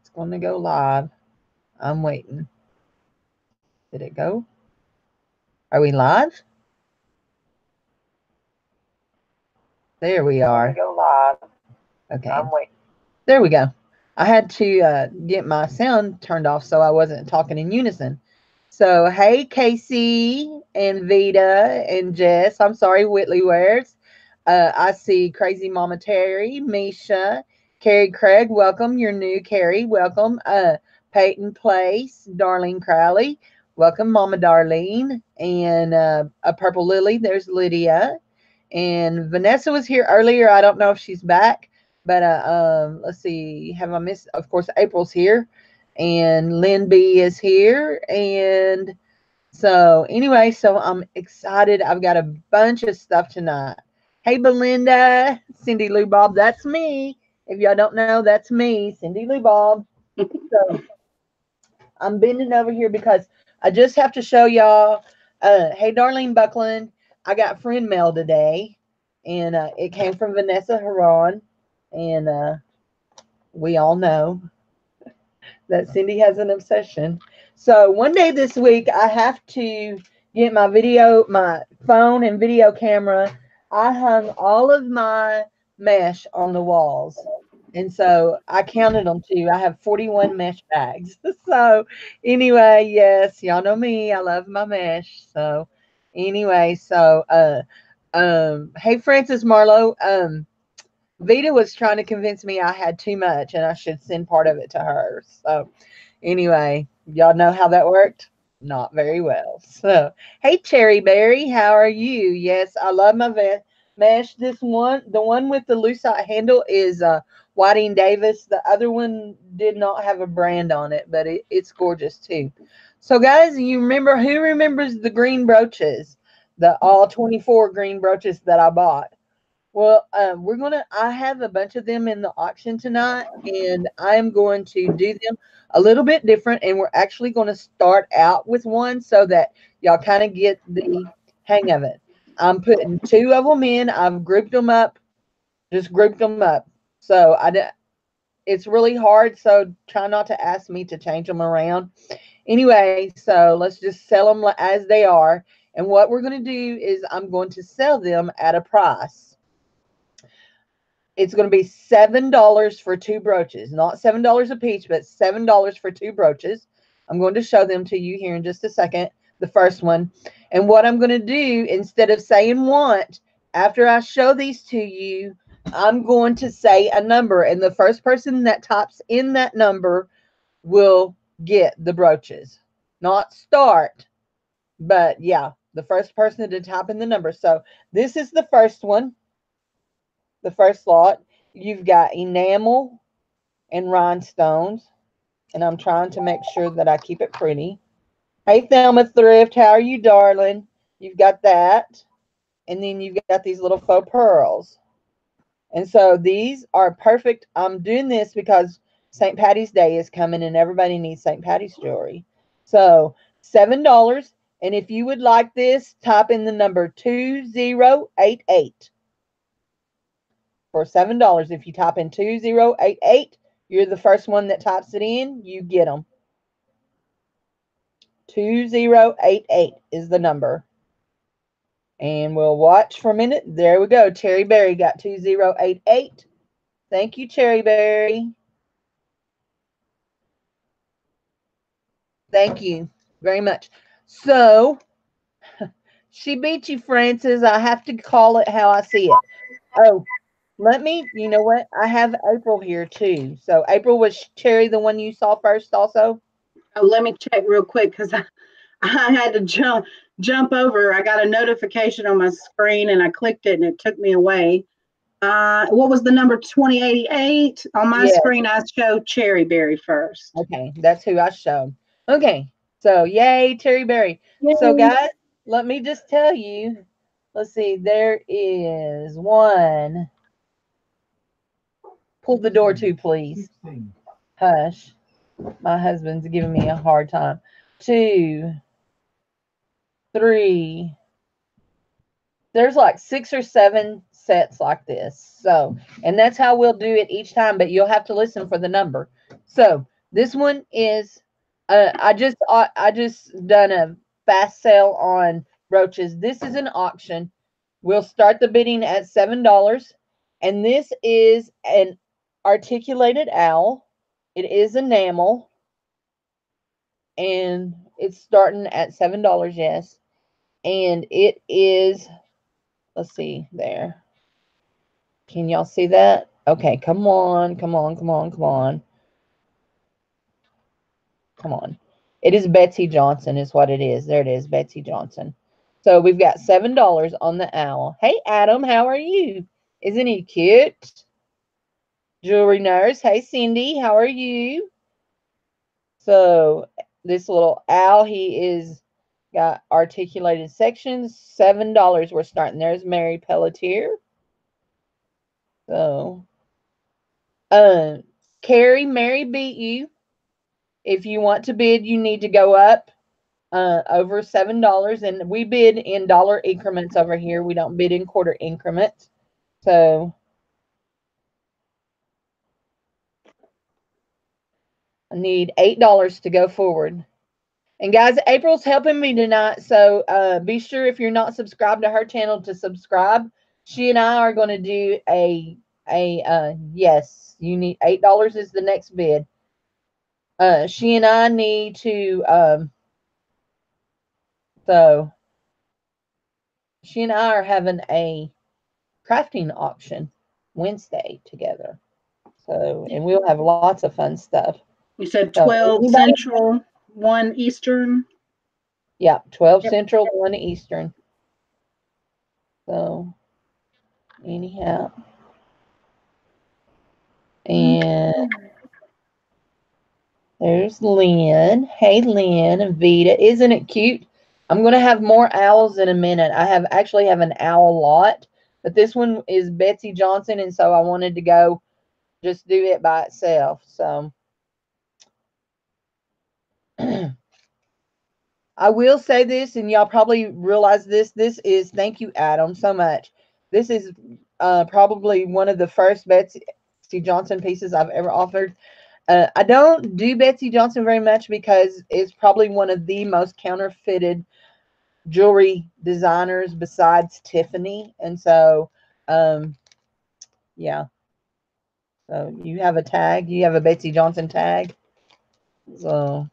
It's going to go live. I'm waiting. Did it go? Are we live? There we are. Go live. Okay. I'm waiting. There we go. I had to get my sound turned off so I wasn't talking in unison. So, hey, Casey and Vita and Jess. I'm sorry, Whitley Wares. I see Crazy Mama Terry, Misha, Carrie Craig. Welcome. You're new, Carrie. Welcome. Peyton Place, Darlene Crowley. Welcome, Mama Darlene. And a Purple Lily. There's Lydia. And Vanessa was here earlier. I don't know if she's back. But let's see. Have I missed? Of course, April's here, and Lynn B is here, and so anyway, so I'm excited. I've got a bunch of stuff tonight. Hey, Belinda, Cindy Lou Bob, that's me. If y'all don't know, that's me, Cindy Lou Bob. So I'm bending over here because I just have to show y'all. Hey, Darlene Buckland, I got friend mail today, and it came from Vanessa Haran, and we all know that Cindy has an obsession. So one day this week, I have to get my phone and video camera. I hung all of my mesh on the walls. And so I counted them too. I have 41 mesh bags. So anyway, yes, y'all know me. I love my mesh. So anyway, hey Francis Marlowe, Vita was trying to convince me I had too much and I should send part of it to her. So anyway, y'all know how that worked? Not very well. So, hey, Cherry Berry, how are you? Yes, I love my mesh. This one, the one with the lucite handle is Whiting Davis. The other one did not have a brand on it, but it's gorgeous too. So, guys, you remember who remembers the green brooches? The all 24 green brooches that I bought. Well, I have a bunch of them in the auction tonight, and I'm going to do them a little bit different. And we're actually going to start out with one so that y'all kind of get the hang of it. I'm putting two of them in. I've grouped them up, just grouped them up. So it's really hard. So try not to ask me to change them around. Anyway, so let's just sell them as they are. And what we're going to do is I'm going to sell them at a price. It's going to be $7 for two brooches, not $7 a piece, but $7 for two brooches. I'm going to show them to you here in just a second, the first one. And what I'm going to do, instead of saying want, after I show these to you, I'm going to say a number, and the first person that types in that number will get the brooches. Not start, but yeah, the first person to type in the number. So this is the first one, the first lot. You've got enamel and rhinestones, and I'm trying to make sure that I keep it pretty. Hey, Thelma Thrift, how are you, darling? You've got that, and then you've got these little faux pearls. And so these are perfect. I'm doing this because St. Patty's Day is coming, and everybody needs St. Patty's jewelry. So $7, and if you would like this, type in the number 2088. For $7. If you type in 2088, you're the first one that types it in, you get them. 2088 is the number. And we'll watch for a minute. There we go. Cherry Berry got 2088. Thank you, Cherry Berry. Thank you very much. So, she beat you, Francis. I have to call it how I see it. Oh, you know what? I have April here too. So, April, was Cherry the one you saw first also? Oh, let me check real quick because I had to jump over. I got a notification on my screen and I clicked it and it took me away. What was the number 2088? On my Yeah. screen, I showed Cherry Berry first. Okay, that's who I showed. Okay, so yay, Terry Berry. So, Yay. guys, let me just tell you. Let's see, there is one. Pull the door to, please. Hush. My husband's giving me a hard time. 2, 3. There's like 6 or 7 sets like this. So, and that's how we'll do it each time, but you'll have to listen for the number. So, This one is I just done a fast sale on brooches. This is an auction. We'll start the bidding at $7, and this is an articulated owl. It is enamel, and it's starting at $7. Yes, and it is. Let's see there. Can y'all see that? Okay, come on, come on, come on, come on. Come on. It is Betsey Johnson is what it is. There it is, Betsey Johnson. So we've got $7 on the owl. Hey, Adam, how are you? Isn't he cute? Jewelry nurse. Hey, Cindy, how are you? So this little owl, he is got articulated sections. $7 we're starting. There's Mary Pelletier. So, Carrie, Mary beat you. If you want to bid, you need to go up over $7, and we bid in dollar increments over here. We don't bid in quarter increments. So I need $8 to go forward. And guys, April's helping me tonight, so be sure if you're not subscribed to her channel to subscribe. She and I are going to do yes, you need $8 is the next bid. She and I need to so she and I are having a crafting auction Wednesday together. So, and we'll have lots of fun stuff. You said 12 Central, 1 Eastern? Yeah, 12 Central, 1 Eastern. So, anyhow. And there's Lynn. Hey, Lynn and Vita. Isn't it cute? I'm going to have more owls in a minute. I actually have an owl lot, but this one is Betsey Johnson, and so I wanted to go just do it by itself. So I will say this, and y'all probably realize this. This is, thank you, Adam, so much. This is probably one of the first Betsey Johnson pieces I've ever offered. I don't do Betsey Johnson very much because it's probably one of the most counterfeited jewelry designers besides Tiffany. And so, yeah. So you have a tag. You have a Betsey Johnson tag. So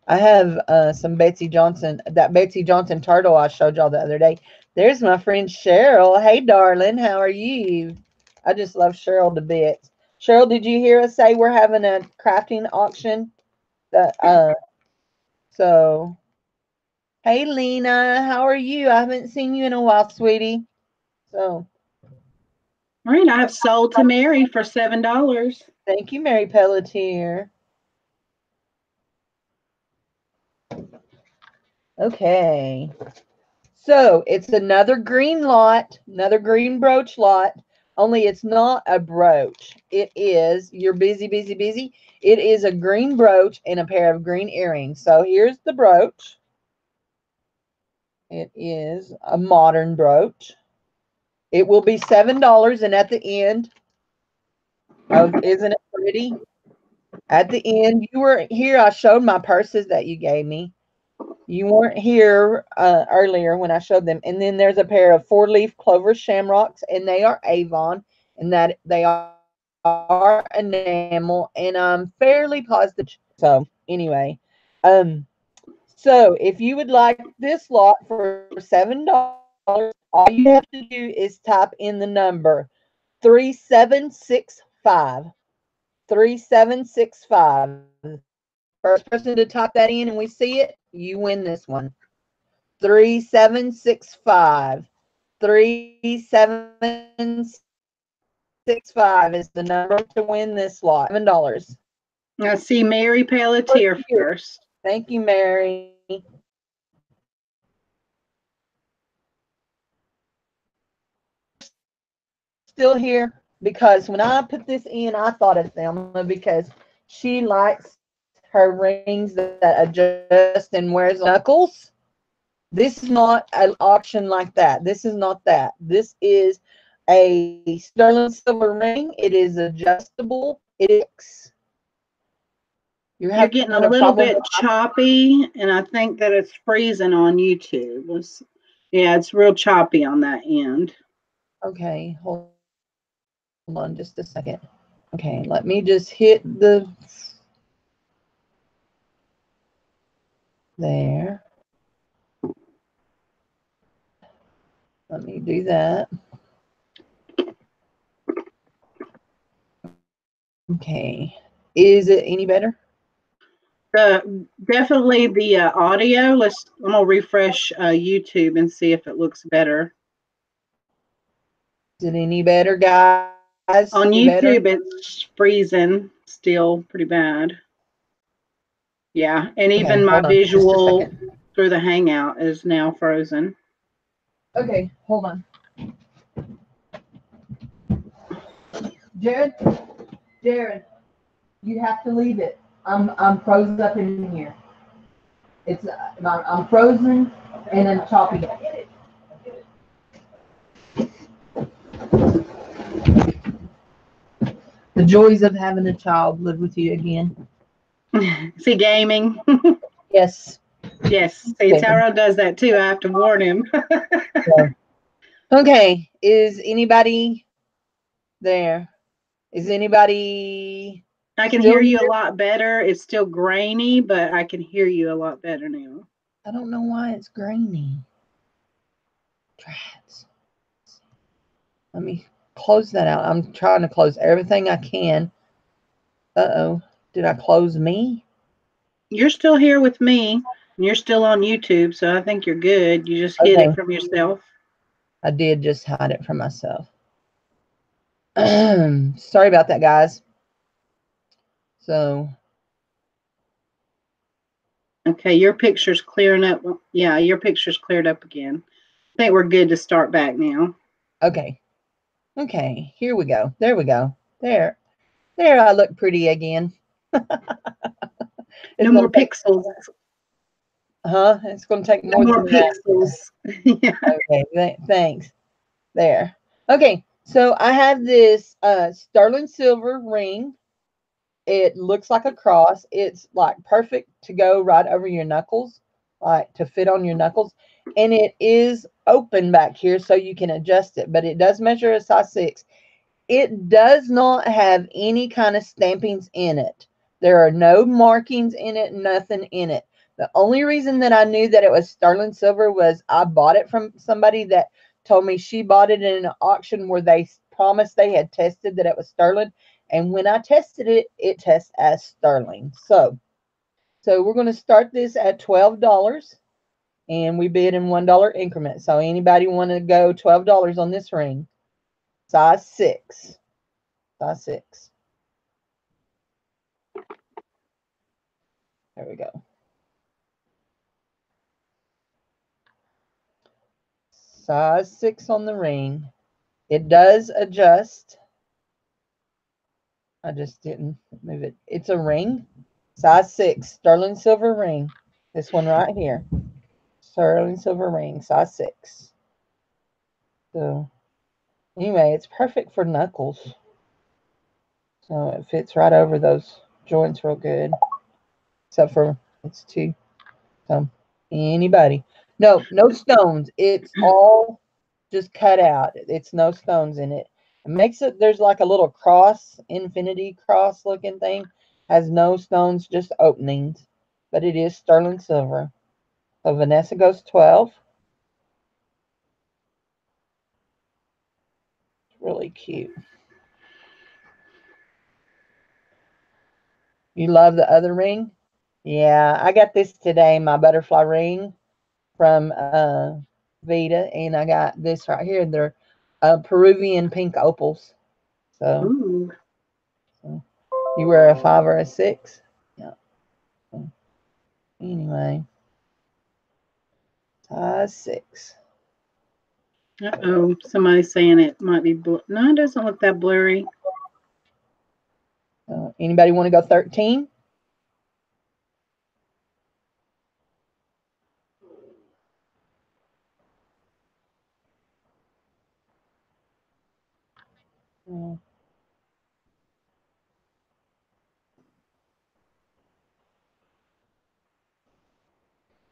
I have some Betsey Johnson, that Betsey Johnson turtle I showed y'all the other day. There's my friend Cheryl. Hey, darling. How are you? I just love Cheryl to bits. Cheryl, did you hear us say we're having a crafting auction? So, hey, Lena, how are you? I haven't seen you in a while, sweetie. So, all right, I have sold to Mary for $7. Thank you, Mary Pelletier. Okay. So, it's another green lot, another green brooch lot. Only it's not a brooch. It is, you're busy, busy, busy. It is a green brooch and a pair of green earrings. So here's the brooch. It is a modern brooch. It will be $7, and at the end, oh, isn't it pretty? At the end, you were here. I showed my purses that you gave me. You weren't here earlier when I showed them. And then there's a pair of 4-leaf clover shamrocks, and they are Avon, and that they are enamel, and I'm fairly positive. So anyway, so if you would like this lot for $7, all you have to do is type in the number 3765. 3765. First person to type that in and we see it, you win this one. 3765. 3765 is the number to win this lot. $7. I see Mary Pelletier first. Thank you, Mary. Still here because when I put this in, I thought of Thelma because she likes her rings that adjust and wears knuckles. This is not an auction like that. This is not that. This is a sterling silver ring. It is adjustable. It is. You're getting a little bit choppy, and I think that it's freezing on YouTube. Yeah, it's real choppy on that end. Okay, hold on just a second. Okay, let me just hit the there. Let me do that. Okay, is it any better? Definitely the audio. I'm gonna refresh YouTube and see if it looks better. Is it any better, guys? On Any YouTube, better? it's freezing still pretty bad. Yeah, and even Okay, my hold on just a visual second. through the Hangout is now frozen. Okay, hold on. Jared, you have to leave it. I'm frozen up in here. It's I'm frozen and I'm chopping it. The joys of having a child live with you again. Is he gaming? Yes. Yes. See, Tyrone does that too. I have to warn him. Yeah. Okay. Is anybody there? Is anybody? I can hear you a lot better. It's still grainy, but I can hear you a lot better now. I don't know why it's grainy. Drats. Let me close that out. I'm trying to close everything I can. Uh-oh. Did I close me? You're still here with me. And you're still on YouTube, so I think you're good. You just hid it from yourself. I did just hide it from myself. Sorry about that, guys. So. Okay, your picture's clearing up. Yeah, your picture's cleared up again. I think we're good to start back now. Okay. Okay, here we go. There we go. There I look pretty again. No more pixels. Huh? It's going to take more than pixels. Yeah. Okay, thanks. There. Okay, so I have this sterling silver ring. It looks like a cross. It's like perfect to go right over your knuckles, like to fit on your knuckles. And it is open back here so you can adjust it, but it does measure a size 6. It does not have any kind of stampings in it. There are no markings in it, nothing in it. The only reason that I knew that it was sterling silver was I bought it from somebody that told me she bought it in an auction where they promised they had tested that it was sterling. And when I tested it, it tests as sterling. So we're going to start this at $12 and we bid in $1 increments. So anybody want to go $12 on this ring? Size 6. Size 6. There we go. Size 6 on the ring. It does adjust. I just didn't move it. It's a ring. Size 6. Sterling silver ring. This one right here. Sterling silver ring. Size 6. So anyway, it's perfect for knuckles. So it fits right over those joints real good. Except for it's 2. So anybody. No stones. It's all just cut out. It's no stones in it. It makes it, there's like a little cross, infinity cross looking thing. Has no stones, just openings. But it is sterling silver. So Vanessa goes 12. It's really cute. You love the other ring? Yeah, I got this today, my butterfly ring from Vita, and I got this right here. They're Peruvian pink opals. So, you wear a 5 or a 6? Yeah. So, anyway, size 6. Uh-oh, somebody's saying it might be blue. No, it doesn't look that blurry. Anybody want to go 13?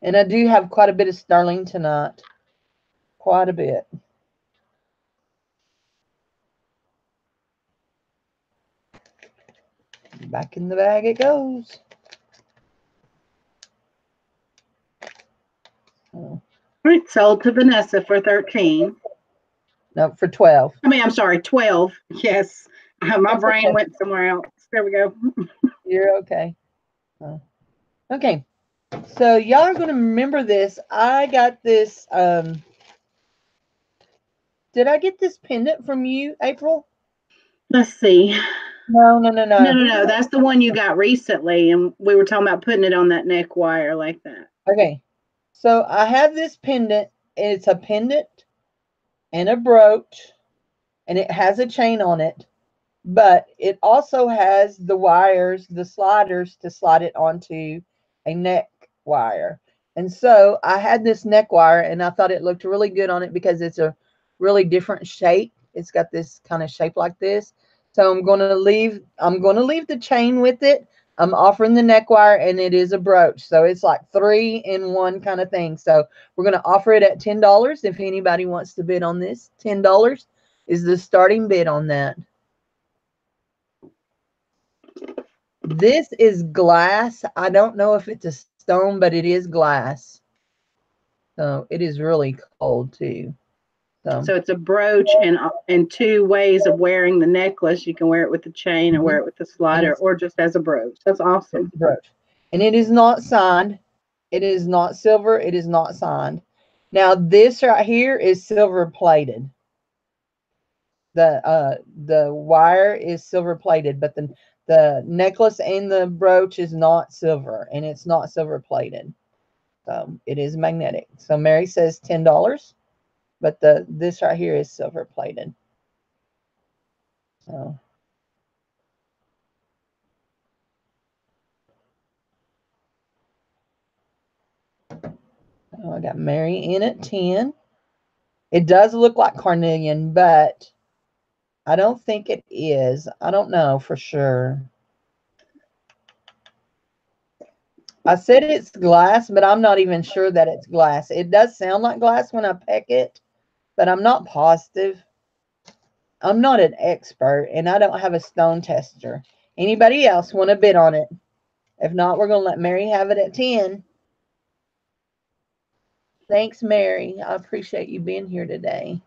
And I do have quite a bit of sterling tonight. Quite a bit. Back in the bag it goes. Oh. It sold to Vanessa for 13. No, for 12. I mean, I'm sorry, 12. Yes. My That's brain okay. went somewhere else. There we go. You're okay. Oh. Okay. So y'all are going to remember this. I got this. Did I get this pendant from you, April? Let's see. No. No. That's the one you got recently. And we were talking about putting it on that neck wire like that. Okay. So I have this pendant. It's a pendant and a brooch, and it has a chain on it, but it also has the wires, the sliders to slide it onto a neck wire. And so I had this neck wire, and I thought it looked really good on it because it's a really different shape. It's got this kind of shape like this. So I'm going to leave the chain with it. I'm offering the neck wire, and it is a brooch. So it's like 3 in 1 kind of thing. So we're going to offer it at $10. If anybody wants to bid on this, $10 is the starting bid on that. This is glass. I don't know if it's a stone, but it is glass. So it is really cold too. So it's a brooch and 2 ways of wearing the necklace. You can wear it with the chain or wear it with the slider or just as a brooch. That's awesome. Brooch. And it is not signed. It is not silver. It is not signed. Now this right here is silver plated. The wire is silver plated, but the necklace and the brooch is not silver, and it's not silver plated. So it is magnetic. So Mary says $10. But this right here is silver plated. So I got Mary in at 10. It does look like carnelian, but I don't think it is. I don't know for sure. I said it's glass, but I'm not even sure that it's glass. It does sound like glass when I peck it, but I'm not positive. I'm not an expert, and I don't have a stone tester. Anybody else want to bid on it? If not, we're going to let Mary have it at 10. Thanks, Mary. I appreciate you being here today.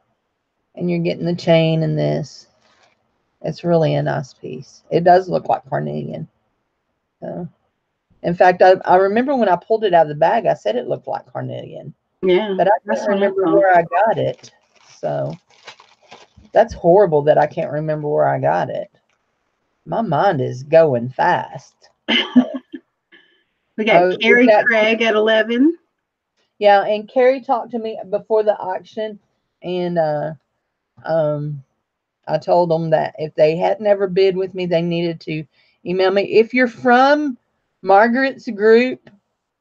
And you're getting the chain and this. It's really a nice piece. It does look like carnelian. So, in fact, I remember when I pulled it out of the bag, I said it looked like carnelian. Yeah. But I can't remember where I got it. So that's horrible that I can't remember where I got it. My mind is going fast. We got Carrie Craig at 11. Yeah, and Carrie talked to me before the auction, and I told them that if they hadn't ever bid with me, they needed to email me. If you're from Margaret's group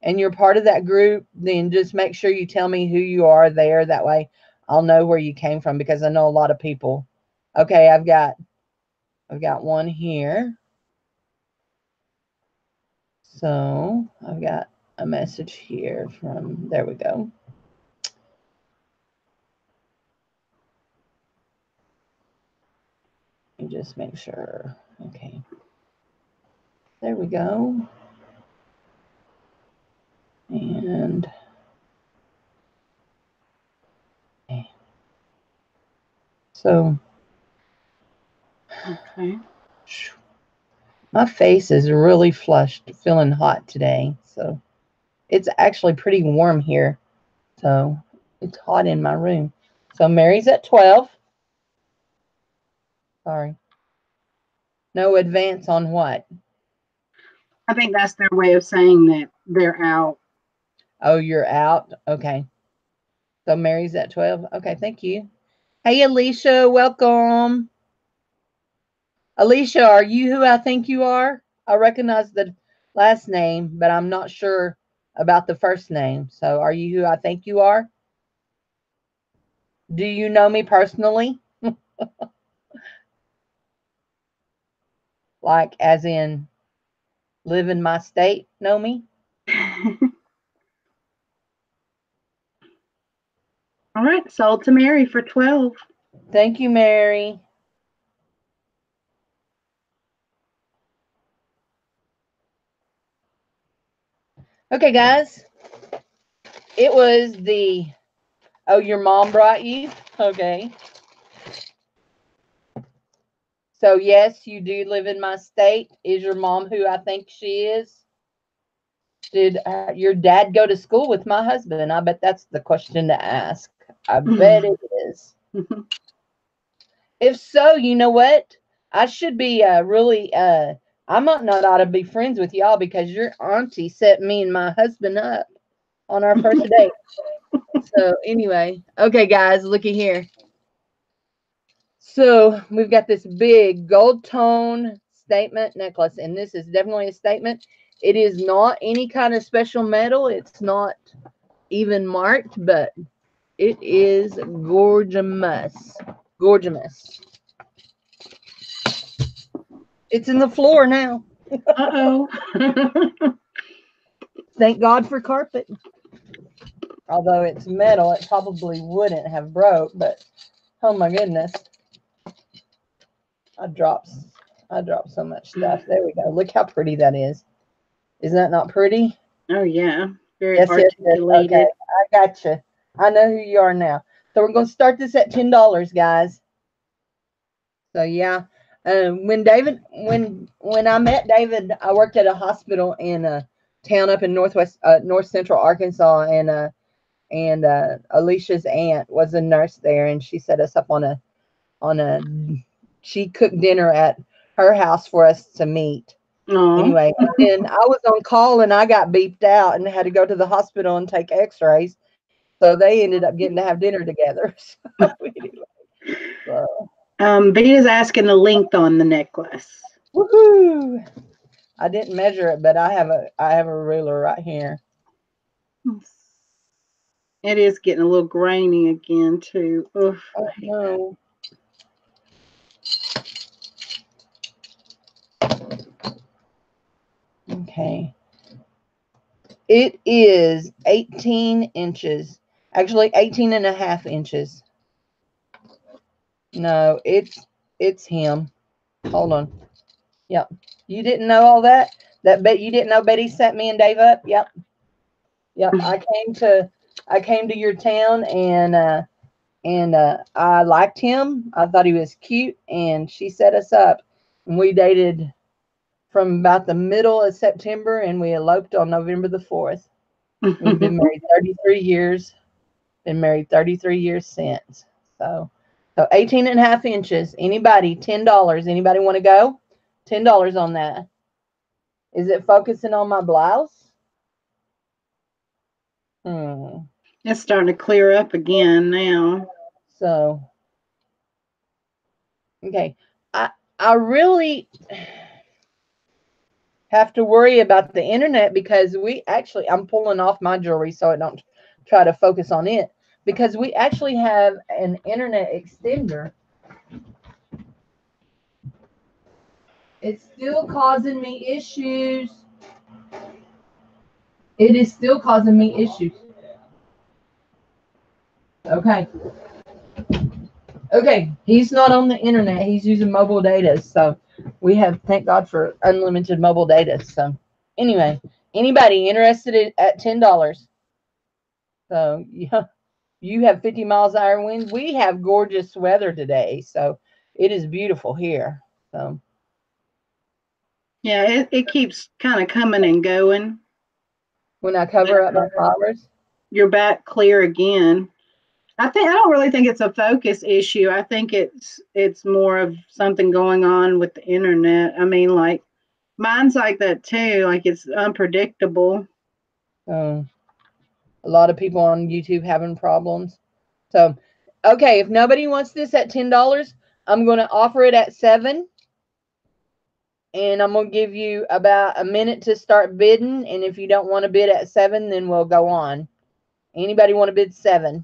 and you're part of that group, then just make sure you tell me who you are there. That way I'll know where you came from, because I know a lot of people. Okay, I've got one here. So I've got a message here from, there we go. Let me just make sure. Okay. There we go. And okay. So okay. My face is really flushed, feeling hot today. So it's actually pretty warm here. So it's hot in my room. So Mary's at 12. Sorry. No advance on what? I think that's their way of saying that they're out. Oh, you're out? Okay. So Mary's at 12. Okay, thank you. Hey, Alicia, welcome. Alicia, are you who I think you are? I recognize the last name, but I'm not sure about the first name. So are you who I think you are? Do you know me personally? Like, as in, live in my state, know me? All right, sold to Mary for 12. Thank you, Mary. Okay, guys. It was the, oh, your mom brought you? Okay. So, yes, you do live in my state. Is your mom who I think she is? Did your dad go to school with my husband? I bet that's the question to ask. I bet it is. If so, you know what? I should be really, I might not ought to be friends with y'all because your auntie set me and my husband up on our first date. So, anyway, okay, guys, looky here. So we've got this big gold tone statement necklace, and this is definitely a statement. It is not any kind of special metal. It's not even marked, but it is gorgeous. Gorgeous. It's in the floor now. Uh-oh. Thank God for carpet. Although it's metal, it probably wouldn't have broke, but oh my goodness. I dropped so much stuff. There we go. Look how pretty that is. Isn't that not pretty? Oh, yeah. Very Yes, yes, yes. articulated. Okay, I got you. I know who you are now. So we're going to start this at $10, guys. So yeah, when I met David, I worked at a hospital in a town up in north central Arkansas, and Alicia's aunt was a nurse there, and she set us up on a she cooked dinner at her house for us to meet. Aw. Anyway, and I was on call and I got beeped out and had to go to the hospital and take x-rays. So they ended up getting to have dinner together. So anyway, so, Vita's asking the length on the necklace. woohoo! I didn't measure it, but I have a ruler right here. It is getting a little grainy again too. Oof. Oh no. Okay. It is 18 inches. Actually 18 and a half inches. No, it's him. Hold on. Yep. You didn't know all that? You didn't know Betty set me and Dave up? Yep. Yep. I came to your town and I liked him. I thought he was cute and she set us up. And we dated from about the middle of September and we eloped on November the 4th. We've been married 33 years. Been married 33 years since. So 18 and a half inches. Anybody, $10. Anybody want to go? $10 on that. Is it focusing on my blouse? It's starting to clear up again now. So, okay. I really have to worry about the internet because I'm pulling off my jewelry so I don't try to focus on it, because we actually have an internet extender. It's still causing me issues. It is still causing me issues. Okay. Okay. He's not on the internet. He's using mobile data. So we have, thank God for unlimited mobile data. So anyway, anybody interested at $10? So yeah, you have 50 miles an hour winds. We have gorgeous weather today. So it is beautiful here. So yeah, it keeps kind of coming and going. When I cover up my flowers, you're back clear again. I don't really think it's a focus issue. I think it's more of something going on with the internet. I mean, like mine's like that too. Like it's unpredictable. a lot of people on YouTube having problems. So, okay, if nobody wants this at $10, I'm going to offer it at $7. And I'm going to give you about a minute to start bidding. And if you don't want to bid at $7, then we'll go on. Anybody want to bid $7?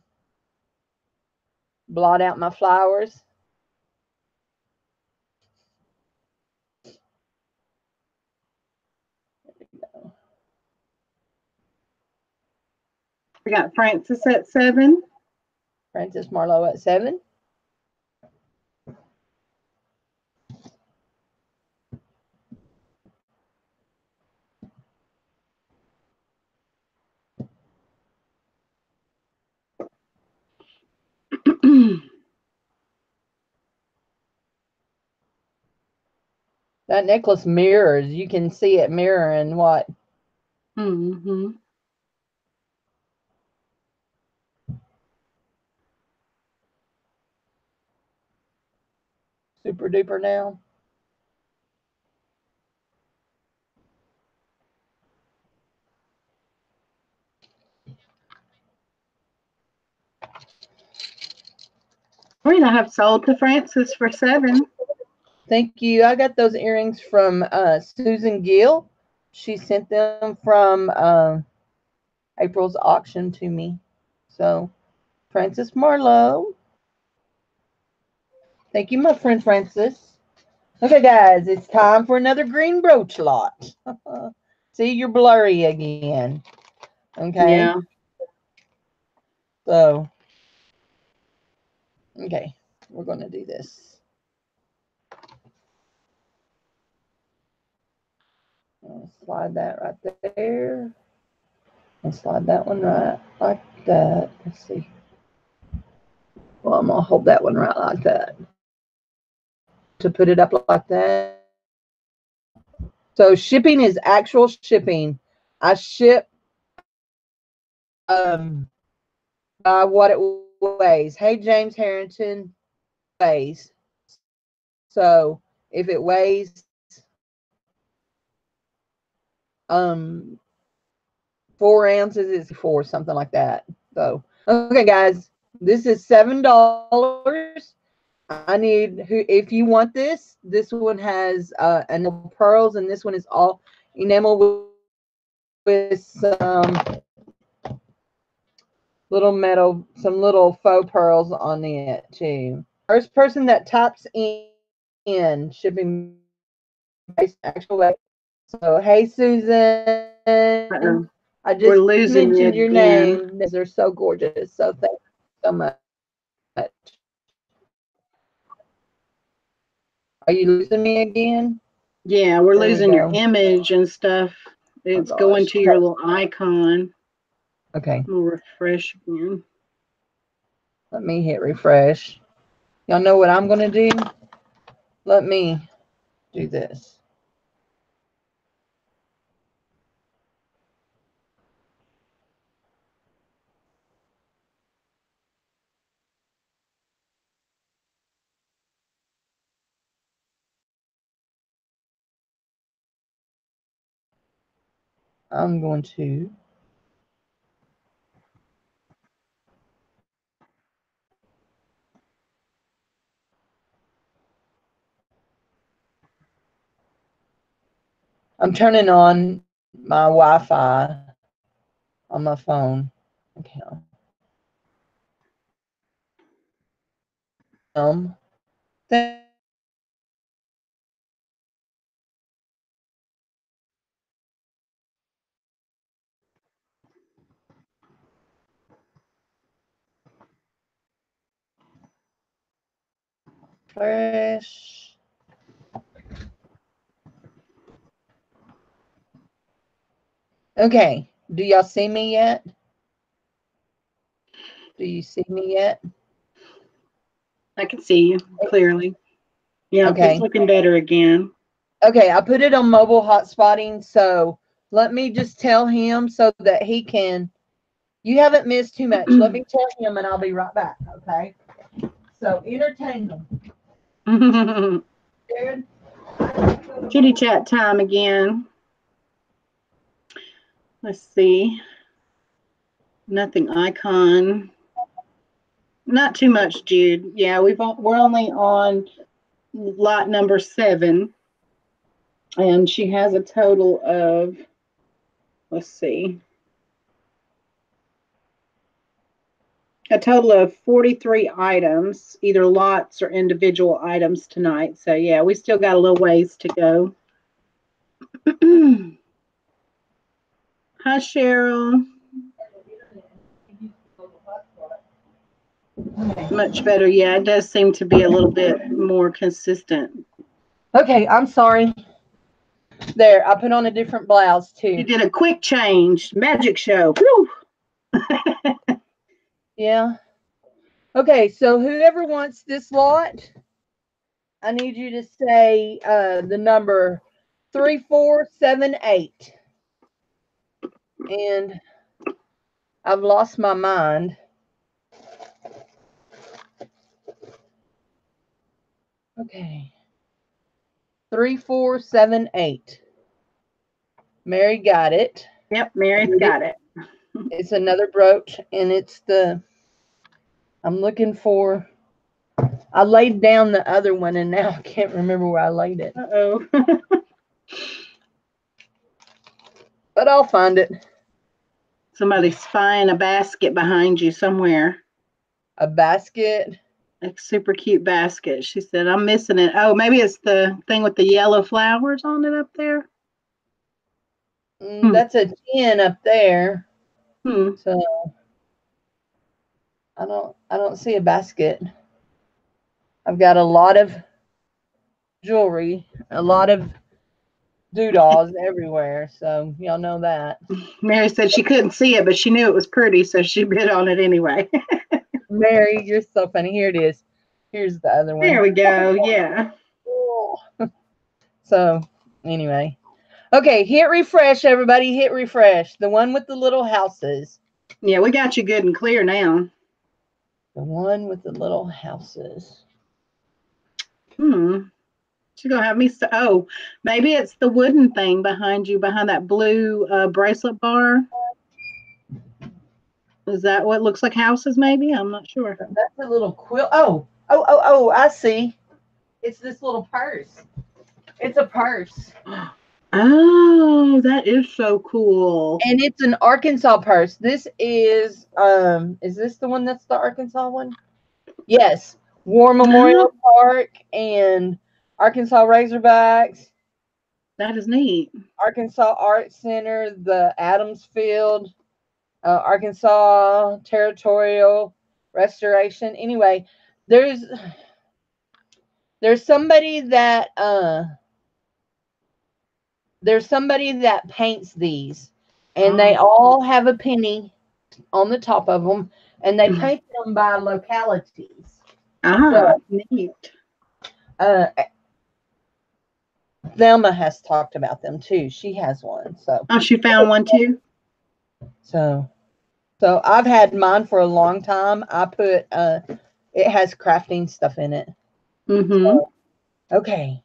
Blot out my flowers. We got Francis at 7. Francis Marlowe at 7. That necklace mirrors. You can see it mirroring what? Mm-hmm. Super duper now. We have sold to Francis for 7. Thank you. I got those earrings from Susan Gill. She sent them from April's auction to me. So, Francis Marlowe. Thank you, my friend Francis. Okay, guys, it's time for another green brooch lot. See, you're blurry again. Okay. Yeah. So, okay, we're going to do this. I'll slide that right there. And slide that one right like that. Let's see. Well, I'm going to hold that one right like that. To put it up like that. So shipping is actual shipping. I ship by what it weighs. Hey, James Harrington, weighs. So if it weighs 4 ounces, it's 4, something like that. So okay, guys, this is $7. I need if you want this. This one has enamel pearls, and this one is all enamel with some little metal, some little faux pearls on it too. First person that types in shipping based actual way. So hey Susan, I We're just losing mentioned you your again. name. They're so gorgeous. So thank you so much. Are you losing me again? Yeah, we're There we losing your go. image and stuff. It's going to your little icon. Okay. We'll refresh again. Let me hit refresh. Y'all know what I'm going to do? Let me do this. I'm going to I'm turning on my Wi-Fi on my phone. Okay. Fresh. Okay. Do y'all see me yet? Do you see me yet? I can see you clearly. Yeah, Okay. it's looking better again. Okay, I put it on mobile hotspotting, so let me just tell him so that he can. You haven't missed too much. Let me tell him, and I'll be right back. Okay. So entertain them. Jared? Kitty chat time again. Let's see. Nothing icon. Not too much, Jude. Yeah, we're only on lot number 7, and she has a total of, let's see, a total of 43 items, either lots or individual items tonight. So yeah, we still got a little ways to go. Hi, Cheryl. Much better. Yeah, it does seem to be a little bit more consistent. Okay, I'm sorry. There, I put on a different blouse You too. did a quick change. Magic show. Woo! Yeah. Okay, so whoever wants this lot, I need you to say the number 3478. And I've lost my mind. Okay. 3478. Mary got it. Yep, Mary's got it. It's another brooch, and it's the, I'm looking for, I laid down the other one, and now I can't remember where I laid it. Uh-oh. But I'll find it. Somebody's spying a basket behind you somewhere. A basket. A super cute basket. She said, I'm missing it. Oh, maybe it's the thing with the yellow flowers on it up there. That's a 10 up there. So I don't see a basket. I've got a lot of jewelry, a lot of doodahs everywhere. So y'all know that. Mary said she couldn't see it, but she knew it was pretty, so she bid on it anyway. Mary, you're so funny. Here it is. Here's the other one. There we go. Yeah. So anyway. Okay, hit refresh, everybody. Hit refresh. The one with the little houses. Yeah, we got you good and clear now. The one with the little houses. She's gonna have me. Oh, maybe it's the wooden thing behind you, behind that blue bracelet bar. Is that what looks like houses? Maybe, I'm not sure. That's a little quilt. Oh! I see. It's this little purse. It's a purse. Oh, that is so cool. And it's an Arkansas purse. This is this the one that's the Arkansas one? Yes. War Memorial Park and Arkansas Razorbacks. That is neat. Arkansas Art Center, the Adams Field, Arkansas Territorial Restoration. Anyway, there's somebody that paints these, and they all have a penny on the top of them, and they paint them by localities. So, neat. Thelma has talked about them too. She has one. So she found one too. So I've had mine for a long time. I put it has crafting stuff in it. So, okay.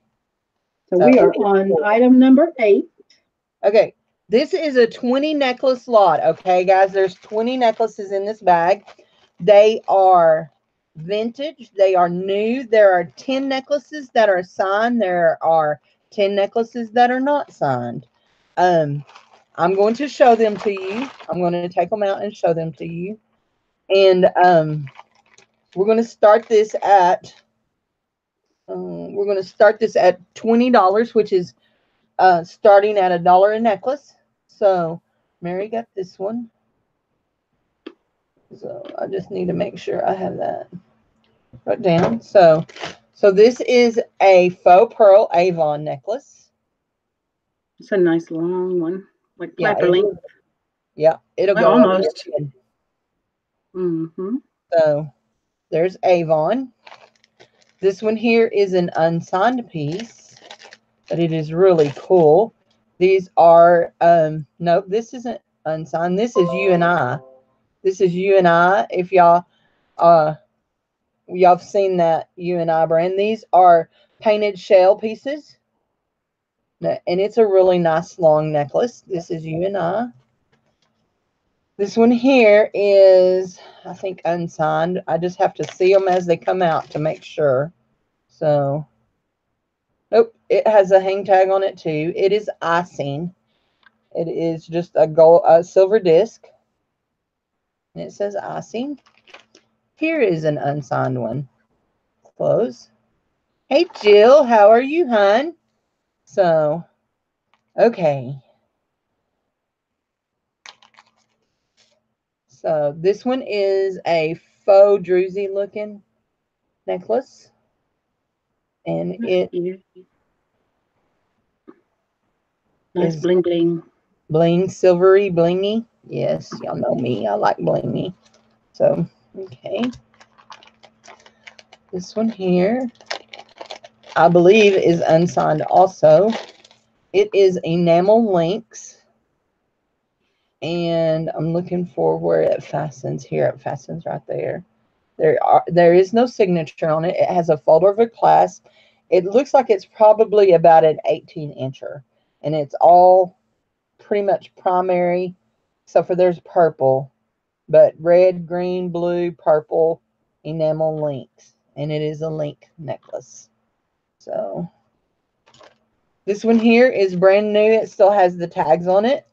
So we are on item number 8. Okay. This is a 20 necklace lot. Okay, guys. There's 20 necklaces in this bag. They are vintage. They are new. There are 10 necklaces that are signed. There are 10 necklaces that are not signed. I'm going to show them to you. I'm going to take them out and show them to you. And we're going to start this at $20, which is starting at $1 a necklace. So Mary got this one. So I just need to make sure I have that wrote down. So this is a faux pearl Avon necklace. It's a nice long one, like flapper length. Yeah, it'll go almost. So there's Avon. This one here is an unsigned piece, but it is really cool. These are no, this isn't unsigned. This is You and I. This is You and I. If y'all have seen that You and I brand, these are painted shell pieces. And it's a really nice long necklace. This is You and I. This one here is, I think, unsigned. I just have to see them as they come out to make sure. So, nope, it has a hang tag on it too. It is icing. It is just a silver disc. And it says icing. Here is an unsigned one. Close. Hey, Jill, how are you, hon? So, okay. So this one is a faux druzy looking necklace. And it nice is bling bling. bling, silvery blingy. Yes, y'all know me. I like blingy. So, okay. This one here, I believe, is unsigned also. It is enamel links. And I'm looking for where it fastens. Here it fastens right there. There is no signature on it. It has a folder of a clasp. It looks like it's probably about an 18-incher. And it's all pretty much primary, except for there's purple. But red, green, blue, purple, enamel links. And it is a link necklace. So this one here is brand new. It still has the tags on it.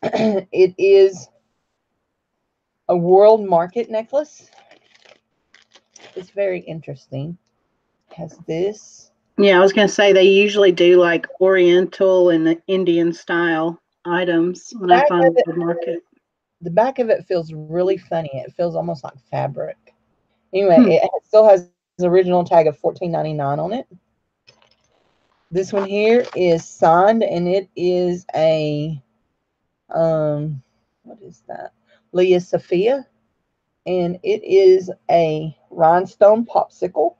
It is a world market necklace. It's very interesting. It has this. Yeah, I was going to say they usually do like Oriental and the Indian style items when I find the market. The back of it feels really funny. It feels almost like fabric. Anyway, it still has the original tag of $14.99 on it. This one here is signed, and it is a what is that? Leah Sophia, and it is a rhinestone popsicle.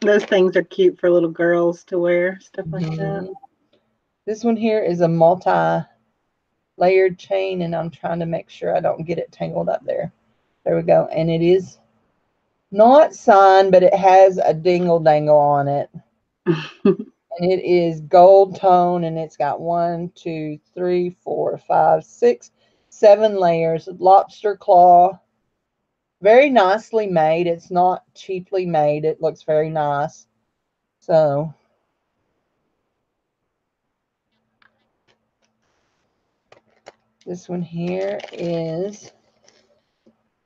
Those things are cute for little girls to wear, stuff like that. This one here is a multi-layered chain, and I'm trying to make sure I don't get it tangled up there. There we go. And it is not signed, but it has a dingle dangle on it. And it is gold tone, and it's got 1, 2, 3, 4, 5, 6, 7 layers. Lobster claw. Very nicely made. It's not cheaply made. It looks very nice. So this one here is,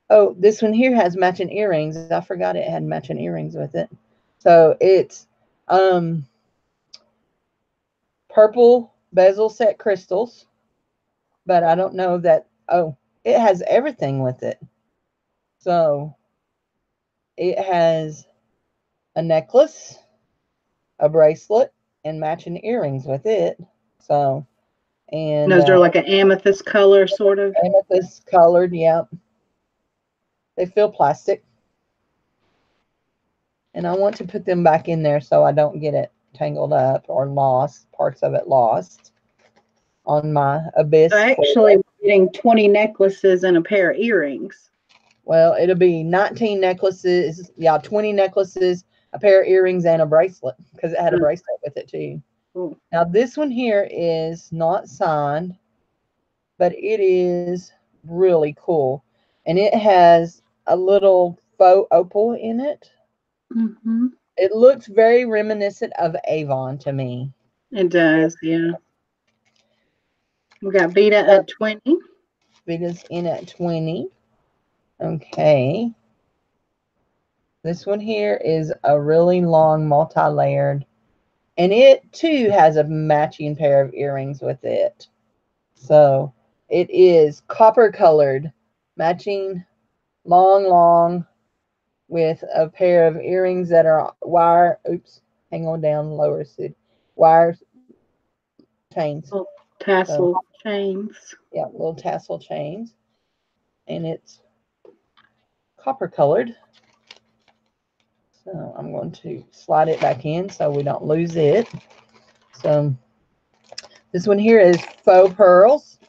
oh, this one here has matching earrings. I forgot it had matching earrings with it. So it's purple bezel set crystals, but I don't know that, oh, it has everything with it. So it has a necklace, a bracelet, and matching earrings with it. So, and those are like an amethyst color, sort of. Amethyst colored, yeah. They feel plastic. And I want to put them back in there so I don't get it tangled up or lost, parts of it lost on my abyss. So actually, we're getting 20 necklaces and a pair of earrings. Well, it'll be 19 necklaces. Yeah, 20 necklaces, a pair of earrings, and a bracelet, because it had a bracelet with it too. Cool. Now, this one here is not signed, but it is really cool. And it has a little faux opal in it. It looks very reminiscent of Avon to me. It does, yeah. We got Vita at 20. Vita's in at 20. Okay. This one here is a really long multi-layered, and it too has a matching pair of earrings with it. So it is copper colored, matching long with a pair of earrings that are wire, oops, hang on down lower, Sid, wire chains. Little tassel chains. Yeah, little tassel chains. And it's copper colored. So I'm going to slide it back in so we don't lose it. So this one here is faux pearls.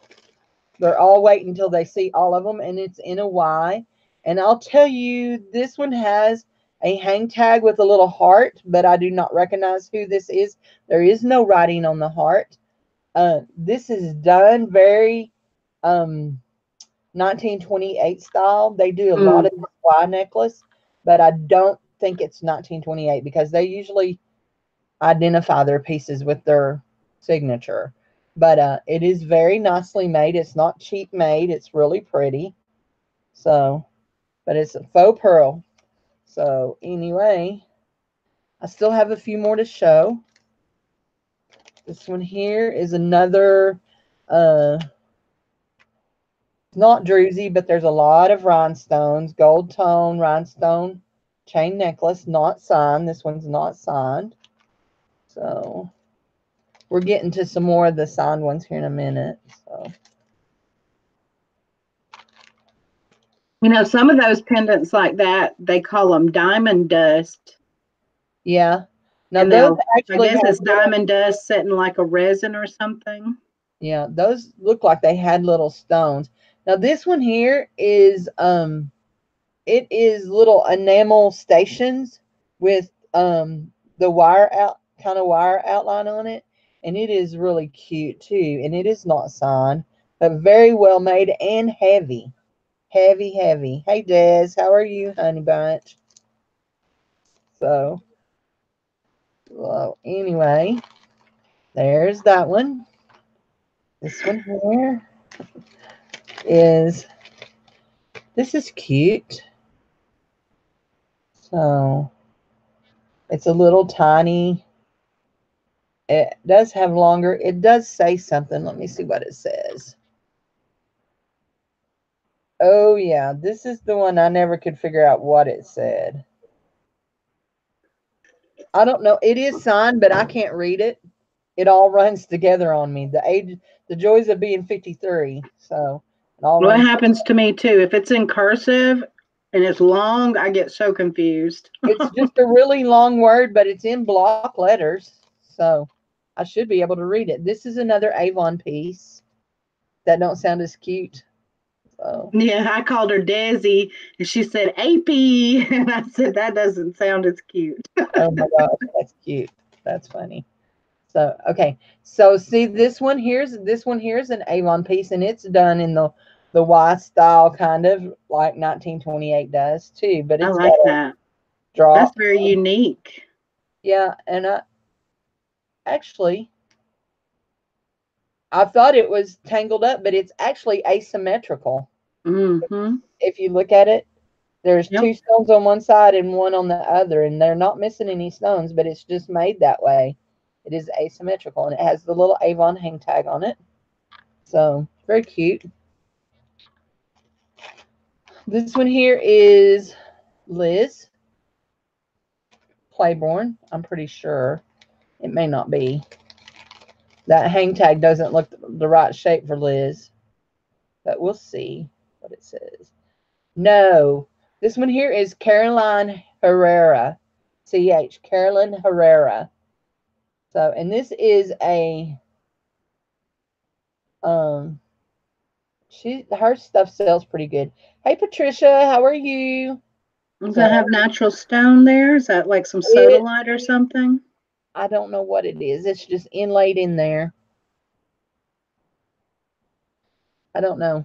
They're all waiting until they see all of them, and it's in a Y. And I'll tell you, this one has a hang tag with a little heart, but I do not recognize who this is. There is no writing on the heart. This is done very 1928 style. They do a lot of Y necklace, but I don't think it's 1928 because they usually identify their pieces with their signature. But it is very nicely made. It's not cheap made. It's really pretty. So, but it's a faux pearl. So anyway, I still have a few more to show. This one here is another It's not druzy, but there's a lot of rhinestones, gold tone rhinestone chain necklace, not signed. This one's not signed. So we're getting to some more of the signed ones here in a minute. So. You know, some of those pendants like that, they call them diamond dust. Yeah. Now And those I actually guess have it's diamond dust set in like a resin or something. yeah, those look like they had little stones. Now this one here is it is little enamel stations with the wire out kind of wire outline on it, and it is really cute too, and it is not signed, but very well made and heavy. Heavy. Hey Des, how are you, honey bunch? So well, anyway, there's that one. This one here is this is cute. So it's a little tiny. It does have longer. It does say something. Let me see what it says. Oh, yeah. This is the one I never could figure out what it said. I don't know. It is signed, but I can't read it. It all runs together on me. The joys of being 53. So it all What runs. happens to me too, if it's in cursive and it's long, I get so confused. It's just a really long word, but it's in block letters. So I should be able to read it. This is another Avon piece that don't sound as cute. So. Yeah, I called her Desi and she said AP. And I said, that doesn't sound as cute. Oh my gosh, that's cute. That's funny. So okay. So see this one here's an Avon piece, and it's done in the Y style, kind of like 1928 does too. But I it's like got a that. That's drop. very unique. Yeah, and actually I thought it was tangled up, but it's actually asymmetrical. Mm-hmm. If you look at it, there's Yep. two stones on one side and one on the other, and they're not missing any stones, but it's just made that way. It is asymmetrical, and it has the little Avon hang tag on it. So very cute. This one here is Liz Claiborne. I'm pretty sure. It may not be. That hang tag doesn't look the right shape for Liz, but we'll see what it says. No, this one here is Caroline Herrera. CH, Carolyn Herrera. So, and this is a, her stuff sells pretty good. Hey, Patricia, how are you? Does So, that have natural stone there? Is that like some sodalite or something? I don't know what it is. It's just inlaid in there. I don't know.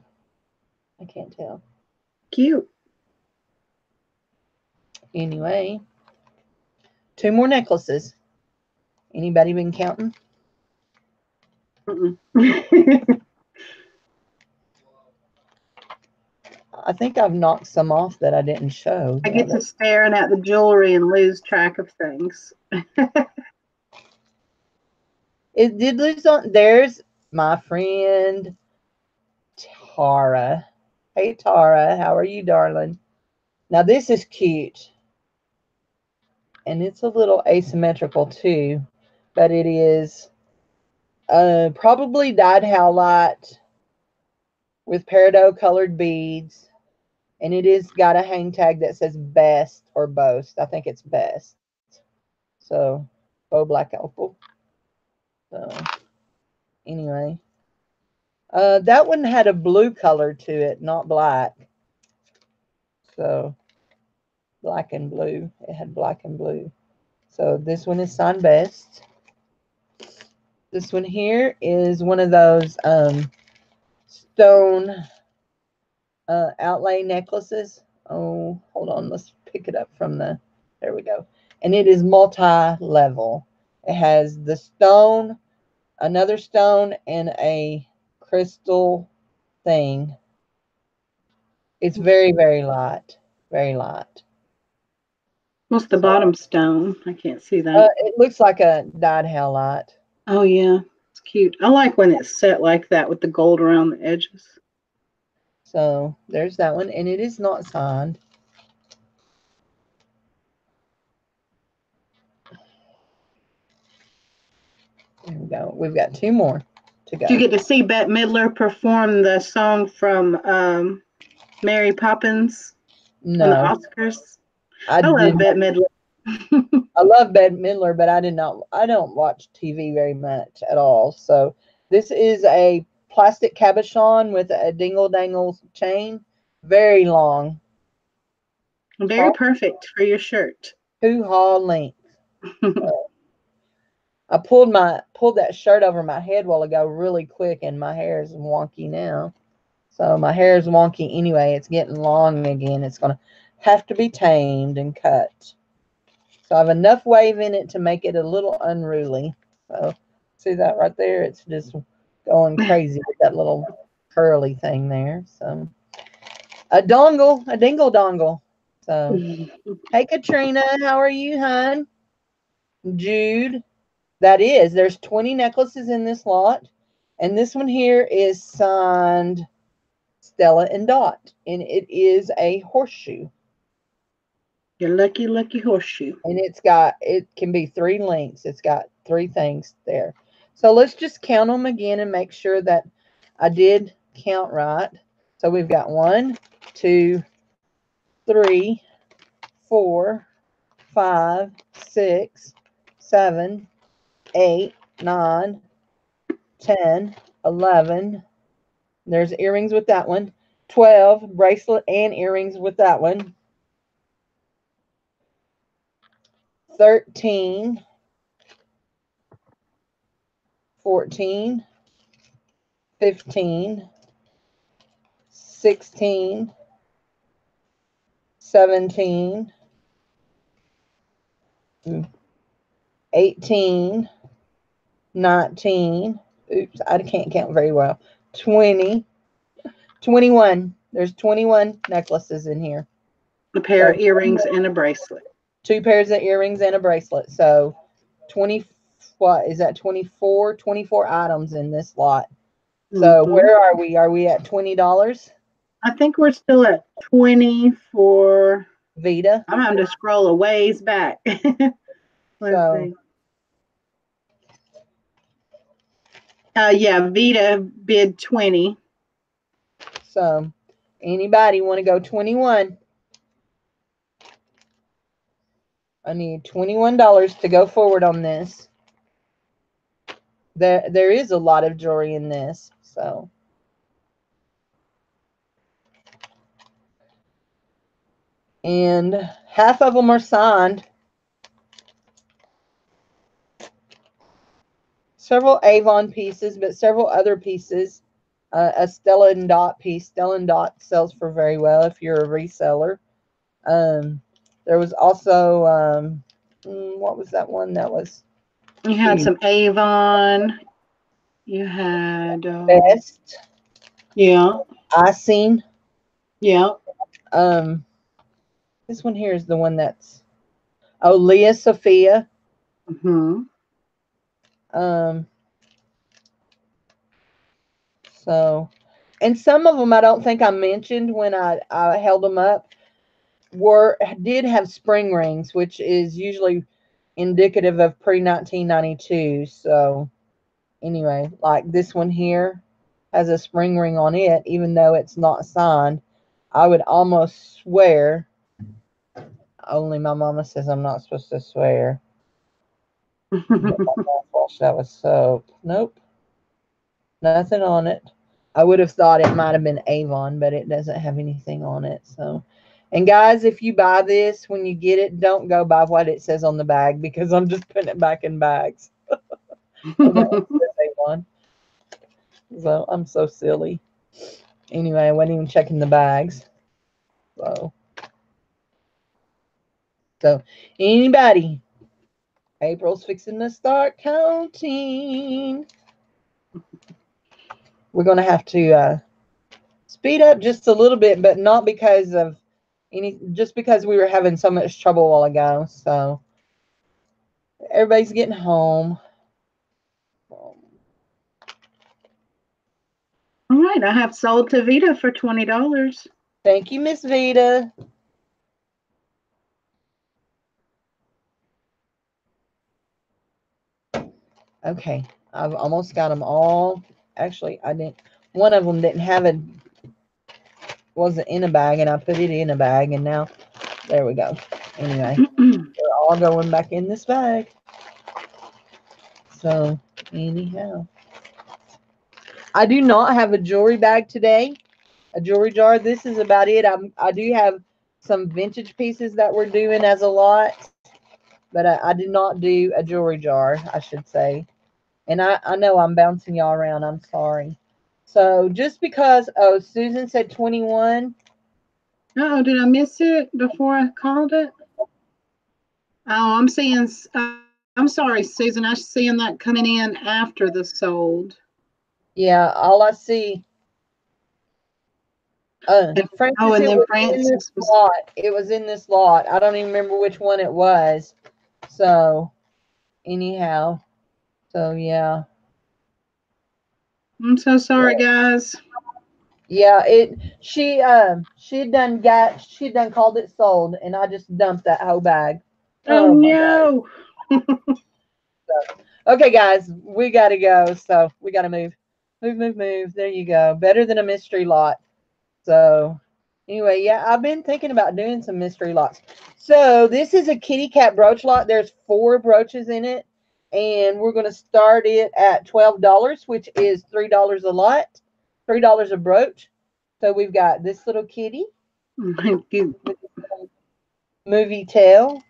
I can't tell. Cute. Anyway, 2 more necklaces. Anybody been counting? I think I've knocked some off that I didn't show. I get to staring at the jewelry and lose track of things. It did lose on. There's my friend Tara. Hey, Tara, how are you, darling? Now, this is cute. And it's a little asymmetrical, too. But it is probably dyed howlite with peridot colored beads. And it is got a hang tag that says best or boast. I think it's best. So, faux black opal. So, anyway. That one had a blue color to it, not black. So, black and blue. It had black and blue. So, this one is signed best. This one here is one of those stone outlay necklaces. Oh, hold on. Let's pick it up from the, there we go. And it is multi-level. It has the stone, another stone, and a crystal thing. It's very, very light. Very light. What's the bottom stone? I can't see that. It looks like a dyed howlite. Oh, yeah. It's cute. I like when it's set like that with the gold around the edges. So there's that one, and it is not signed. There we go. We've got 2 more to go. Did you get to see Bette Midler perform the song from Mary Poppins on the No, Oscars? I I love did. Bette Midler. I love Bette Midler, but I don't watch TV very much at all. So this is a plastic cabochon with a dingle dangle chain, very long, Very perfect for your shirt. hoo-ha length. I pulled that shirt over my head a while ago really quick, and my hair is wonky now. So my hair is wonky anyway. It's getting long again. It's gonna have to be tamed and cut. So I have enough wave in it to make it a little unruly. So see that right there? It's just going crazy with that little curly thing there. So a dingle dongle. So hey Katrina, how are you, hon? Jude. There's 20 necklaces in this lot. And this one here is signed Stella and Dot. And it is a horseshoe. Your lucky, lucky horseshoe. And it can be 3 links. It's got 3 things there. So let's just count them again and make sure that I did count right. So we've got 1, 2, 3, 4, 5, 6, 7, 8, 9, 10, 11. There's earrings with that one. 12, bracelet and earrings with that one. 13, 14, 15, 16, 17, 18, 19, oops, I can't count very well, 20, 21. There's 21 necklaces in here. A pair of earrings and a bracelet. 2 pairs of earrings and a bracelet. So 20, what is that, 24 items in this lot. So where are we? Are we at $20? I think we're still at 20 for Vita. I'm having to scroll a ways back. Let's see. Yeah, Vita bid 20. So anybody want to go 21? I need $21 to go forward on this. There is a lot of jewelry in this, so. And half of them are signed. Several Avon pieces, but several other pieces. A Stella and Dot piece. Stella and Dot sells for very well if you're a reseller. There was also, what was that one that was? You had some Avon. You had Best. Yeah. Icing. Yeah. This one here is the one that's Leah Sophia. So, and some of them I don't think I mentioned when I held them up did have spring rings, which is usually indicative of pre-1992. So anyway, like this one here has a spring ring on it, even though it's not signed. I would almost swear, only my mama says I'm not supposed to swear. That was soap. Nope. Nothing on it. I would have thought it might have been Avon, but it doesn't have anything on it. So, and guys, if you buy this, when you get it, don't go by what it says on the bag, because I'm just putting it back in bags. Avon. So I'm so silly. Anyway, I wasn't even checking the bags. So anybody? April's fixing to start counting. We're going to have to speed up just a little bit, but not because of just because we were having so much trouble a while ago. So everybody's getting home. All right, I have sold to Vita for $20. Thank you, Miss Vita. Okay, I've almost got them all. Actually, I didn't. One of them didn't have a, wasn't in a bag, and I put it in a bag, and now there we go. Anyway, they're all going back in this bag. So anyhow, I do not have a jewelry bag today, a jewelry jar. This is about it. I do have some vintage pieces that we're doing as a lot, but I did not do a jewelry jar, I should say. And I know I'm bouncing y'all around. I'm sorry. So just because, oh, Susan said 21. Oh, did I miss it before I called it? Oh, I'm seeing, I'm sorry, Susan. I'm seeing that coming in after the sold. Yeah, all I see. Francis, oh, and it then was in Francis this was. lot. It was in this lot. I don't even remember which one it was. So, anyhow, so yeah. I'm so sorry, guys. Yeah, she had done called it sold, and I just dumped that whole bag. Oh my God. no. Okay, guys, we gotta go. So we gotta move. Move. There you go. Better than a mystery lot. So anyway, yeah, I've been thinking about doing some mystery lots. So this is a kitty cat brooch lot. There's 4 brooches in it, and we're gonna start it at $12, which is $3 a lot, $3 a brooch. So we've got this little kitty, movie tail.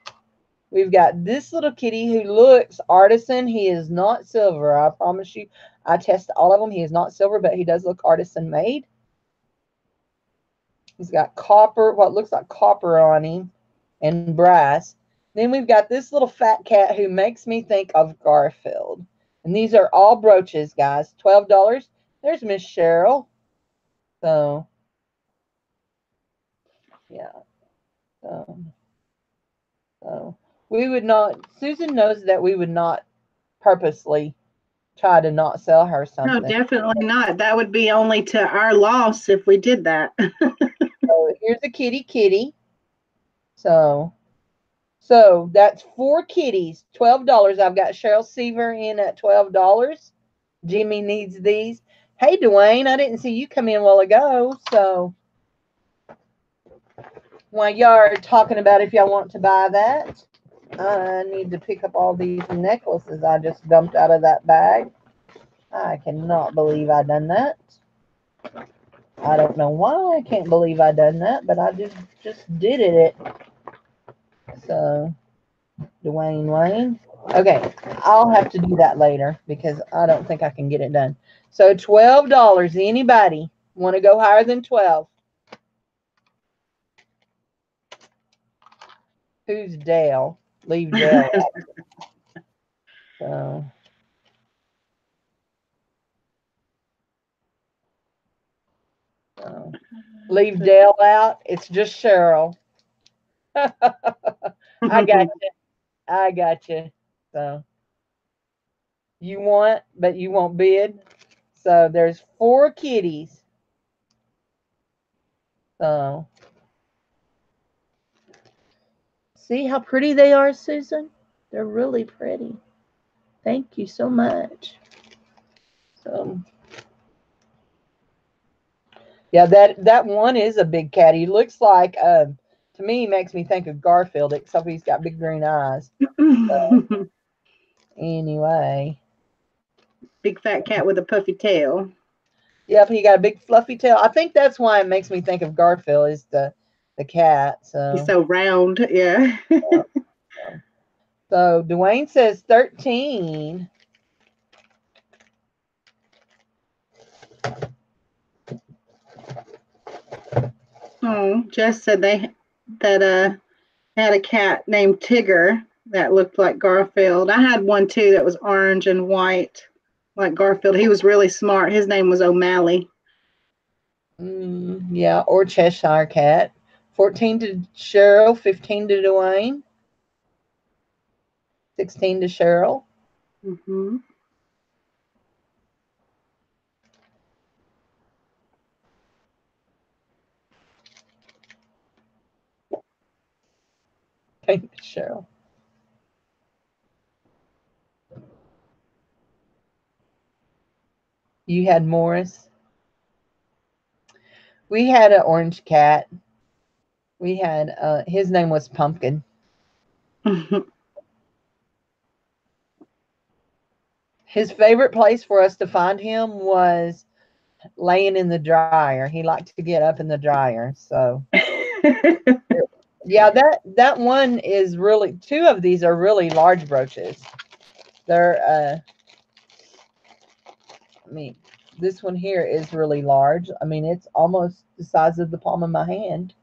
We've got this little kitty who looks artisan. He is not silver. I promise you. I tested all of them. He is not silver, but he does look artisan made. He's got copper, what looks like copper on him, and brass. Then we've got this little fat cat who makes me think of Garfield. And these are all brooches, guys. $12. There's Miss Cheryl. So, yeah. So we would not, Susan knows that we would not purposely try to not sell her No, something. definitely not. That would be only to our loss if we did that. So here's a kitty. So that's 4 kitties, $12. I've got Cheryl Seaver in at $12. Jimmy needs these. Hey, Dwayne, I didn't see you come in a while ago. So while y'all are talking about if y'all want to buy that, I need to pick up all these necklaces I just dumped out of that bag. I cannot believe I done that. I don't know why I can't believe I done that, but I just did it. So, Wayne. Okay, I'll have to do that later because I don't think I can get it done. So $12. Anybody want to go higher than 12? Who's Dale? Leave Dale out. So leave Dale out. It's just Cheryl. I got you. So you want, but you won't bid. So there's 4 kitties. So see how pretty they are, Susan? They're really pretty. Thank you so much. So yeah, that one is a big cat. He looks like to me he makes me think of Garfield, except he's got big green eyes. So, anyway. Big fat cat with a puffy tail. Yep, he got a big fluffy tail. I think that's why it makes me think of Garfield is the cat. So he's so round, yeah. So Dwayne says 13. Oh, Jess said they had a cat named Tigger that looked like Garfield. I had one too that was orange and white, like Garfield. He was really smart. His name was O'Malley. Yeah, or Cheshire Cat. 14 to Cheryl, 15 to Dwayne, 16 to Cheryl. Mm-hmm. Thank you, Cheryl. You had Morris. We had an orange cat. We had his name was Pumpkin. His favorite place for us to find him was laying in the dryer. He liked to get up in the dryer. So yeah, that one is really, two of these are really large brooches. They're I mean, this one here is really large. I mean, it's almost the size of the palm of my hand.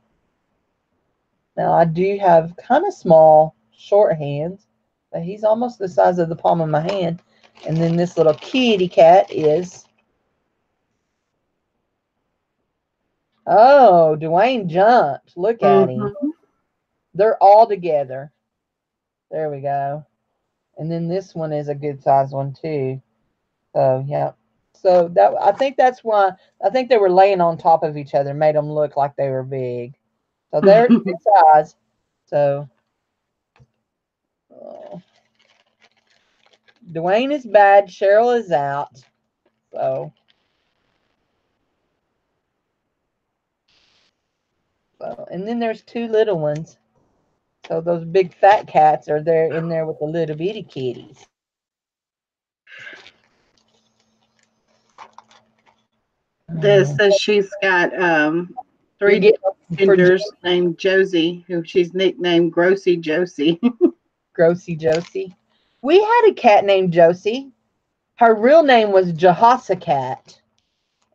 Now I do have kind of small, short hands, but he's almost the size of the palm of my hand. And then this little kitty cat is, oh, Dwayne jumped. Look at him. They're all together. There we go. And then this one is a good size one too. So yeah. So that, I think that's why, I think they were laying on top of each other, made them look like they were big. So they're good size. So Dwayne is bad. Cheryl is out. So and then there's two little ones. So those big fat cats are there in there with the little bitty kitties. This says she's got three gingers named Josie, who she's nicknamed Grossy Josie. Grossy Josie. We had a cat named Josie. Her real name was Jehoshaphat.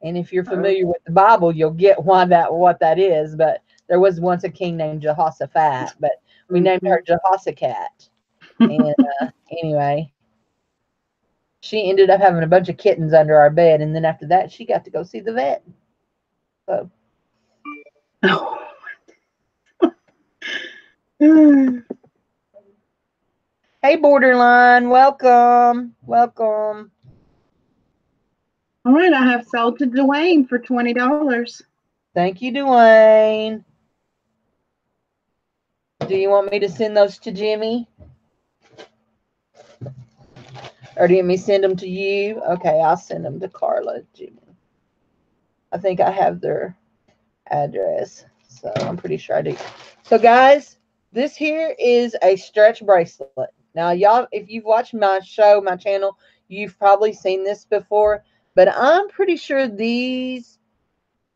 And if you're familiar with the Bible, you'll get what that is. But there was once a king named Jehoshaphat, but we named her Jehoshaphat. And anyway, she ended up having a bunch of kittens under our bed, and then after that, she got to go see the vet. So. Hey, Borderline, welcome, welcome. All right, I have sold to Dwayne for $20. Thank you, Dwayne. Do you want me to send those to Jimmy? Or do you want me to send them to you? Okay, I'll send them to Carla, Jimmy. I think I have their address, so I'm pretty sure I do. So, guys, this here is a stretch bracelet. Now, y'all, if you've watched my show, my channel, you've probably seen this before, but I'm pretty sure these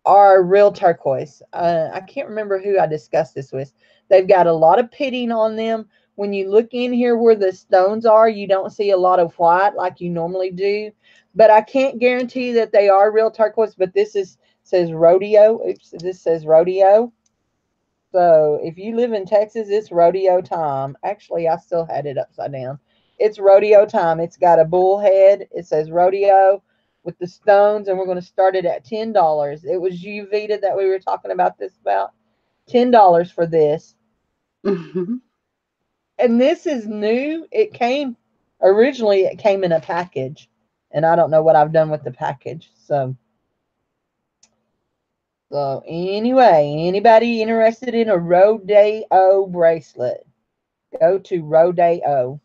are real turquoise. I can't remember who I discussed this with. They've got a lot of pitting on them. When you look in here where the stones are, you don't see a lot of white like you normally do. But I can't guarantee that they are real turquoise, but this says rodeo. Oops, this says rodeo. So if you live in Texas, it's rodeo time. Actually, I still had it upside down. It's rodeo time. It's got a bull head. It says rodeo with the stones, and we're going to start it at $10. It was you, Vita, that we were talking about this about. $10 for this. And this is new. It came in a package, and I don't know what I've done with the package. So anyway, anybody interested in a Rodeo bracelet, go to Rodeo.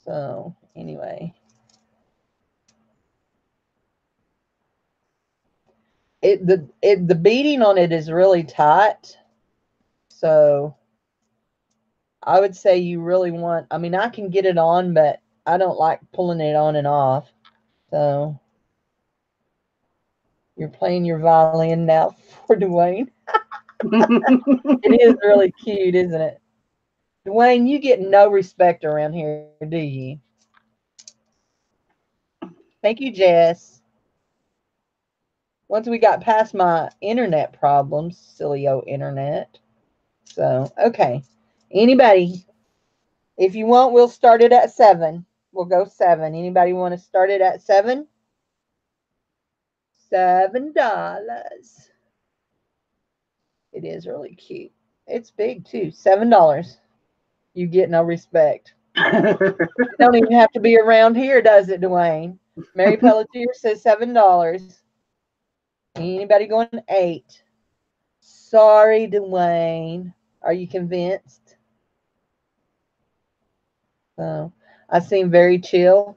So anyway, the beading on it is really tight. So I would say you really want, I mean, I can get it on, but I don't like pulling it on and off. So you're playing your violin now for Dwayne. It is really cute, isn't it? Dwayne, you get no respect around here, do you? Thank you, Jess. Once we got past my internet problems, silly old internet. So, okay. Anybody, if you want, we'll start it at 7. We'll go 7. Anybody want to start it at 7? $7. It is really cute. It's big too. $7. You get no respect. It don't even have to be around here, does it, Dwayne? Mary Pelletier says $7. Anybody going 8? Sorry, Dwayne. Are you convinced? Oh, I seem very chill.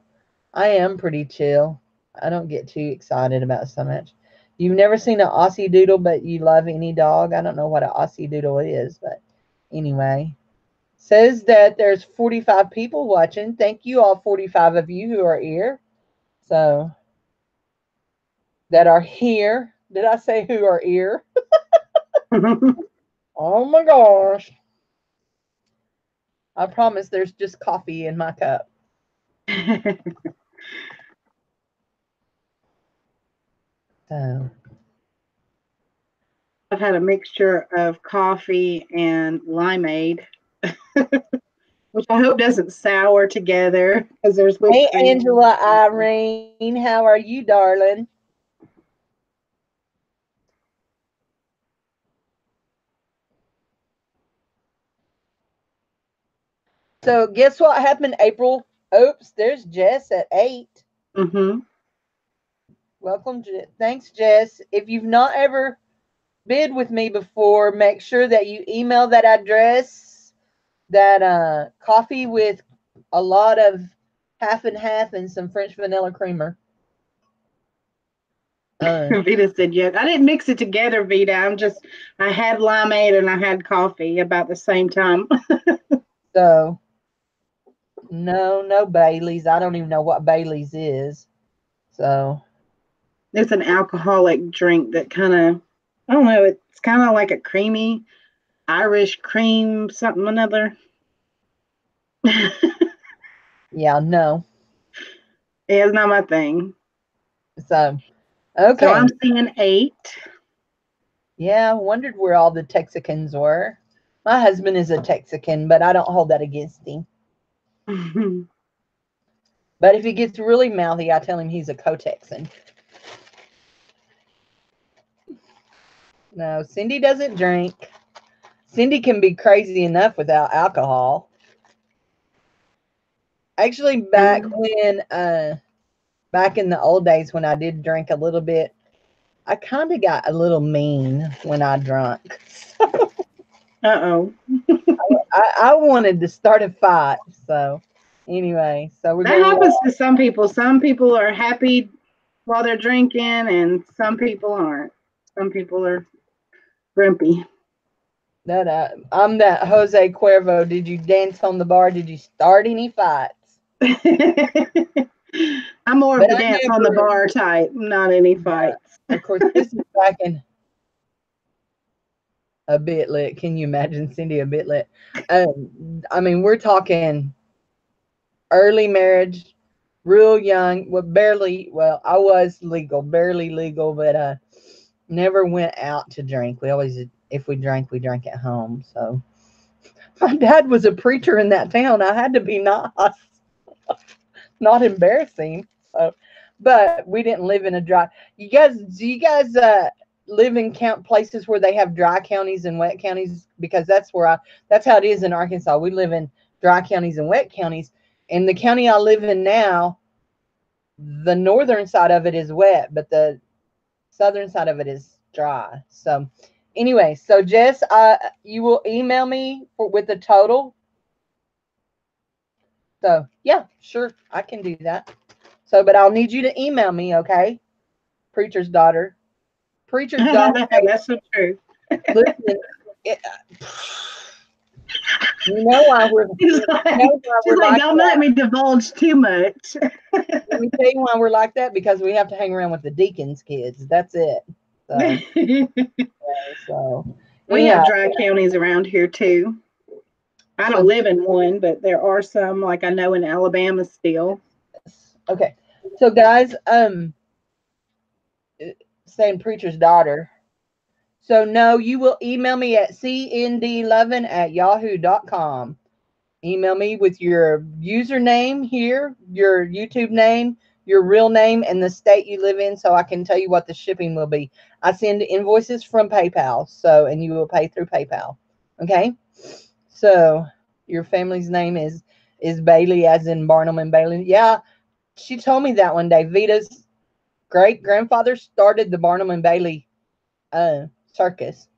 I am pretty chill. I don't get too excited about so much. You've never seen an Aussie Doodle, but you love any dog. I don't know what an Aussie Doodle is, but anyway. Says that there's 45 people watching. Thank you, all 45 of you who are here. So, that are here. Did I say who are here? Oh my gosh. I promise there's just coffee in my cup. So, I've had a mixture of coffee and limeade, which I hope doesn't sour together because there's whipped hey, cream. Angela Irene, how are you, darling? So, guess what happened, April? Oops, there's Jess at 8. Mm-hmm. Welcome, thanks, Jess. If you've not ever bid with me before, make sure that you email that address, that coffee with a lot of half and half and some French vanilla creamer. Vita said yes. I didn't mix it together, Vita. I had limeade and I had coffee about the same time. So, no Bailey's. I don't even know what Bailey's is. So, It's an alcoholic drink that kind of, I don't know, it's kind of like a creamy Irish cream, something or another. yeah, no. It's not my thing. So, okay. So I'm seeing 8. Yeah, I wondered where all the Texicans were. My husband is a Texican, but I don't hold that against him. But if he gets really mouthy, I tell him he's a co-Texan. No, Cindy doesn't drink. Cindy can be crazy enough without alcohol. Actually, back in the old days when I did drink a little bit, I kind of got a little mean when I drank. Uh-oh. I wanted to start a fight. So anyway, so we're That happens to some people. Some people are happy while they're drinking, and some people aren't. Some people are grumpy. I'm that Jose Cuervo. Did you dance on the bar? Did you start any fights? I'm more of the dance on the bar type, not any fights. Of course, this is back in a bit lit. Can you imagine Cindy a bit lit? I mean, we're talking early marriage, real young. Well, I was legal, barely legal, but never went out to drink. We always, if we drank at home. So my dad was a preacher in that town. I had to be nice, not embarrassing. So, but we didn't live in a dry. Do you guys live in places where they have dry counties and wet counties? Because that's how it is in Arkansas. We live in dry counties and wet counties. In the county I live in now, the northern side of it is wet, but the southern side of it is dry. So anyway, so Jess, you will email me with the total. So yeah, sure, I can do that. So, but I'll need you to email me, okay? Preacher's daughter. Preacher's daughter. That's so true. Listen, you know why we're. She's like, don't let me divulge too much. Let me tell you why we're like that, because we have to hang around with the deacon's kids. That's it. So we have dry counties around here too. I don't live in one, but there are some, like I know in Alabama still. Okay, so guys, saying preacher's daughter. So no, you will email me at cnd11@yahoo.com. Email me with your username here, your YouTube name, your real name, and the state you live in, so I can tell you what the shipping will be. I send invoices from PayPal, and you will pay through PayPal. Okay? So your family's name is Bailey, as in Barnum and Bailey. Yeah, she told me that one day. Vita's great grandfather started the Barnum and Bailey circus.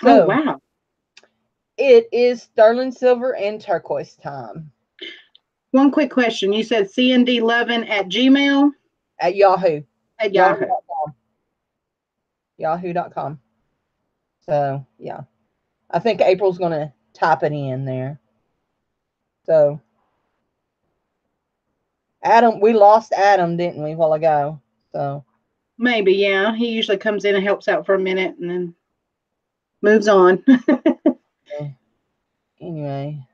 Oh, So wow. it is sterling silver and turquoise time One quick question. You said CND11 at Gmail at Yahoo. at Yahoo. Yahoo.com. So yeah. I think April's gonna type it in there. So Adam, we lost Adam, didn't we, a while ago? So Maybe, yeah. He usually comes in and helps out for a minute and then moves on. anyway.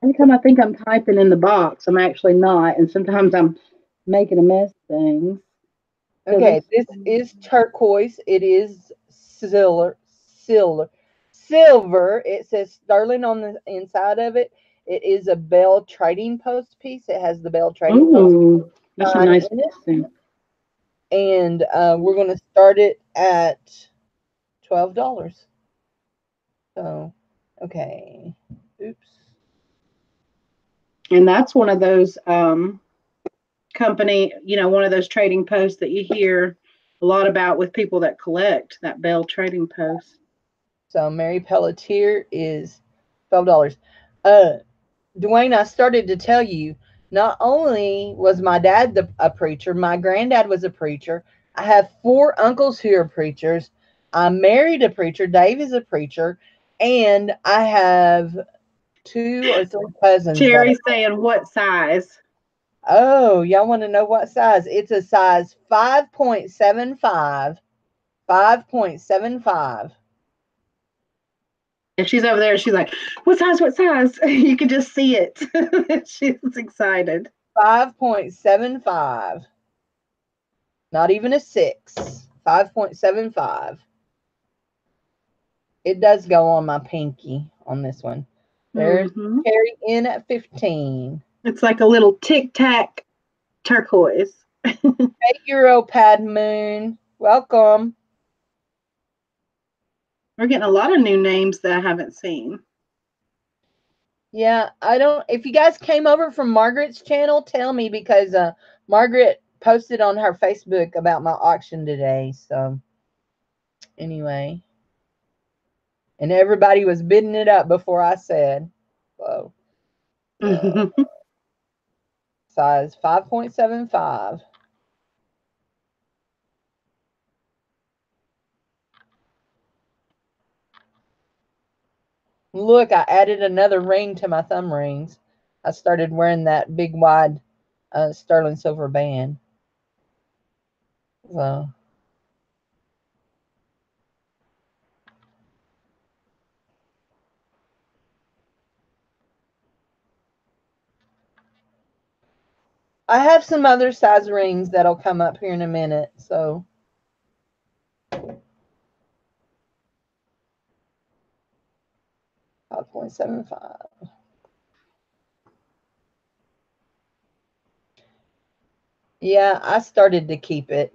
Anytime I think I'm typing in the box, I'm actually not, and sometimes I'm making a mess of things. Okay, this is turquoise. It is silver. It says sterling on the inside of it. It is a Bell Trading Post piece. It has the Bell Trading Post That's a sign nice in it. thing. And we're going to start it at $12. So, okay. Oops. And that's one of those company, one of those trading posts that you hear a lot about with people that collect that Bell Trading Post. So Mary Pelletier is $12. Dwayne, I started to tell you, not only was my dad a preacher, my granddad was a preacher. I have 4 uncles who are preachers. I married a preacher. Dave is a preacher. And I have 2 or 3 cousins. Terry's saying what size? Oh, y'all want to know what size? It's a size 5.75. 5.75. And she's over there. She's like, what size? What size? You can just see it. She's excited. 5.75. Not even a 6. 5.75. It does go on my pinky on this one. There's Terry in at 15. It's like a little tic-tac turquoise. Hey, Europad Moon. Welcome. We're getting a lot of new names that I haven't seen. Yeah, I don't. If you guys came over from Margaret's channel, tell me, because Margaret posted on her Facebook about my auction today. So anyway, and everybody was bidding it up before I said. So size 5.75. Look, I added another ring to my thumb rings. I started wearing that big wide sterling silver band. So I have some other size rings that'll come up here in a minute. So 5.75. Yeah, I started to keep it.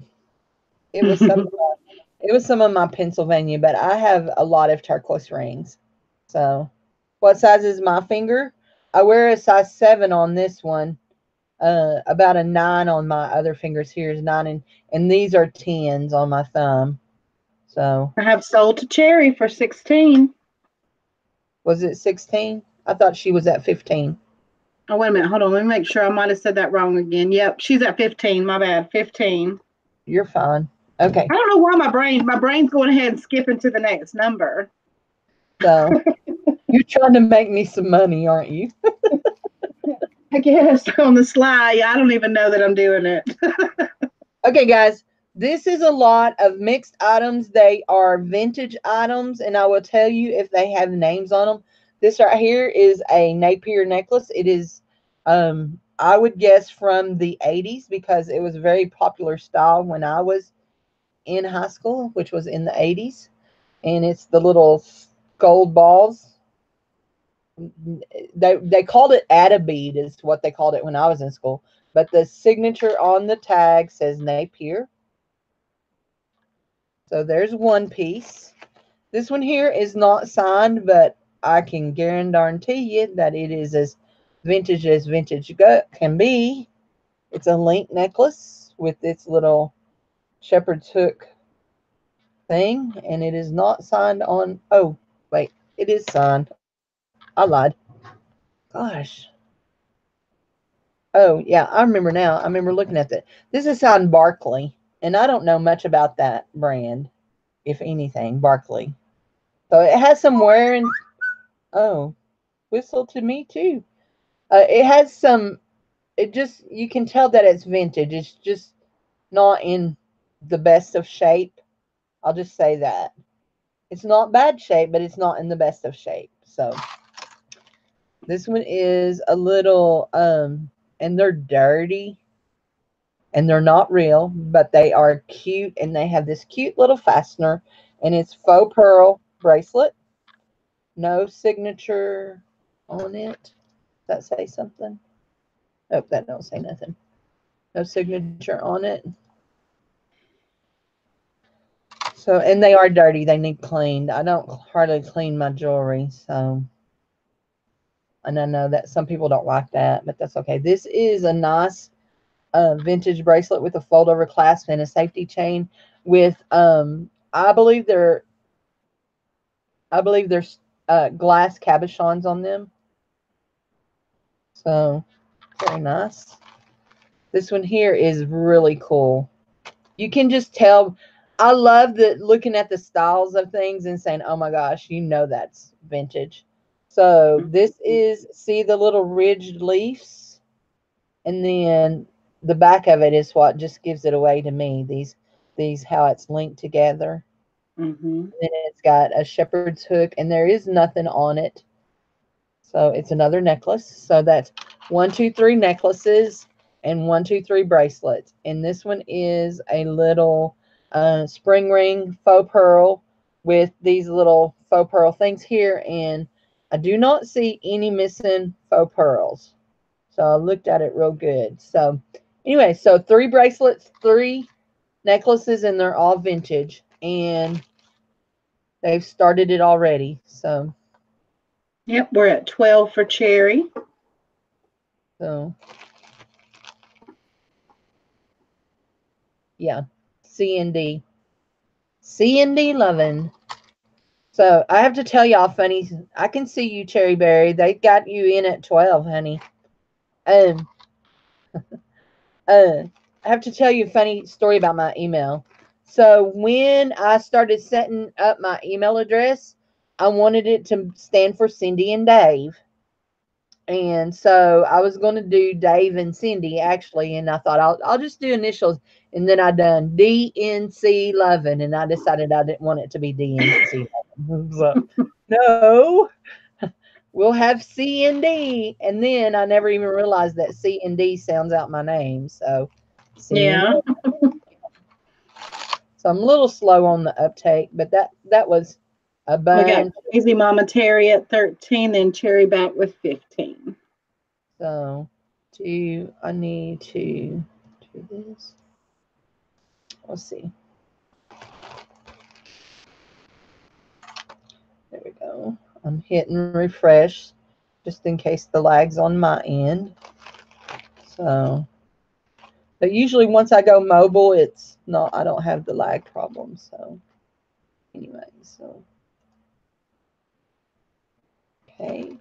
It was some of my Pennsylvania, but I have a lot of turquoise rings. So what size is my finger? I wear a size 7 on this one. About a 9 on my other fingers. Here's 9, and these are 10s on my thumb. So I have sold to Cherry for 16. Was it 16? I thought she was at 15. Oh, wait a minute. Hold on. Let me make sure. I might have said that wrong again. Yep, she's at 15. My bad. 15. You're fine. Okay. I don't know why my brain's going ahead and skipping to the next number. So you're trying to make me some money, aren't you? I guess on the sly. I don't even know that I'm doing it. Okay, guys. This is a lot of mixed items. They are vintage items, and I will tell you if they have names on them. This right here is a Napier necklace. It is, I would guess, from the 80s, because it was a very popular style when I was in high school, which was in the 80s. And it's the little gold balls. They called it Attabead is what they called it when I was in school. But the signature on the tag says Napier. So there's one piece. This one here is not signed, but I can guarantee you that it is as vintage can be. It's a link necklace with its little shepherd's hook thing, and it is not signed on. Oh, wait, it is signed. I lied. Gosh. Oh, yeah, I remember now. I remember looking at that. This is signed Barkley, and I don't know much about that brand, if anything, Barkley. So it has some wearing. Oh, whistle to me too. It has some. It just, you can tell that it's vintage. It's just not in the best of shape. I'll just say that. It's not bad shape, but it's not in the best of shape. So this one is a little, and they're dirty and they're not real, but they are cute, and they have this cute little fastener, and it's faux pearl bracelet. No signature on it. Does that say something? Nope, that don't say nothing. No signature on it. So, and they are dirty. They need cleaned. I don't hardly clean my jewelry, so. And I know that some people don't like that, but that's okay. This is a nice vintage bracelet with a fold over clasp and a safety chain with, I believe there's glass cabochons on them. So, very nice. This one here is really cool. You can just tell. I love looking at the styles of things and saying, oh my gosh, you know that's vintage. So this is, see the little ridged leaves? And then the back of it is what just gives it away to me. These how it's linked together. Mm-hmm. Then it's got a shepherd's hook, and there is nothing on it. So it's another necklace. So that's 1, 2, 3 necklaces and 1, 2, 3 bracelets. And this one is a little spring ring faux pearl with these little faux pearl things here. And I do not see any missing faux pearls. So I looked at it real good. So anyway, so 3 bracelets, 3 necklaces, and they're all vintage. And they've started it already. So. Yep, we're at 12 for Cherry. So. Yeah, C&D. C&D loving. So I have to tell y'all funny. I can see you, Cherry Berry. They got you in at 12, honey. I have to tell you a funny story about my email. So when I started setting up my email address, I wanted it to stand for Cindy and Dave. And so I was going to do Dave and Cindy, actually, and I thought I'll just do initials. And then I done DNC Lovin', and I decided I didn't want it to be DNC Lovin'. So, no, we'll have C and D. And then I never even realized that C and D sounds out my name. So, yeah. So I'm a little slow on the uptake, but that was a bunch. We got Crazy Mama Terry at 13, then Cherry back with 15. So I need to do this. Let's see. There we go. I'm hitting refresh just in case the lag's on my end. So, but usually once I go mobile, it's not, I don't have the lag problem. So anyway, so. Okay.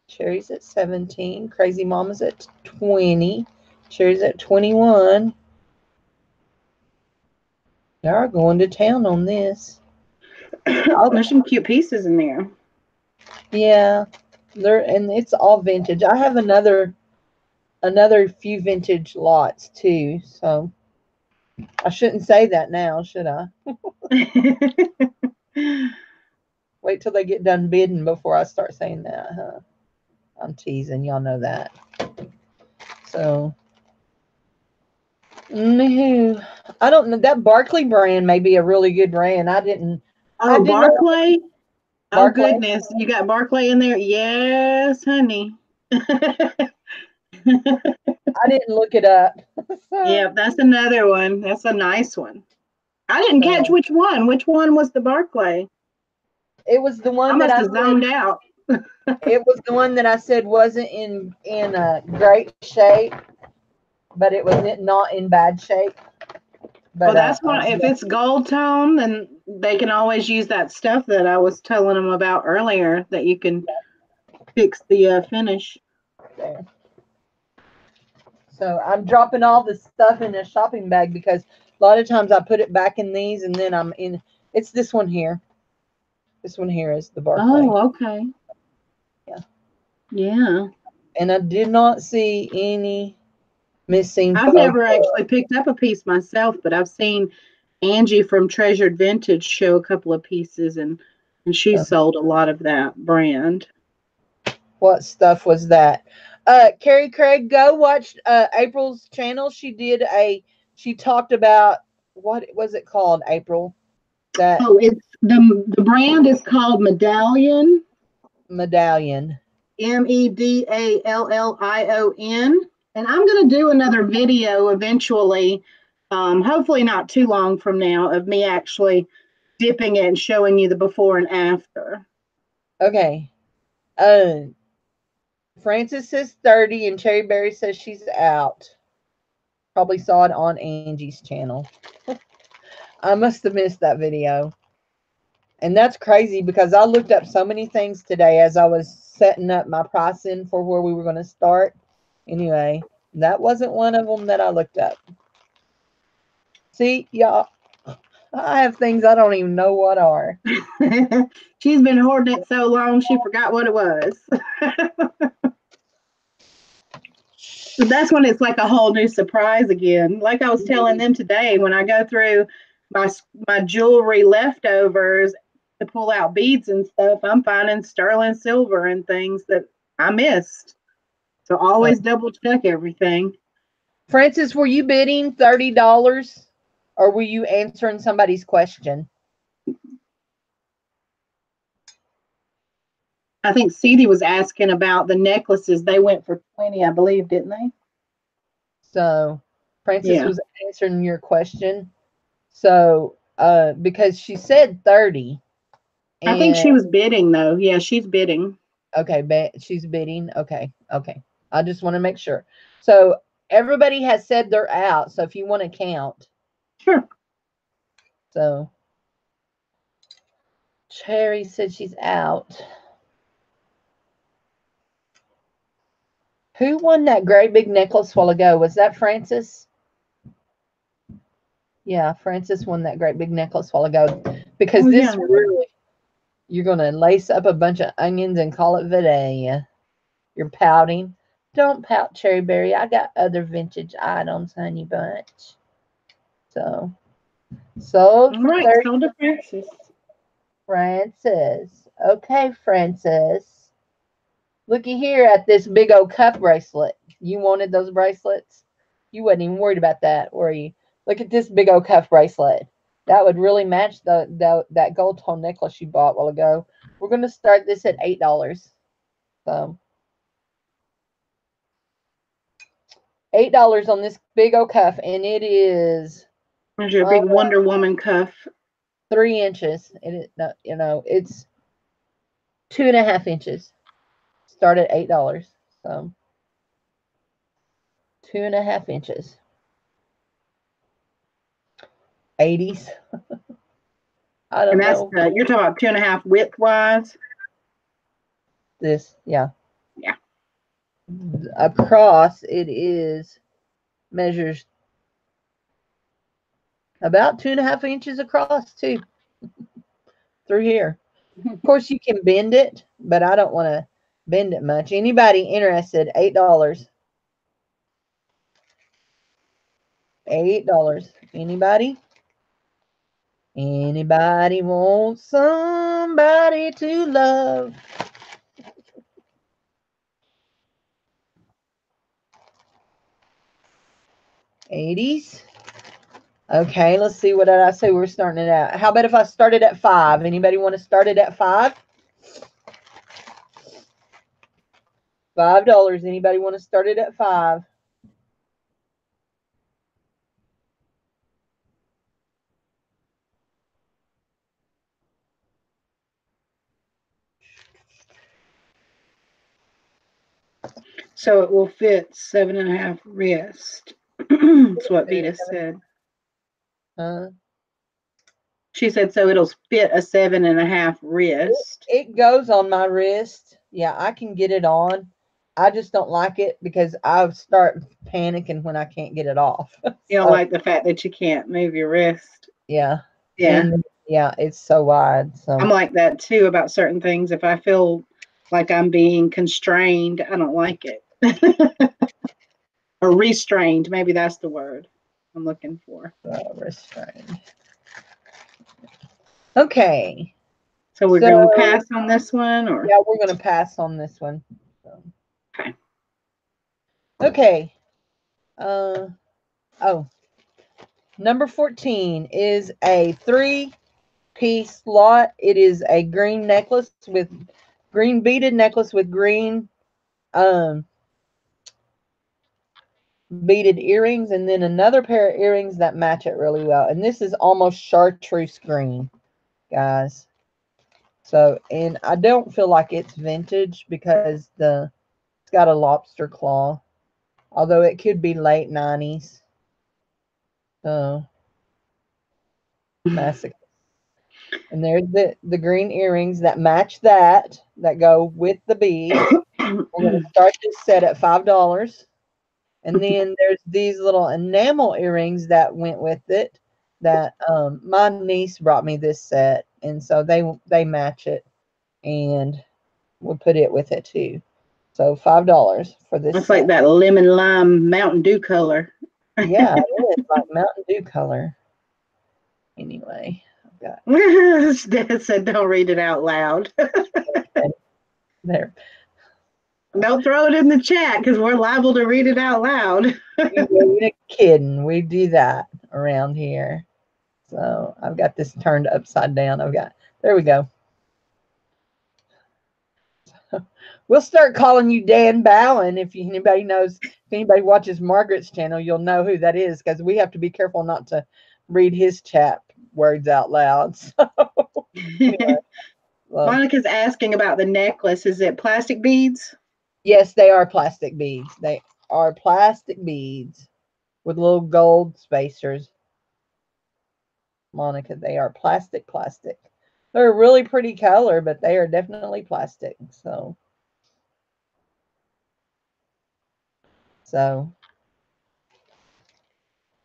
Cherry's at 17. Crazy Mama's at 20. Cherry's at 21. They are going to town on this. There's some cute pieces in there. Yeah, and it's all vintage. I have another few vintage lots too. So I shouldn't say that now, should I? Wait till they get done bidding before I start saying that, huh? I'm teasing. Y'all know that. So, anywho, I don't know. That Barkley brand may be a really good brand. Oh, Barkley? Oh, goodness. You got Barkley in there? Yes, honey. I didn't look it up. Yeah, that's another one. That's a nice one. I didn't catch which one. Which one was the Barkley? It was the one that I zoned out. It was the one that I said wasn't in great shape, but it was not in bad shape. Well, But that's one. If it's gold tone, then they can always use that stuff that I was telling them about earlier that you can fix the finish. there. So I'm dropping all the stuff in a shopping bag because a lot of times I put it back in these and then I'm in. It's this one here. This one here is the Barclay. Oh, okay. Yeah. Yeah. And I did not see any missing. I've never actually picked up a piece myself, but I've seen Angie from Treasured Vintage show a couple of pieces, and she sold a lot of that brand. What stuff was that? Carrie Craig, go watch April's channel. She talked about, what was it called, April? It's the brand is called Medallion. Medallion. Medallion. And I'm going to do another video eventually, hopefully not too long from now, of me actually dipping it and showing you the before and after. Okay. Francis says 30 and Cherry Berry says she's out. Probably saw it on Angie's channel. I must have missed that video. And that's crazy because I looked up so many things today as I was setting up my pricing for where we were going to start. Anyway, that wasn't one of them that I looked up. See, y'all, I have things I don't even know what are. She's been hoarding it so long, she forgot what it was. So that's when it's like a whole new surprise again. Like I was telling them today, when I go through my jewelry leftovers to pull out beads and stuff, I'm finding sterling silver and things that I missed. So always double check everything. Francis, were you bidding $30 or were you answering somebody's question? I think Ceedie was asking about the necklaces. They went for 20, I believe, didn't they? So Francis was answering your question. So because she said 30. I think she was bidding though. Yeah, she's bidding. Okay, she's bidding. Okay. I just want to make sure. So everybody has said they're out. So if you want to count. Sure. So Cherry said she's out. Who won that great big necklace a while ago? Was that Francis? Yeah, Francis won that great big necklace a while ago. Because really, you're going to lace up a bunch of onions and call it Vidalia. You're pouting. Don't pout, Cherry Berry. I got other vintage items, honey bunch. So, sold for 30. Sold to Francis. Francis. Okay, Francis. Looky here at this big old cuff bracelet. You wanted those bracelets? You wasn't even worried about that, were you? Look at this big old cuff bracelet. That would really match that gold tone necklace you bought a while ago. We're going to start this at $8. So, $8 on this big old cuff, and it is. There's your big Wonder Woman cuff. 3 inches. It's 2.5 inches. Start at $8. So 2.5 inches. 80s. I don't know. You're talking about 2.5 width wise. This, yeah. Yeah. Across it measures about 2.5 inches across too. Through here. Of course, you can bend it, but I don't want to bend it much. Anybody interested? $8. $8. Anybody? Anybody want somebody to love? $80s. Okay, let's see. What did I say? We're starting it at. How about if I started at 5? Anybody want to start it at 5? $5. Anybody want to start it at 5? So it will fit 7.5 wrist. That's what Vita said. Huh? She said, so it'll fit a 7.5 wrist. It goes on my wrist. Yeah, I can get it on. I just don't like it because I start panicking when I can't get it off. You don't like the fact that you can't move your wrist. Yeah. Yeah. And yeah, it's so wide. So I'm like that too about certain things. If I feel like I'm being constrained, I don't like it. Or restrained. Maybe that's the word I'm looking for. restrained. Okay. So we're going to pass on this one, or yeah, we're going to pass on this one. So. Okay. Okay. Number 14 is a 3-piece lot. It is a green necklace with green beaded necklace with green beaded earrings, and then another pair of earrings that match it really well. And this is almost chartreuse green, guys. So, and I don't feel like it's vintage because it's got a lobster claw, although it could be late 90s. So, massacre. And there's the green earrings that match that go with the beads. We're going to start this set at $5. And then there's these little enamel earrings that went with it that my niece brought me this set. And so they match it, and we'll put it with it too. So $5 for this. It's like that lemon lime Mountain Dew color. Yeah, it is like Mountain Dew color. Anyway, I've got Dad said don't read it out loud. there. Don't throw it in the chat because we're liable to read it out loud. You're kidding. We do that around here. So I've got this turned upside down. There we go. We'll start calling you Dan Bowen. If anybody watches Margaret's channel, you'll know who that is, because we have to be careful not to read his chat words out loud. So, anyway, Monica's asking about the necklace. Is it plastic beads? Yes, they are plastic beads. They are plastic beads with little gold spacers. Monica, they are plastic. They're a really pretty color, but they are definitely plastic. So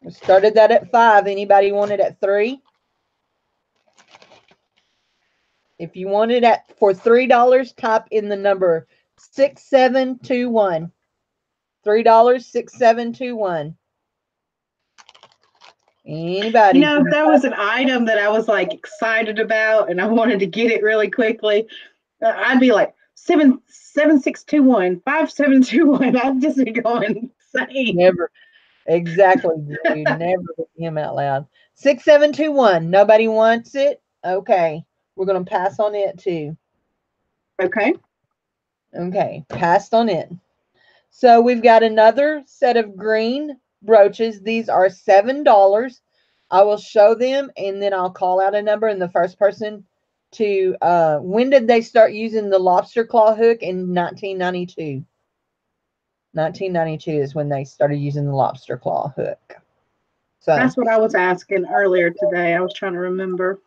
we started that at $5. Anybody want it at $3? If you want it for $3, type in the number 6721. $3, 6721. Anybody? If there was an item that I was like excited about and I wanted to get it really quickly, I'd be like 7621, 5721. I'd just be going insane. Never. Exactly. Never get him out loud. 6721. Nobody wants it? Okay. We're going to pass on it too. Okay. Okay. Passed on it. So we've got another set of green brooches. These are $7. I will show them, and then I'll call out a number, and the first person to when did they start using the lobster claw hook? In 1992. 1992 is when they started using the lobster claw hook. So that's what I was asking earlier today. I was trying to remember.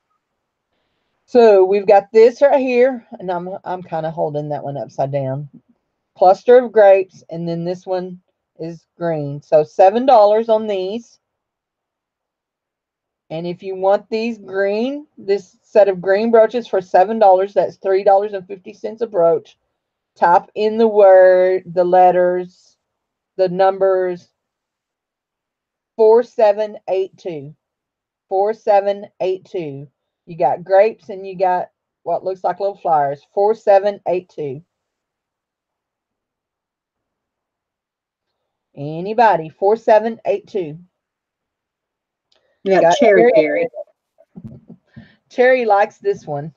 So we've got this right here, and I'm kind of holding that one upside down. Cluster of grapes, and then this one is green. So $7 on these. And if you want this set of green brooches for $7, that's $3.50 a brooch. Type in the letters, the numbers 4782. 4782. You got grapes and you got what looks like little flowers. 4782. Anybody? 4782. You got Cherry. Cherry likes this one.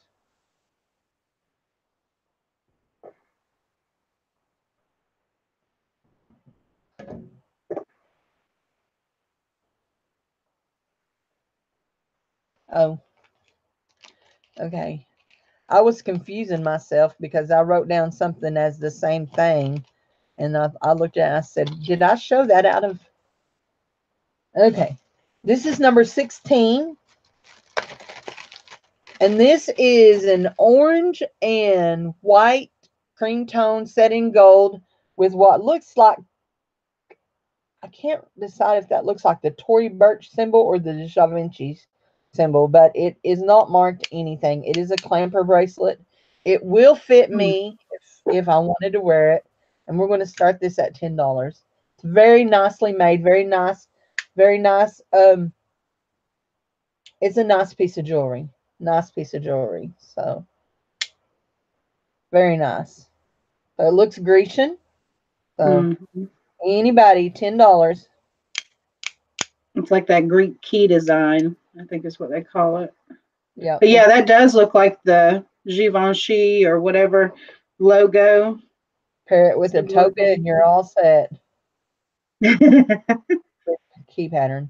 Oh, okay. I was confusing myself because I wrote down something as the same thing. And I looked at it and I said, did I show that out of? Okay. This is number 16. And this is an orange and white cream tone set in gold with what looks like, I can't decide if that looks like the Tory Burch symbol or the Da Vinci symbol, but it is not marked anything. It is a clamper bracelet. It will fit me if I wanted to wear it. And we're going to start this at $10. It's very nicely made, very nice, very nice. It's a nice piece of jewelry. Nice piece of jewelry. So, very nice. So it looks Grecian. So, anybody, $10. It's like that Greek key design, I think is what they call it. Yeah. But yeah, that does look like the Givenchy or whatever logo. Pair it with a toga and you're all set. Key pattern.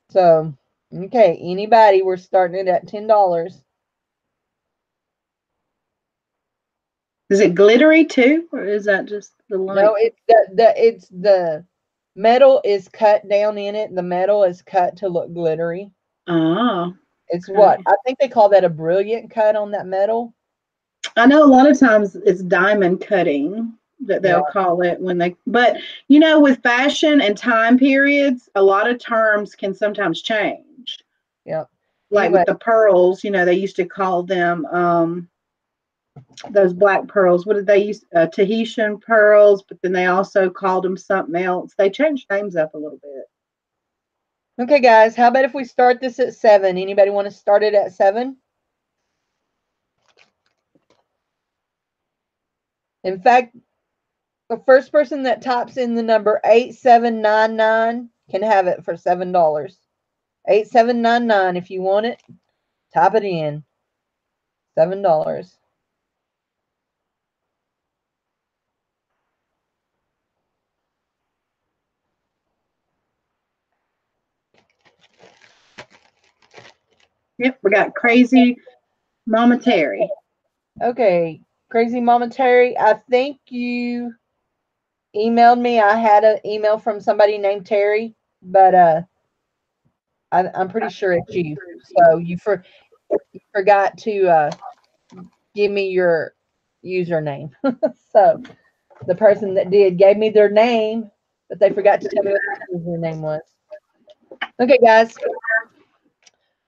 So, okay, anybody, we're starting it at $10. Is it glittery too, or is that just the light? No, it's the metal is cut down in it. The metal is cut to look glittery. Oh. It's what I think they call that a brilliant cut on that metal. I know a lot of times it's diamond cutting that they'll call it when they, but you know, with fashion and time periods, a lot of terms can sometimes change. Yeah. Like with the pearls, you know, they used to call them those black pearls. What did they use? Tahitian pearls, but then they also called them something else. They changed names up a little bit. Okay, guys, how about if we start this at 7? Anybody want to start it at 7? In fact, the first person that types in the number 8799 can have it for $7. 8799, if you want it, type it in. $7. Yep, we got Crazy Mama Terry. Okay, Crazy Mama Terry, I think you emailed me. I had an email from somebody named Terry, but I'm pretty sure it's you. So you forgot to give me your username. So the person that did gave me their name, but they forgot to tell me what their name was. Okay, guys.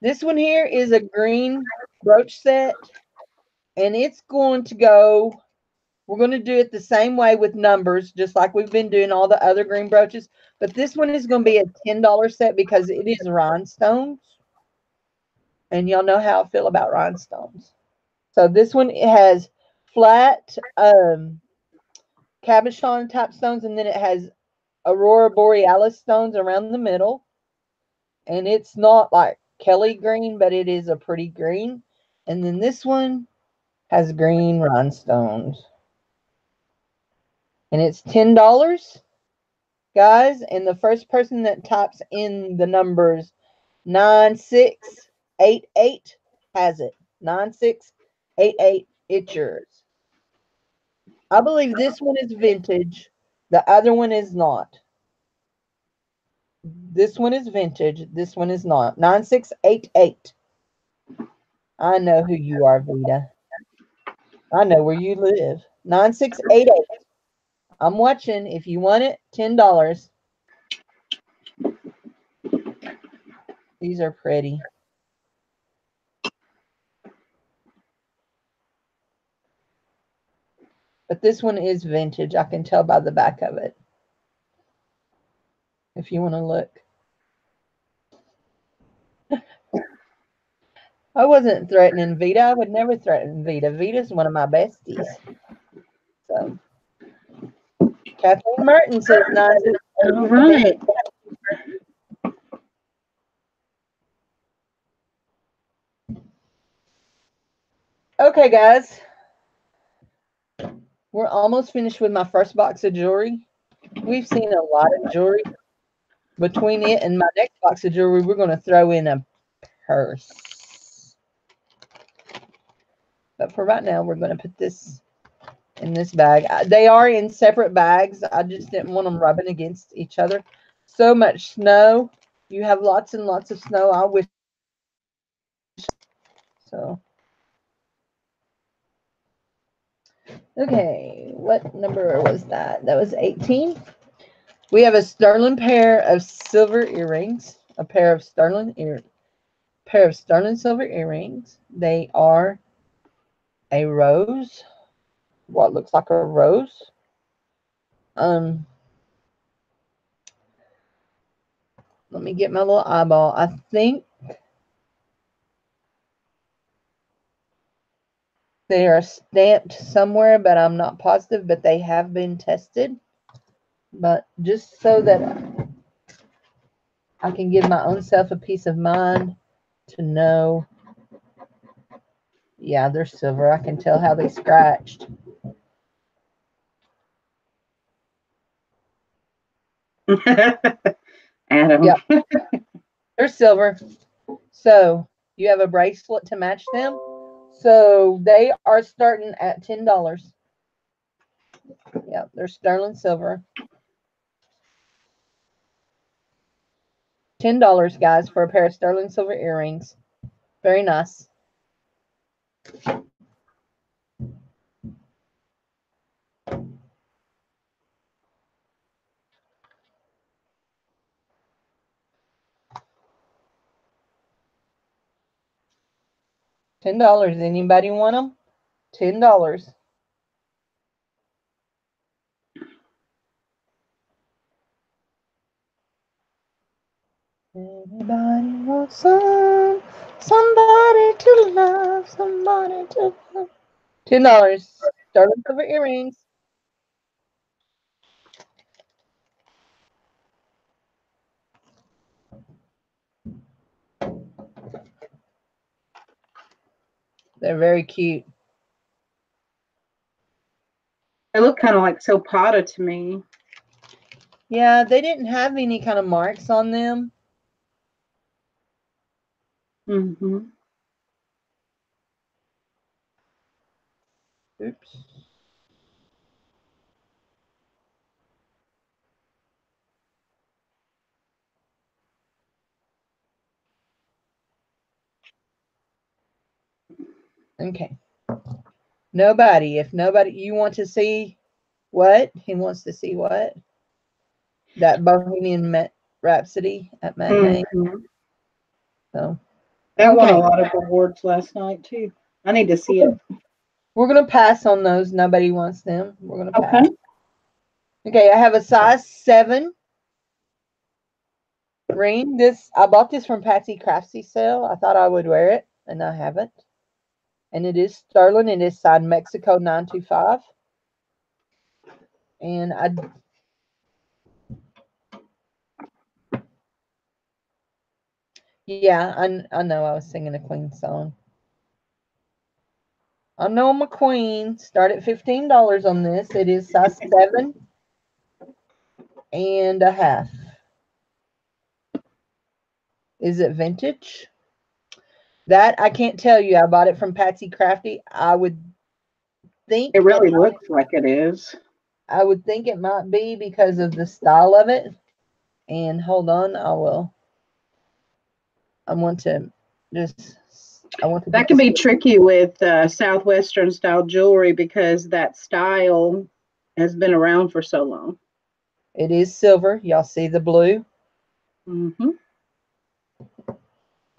This one here is a green brooch set, and it's going to go, we're going to do it the same way with numbers, just like we've been doing all the other green brooches, but this one is going to be a $10 set because it is rhinestones, and y'all know how I feel about rhinestones. So this one, it has flat cabochon type stones, and then it has aurora borealis stones around the middle, and it's not like Kelly green, but it is a pretty green. And then this one has green rhinestones, and it's $10, guys. And the first person that types in the numbers 9688 has it. 9688, it's yours. I believe this one is vintage. The other one is not. This one is vintage. This one is not. 9688. I know who you are, Vita. I know where you live. 9688. I'm watching. If you want it, $10. These are pretty. But this one is vintage. I can tell by the back of it. If you want to look. I wasn't threatening Vita. I would never threaten Vita. Vita's one of my besties. So, Kathleen Merton says 9. All right. Okay, guys. We're almost finished with my first box of jewelry. We've seen a lot of jewelry. Between it and my next box of jewelry, we're going to throw in a purse. But for right now, we're going to put this in this bag. They are in separate bags. I just didn't want them rubbing against each other. So much snow you have lots and lots of snow. I wish so. Okay, what number was that? That was 18. We have a sterling pair of silver earrings. A pair of sterling silver earrings. They are a rose. What looks like a rose. Let me get my little eyeball. I think they are stamped somewhere, but I'm not positive, but they have been tested. But just so that I can give my own self a peace of mind to know. Yeah, they're silver. I can tell how they scratched. Adam. Yep. They're silver. So you have a bracelet to match them. So they are starting at $10. Yep, they're sterling silver. $10, guys, for a pair of sterling silver earrings. Very nice. $10. Anybody want them? $10. Anybody want somebody to love, somebody to love. $10. Sterling silver earrings. They're very cute. They look kind of like Silpata to me. Yeah, they didn't have any kind of marks on them. Mm-hmm. Oops. Okay. Nobody. If nobody, you want to see what? He wants to see what? That Bohemian Rhapsody at matinee. Mm-hmm. So that won a lot of awards last night too. I need to see it. We're gonna pass on those. Nobody wants them. We're gonna pass. Okay. Okay, I have a size 7 ring. I bought this from Patsy Craftsy sale. I thought I would wear it, and I haven't. And it is sterling. It is signed Mexico 925. And yeah, I know I was singing a Queen song. I know I'm a queen. Start at $15 on this. It is size 7.5. Is it vintage? That I can't tell you. I bought it from Patsy Crafty. I would think it really looks like it is. I would think it might be because of the style of it. And hold on, I want to That can be tricky with Southwestern style jewelry because that style has been around for so long. It is silver. Y'all see the blue? Mm-hmm.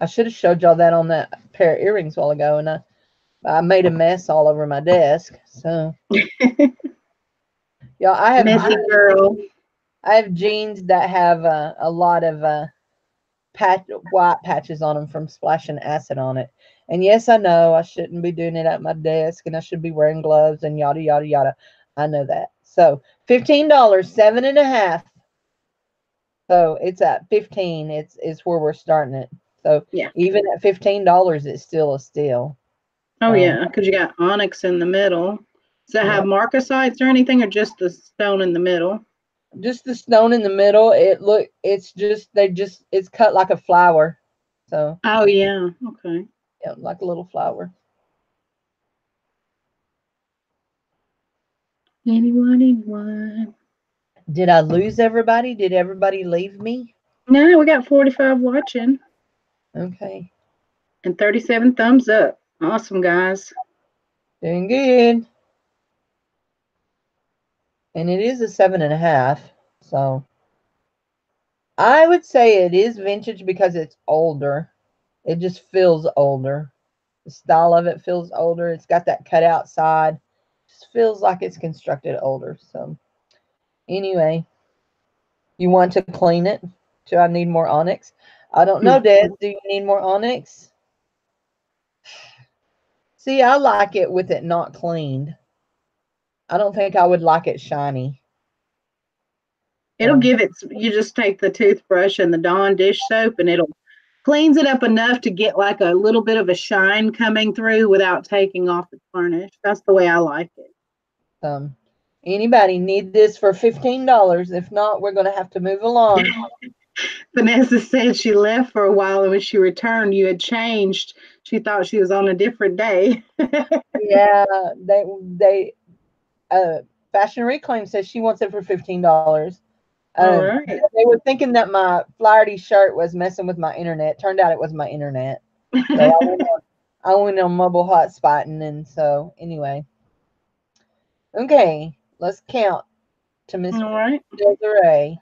I should have showed y'all that on that pair of earrings a while ago, and I made a mess all over my desk. So, y'all, I have messy girl. I have jeans that have a lot of white patches on them from splashing acid on it. And yes, I know I shouldn't be doing it at my desk, and I should be wearing gloves and yada yada yada. I know that. So $15, 7.5. So it's at 15. It's where we're starting it. So yeah, even at $15, it's still a steal. Oh yeah, because you got onyx in the middle. Does it have marcasites or anything, or just the stone in the middle? Just the stone in the middle. It's cut like a flower. So. Oh yeah. Okay. Yeah, like a little flower. Anyone? Did I lose everybody? Did everybody leave me? No, we got 45 watching Okay. and 37 thumbs up. Awesome, guys. Doing good. And it is a 7.5. So I would say it is vintage because it's older. It just feels older. The style of it feels older. It's got that cutout side. Just feels like it's constructed older. So anyway, you want to clean it? Do I need more onyx? I don't know, Des. Do you need more onyx? See, I like it with it not cleaned. I don't think I would like it shiny. It'll give it, you just take the toothbrush and the Dawn dish soap and it'll cleans it up enough to get like a little bit of a shine coming through without taking off the varnish. That's the way I like it. Anybody need this for $15? If not, we're going to have to move along. Vanessa said she left for a while and when she returned, you had changed. She thought she was on a different day. Yeah, Fashion Reclaim says she wants it for $15. All right. They were thinking that my Flaherty shirt was messing with my internet. Turned out it was my internet. So I went on mobile hotspotting, and so anyway. Okay, let's count to Miss Desiree.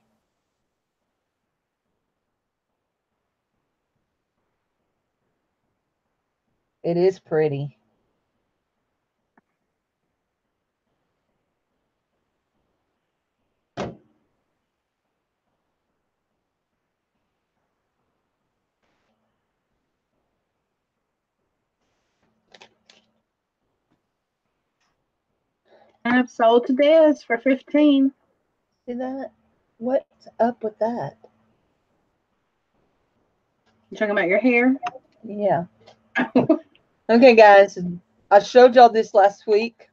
It is pretty. I've sold to Des for 15. See that? What's up with that? You talking about your hair? Yeah. Okay, guys. I showed y'all this last week.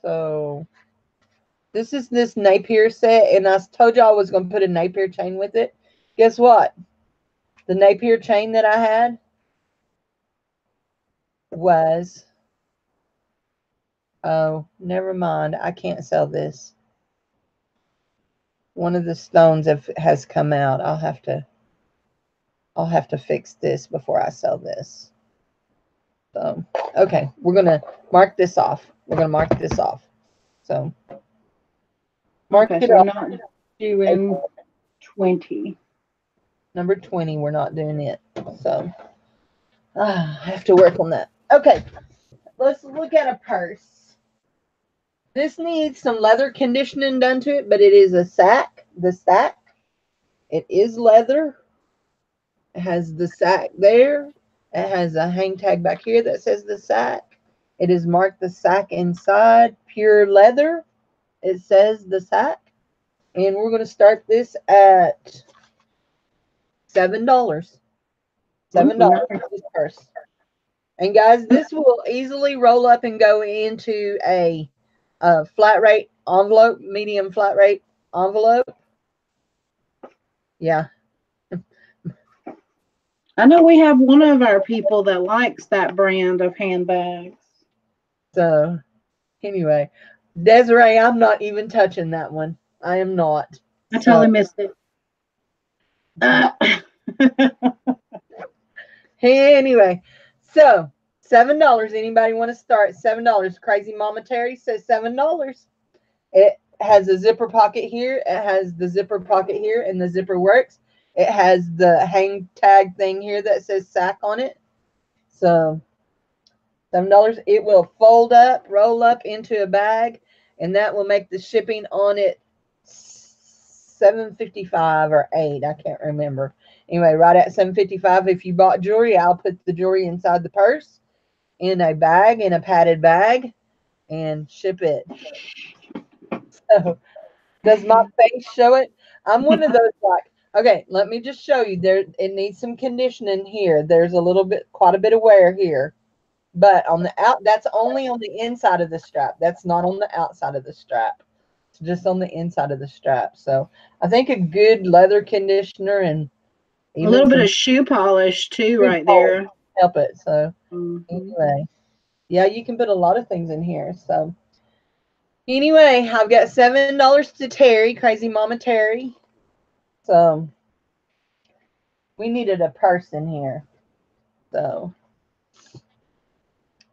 So this is this Napier set, and I told y'all I was going to put a Napier chain with it. Guess what? The Napier chain that I had was, oh, never mind. I can't sell this. One of the stones has come out. I'll have to fix this before I sell this. So, okay, we're going to mark this off. We're going to mark this off. So, mark it so off. Not doing 20. Number 20, we're not doing it. So, I have to work on that. Okay, let's look at a purse. This needs some leather conditioning done to it, but it is a sack. The sack, it is leather. It has the sack there. It has a hang tag back here that says the sack. It is marked the sack inside, pure leather. It says the sack. And we're going to start this at $7. $7 for this purse. And guys, this will easily roll up and go into a flat rate envelope, medium flat rate envelope. Yeah. I know we have one of our people that likes that brand of handbags. So anyway, Desiree, I'm not even touching that one. I am not. I totally missed it. Anyway, so $7. Anybody want to start? $7. Crazy Mama Terry says $7. It has a zipper pocket here. It has the zipper pocket here, and the zipper works. It has the hang tag thing here that says sack on it. So $7. It will fold up, roll up into a bag, and that will make the shipping on it $7.55 or $8. I can't remember. Anyway, right at $7.55. If you bought jewelry, I'll put the jewelry inside the purse in a bag, in a padded bag, and ship it. So, does my face show it? I'm one of those like, okay, let me just show you. There, it needs some conditioning here. There's a little bit, quite a bit of wear here, but on the that's only on the inside of the strap. That's not on the outside of the strap. It's just on the inside of the strap. So I think a good leather conditioner and a little bit of shoe polish too, right there. Help it. So anyway, yeah, you can put a lot of things in here. So anyway, I've got $7 to Terry, Crazy Mama Terry. So we needed a person here. So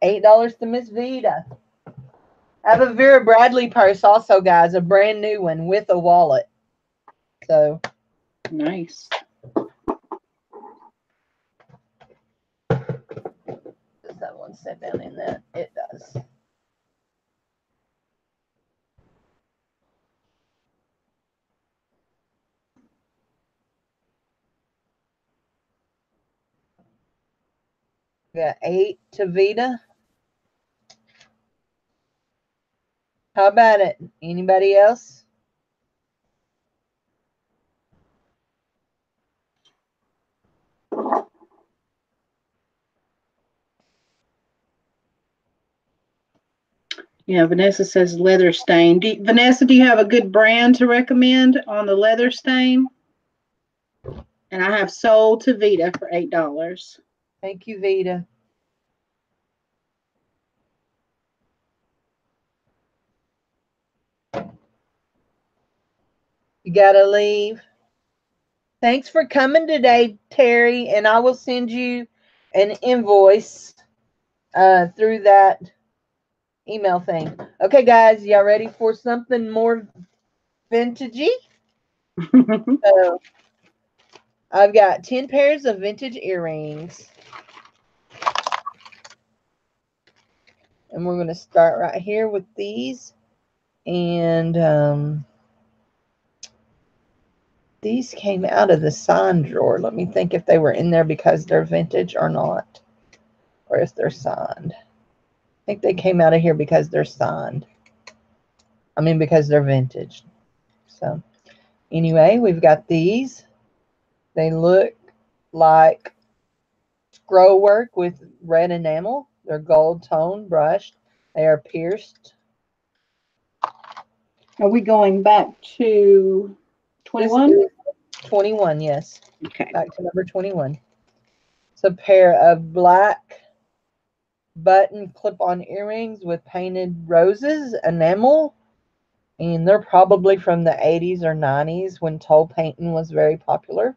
$8 to Miss Vita. I have a Vera Bradley purse also, guys, a brand new one with a wallet. So nice. Does that one sit down in that? It does. Got 8 to Vita. How about it? Anybody else? Yeah, Vanessa says leather stain. Vanessa, do you have a good brand to recommend on the leather stain? And I have sold to Vita for $8. Thank you, Vita. You gotta leave. Thanks for coming today, Terry, and I will send you an invoice through that email thing. Okay, guys, y'all ready for something more vintagey? So I've got 10 pairs of vintage earrings. And we're going to start right here with these. And these came out of the sign drawer. Let me think if they were in there because they're vintage or not. Or if they're signed. I think they came out of here because they're signed. I mean, because they're vintage. So, anyway, we've got these. They look like scroll work with red enamel. They're gold tone brushed. They are pierced. Are we going back to 21? 21, yes. Okay. Back to number 21. It's a pair of black button clip-on earrings with painted roses, enamel. And they're probably from the 80s or 90s when toll painting was very popular.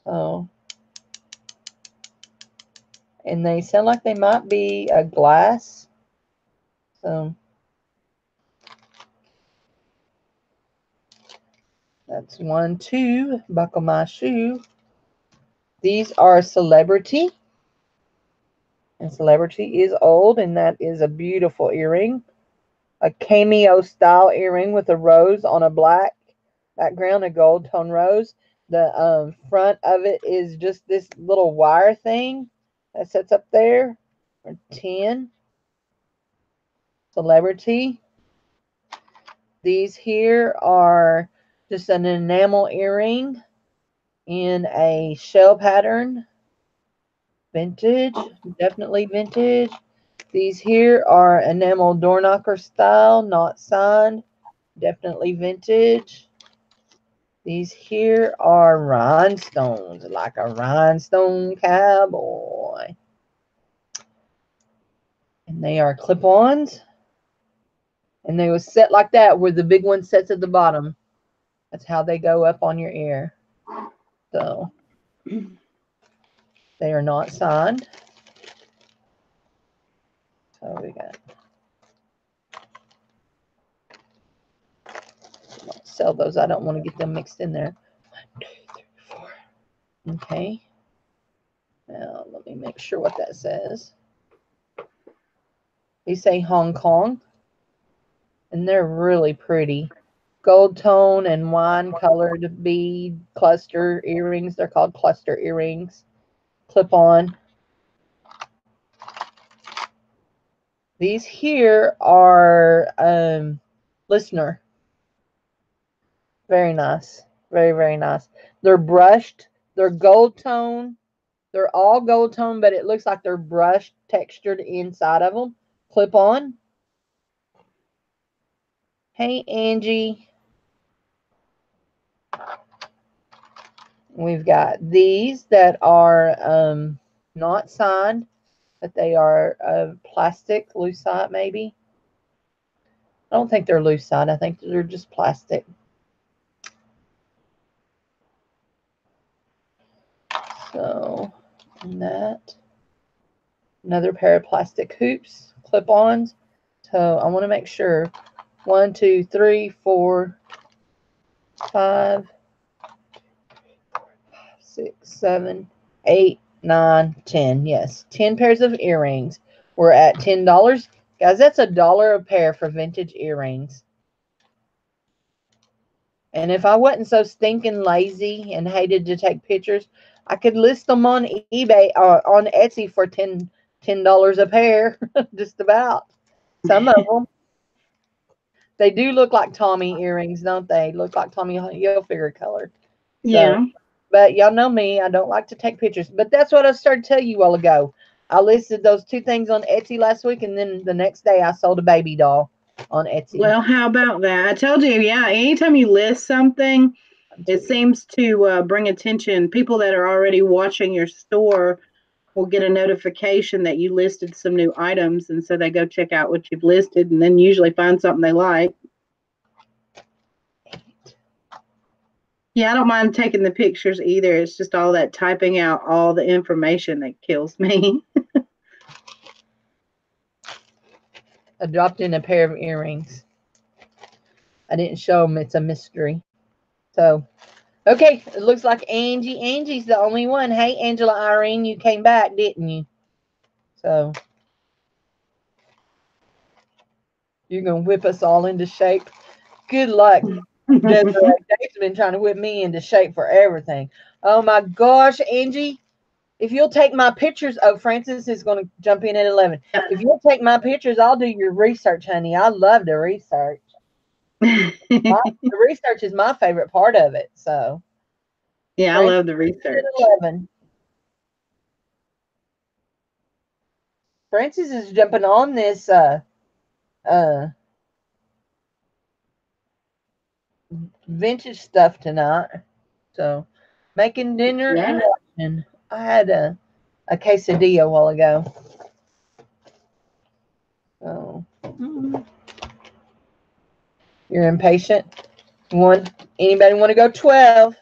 So, and they sound like they might be a glass. So that's 1, 2. Buckle my shoe. These are Celebrity. And Celebrity is old, and that is a beautiful earring. A cameo style earring with a rose on a black background, a gold tone rose. The front of it is just this little wire thing that sits up there. 10. Celebrity. These here are just an enamel earring in a shell pattern. Vintage, definitely vintage. These here are enamel door knocker style, not signed, definitely vintage. These here are rhinestones, like a rhinestone cowboy. And they are clip-ons. And they was set like that, where the big one sets at the bottom. That's how they go up on your ear. So they are not signed. So we got sell those. I don't want to get them mixed in there. 1, 2, 3, 4. Okay. Now let me make sure what that says. They say Hong Kong, and they're really pretty. Gold tone and wine colored bead cluster earrings. They're called cluster earrings. Clip on. These here are listener. Very nice. Very, very nice. They're brushed. They're gold tone. They're all gold tone, but it looks like they're brushed, textured inside of them. Clip on. Hey, Angie. We've got these that are not signed, but they are plastic, lucite maybe. I don't think they're lucite. I think they're just plastic. So, and that. Another pair of plastic hoops, clip-ons. So I want to make sure 1, 2, 3, 4, 5, 6, 7, 8, 9, 10. Yes, 10 pairs of earrings. We're at $10. Guys, that's $1 a pair for vintage earrings. And if I wasn't so stinking lazy and hated to take pictures, I could list them on eBay or on Etsy for $10 a pair, just about. Some of them. They do look like Tommy earrings, don't they? Look like Tommy Hilfiger color. So, Yeah. but y'all know me. I don't like to take pictures. But that's what I started to tell you a while ago. I listed those 2 things on Etsy last week, and then the next day I sold a baby doll on Etsy. Well, how about that? I told you, yeah, anytime you list something, it seems to bring attention. People that are already watching your store will get a notification that you listed some new items, and so they go check out what you've listed and then usually find something they like. Yeah, I don't mind taking the pictures either. It's just all that typing out all the information that kills me. I dropped in a pair of earrings. I didn't show them. It's a mystery. So, okay. It looks like Angie. Angie's the only one. Hey, Angela Irene, you came back, didn't you? So, you're going to whip us all into shape. Good luck. Dave's been trying to whip me into shape for everything. Oh, my gosh, Angie. If you'll take my pictures, oh, Francis is going to jump in at 11. If you'll take my pictures, I'll do your research, honey. I love the research. The research is my favorite part of it. So, yeah, Francis, I love the research. 11. Francis is jumping on this vintage stuff tonight. So, making dinner and watching. I had a quesadilla a while ago. So, you're impatient. Anybody want to go 12?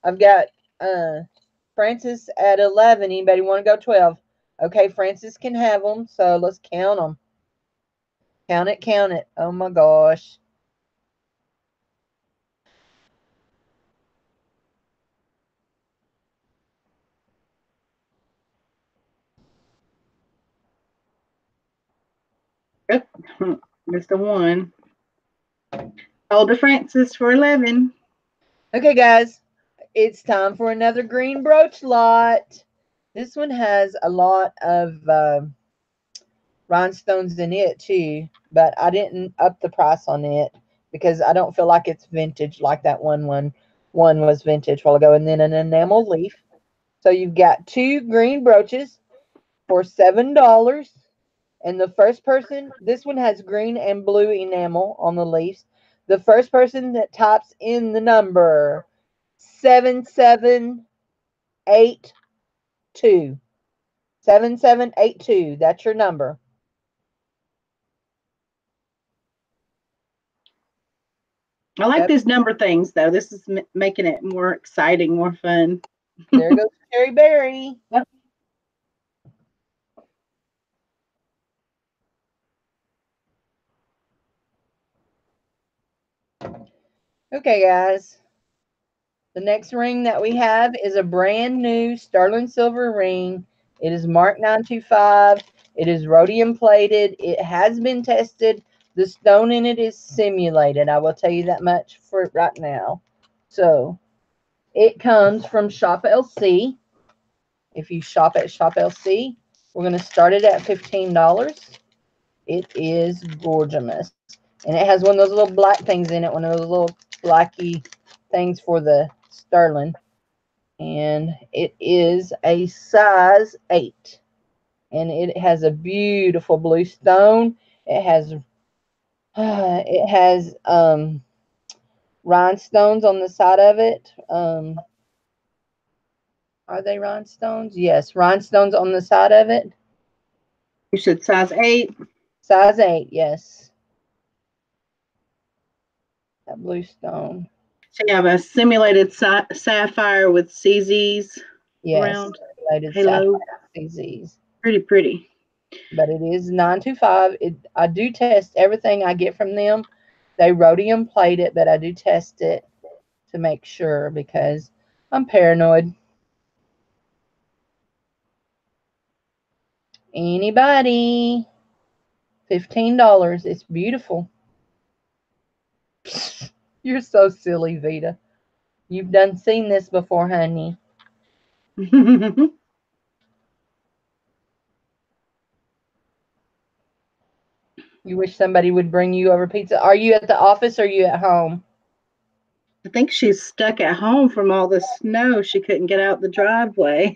I've got Francis at 11. Anybody want to go 12? Okay, Francis can have them. So let's count them. Count it, count it. Oh my gosh. Mr. 1. Older Francis for 11. Okay, guys. It's time for another green brooch lot. This one has a lot of rhinestones in it too, but I didn't up the price on it because I don't feel like it's vintage like that one was vintage a while ago. And then an enamel leaf. So you've got 2 green brooches for $7. And the first person, this one has green and blue enamel on the leaves. The first person that types in the number 7782. 7782. That's your number. I like these number things, though. This is making it more exciting, more fun. There goes Cherry Berry. Yep. Okay, guys. The next ring that we have is a brand new sterling silver ring. It is marked 925. It is rhodium plated. It has been tested. The stone in it is simulated. I will tell you that much for right now. So, it comes from Shop LC. If you shop at Shop LC, we're going to start it at $15. It is gorgeous. And it has one of those little black things in it, one of those little blacky things for the sterling. And it is a size 8. And it has a beautiful blue stone. It has rhinestones on the side of it. Are they rhinestones? Yes, rhinestones on the side of it. You said size 8? Size 8, yes. That blue stone. So you have a simulated sapphire with CZs. Yes, around United Halo. Sapphire CZs. Pretty. But it is 925. I do test everything I get from them. They rhodium plate it, but I do test it to make sure because I'm paranoid. Anybody? $15. It's beautiful. You're so silly, Vita. You've done seen this before, honey. You wish somebody would bring you over pizza. Are you at the office or are you at home? I think she's stuck at home from all the snow. She couldn't get out the driveway.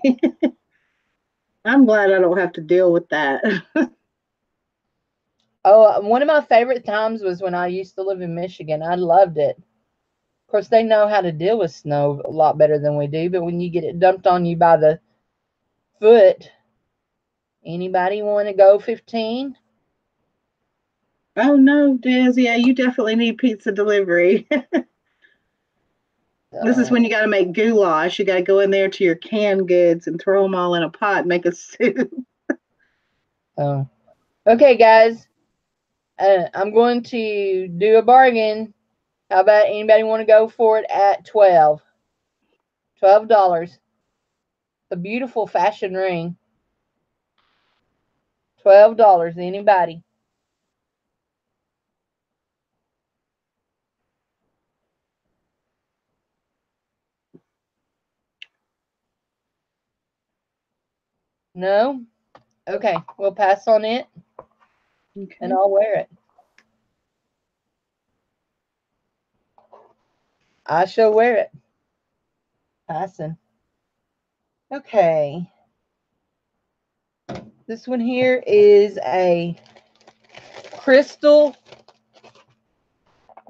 I'm glad I don't have to deal with that. Oh, one of my favorite times was when I used to live in Michigan. I loved it. Of course, they know how to deal with snow a lot better than we do, but when you get it dumped on you by the foot, anybody want to go 15? Oh no, Des, yeah, you definitely need pizza delivery. This is when you got to make goulash. You got to go in there to your canned goods and throw them all in a pot and make a soup. Oh. Okay, guys. I'm going to do a bargain. How about anybody want to go for it at $12? $12. A beautiful fashion ring. $12. Anybody? No? Okay, we'll pass on it. Okay. And I'll wear it. I shall wear it. Passing. Okay. This one here is a crystal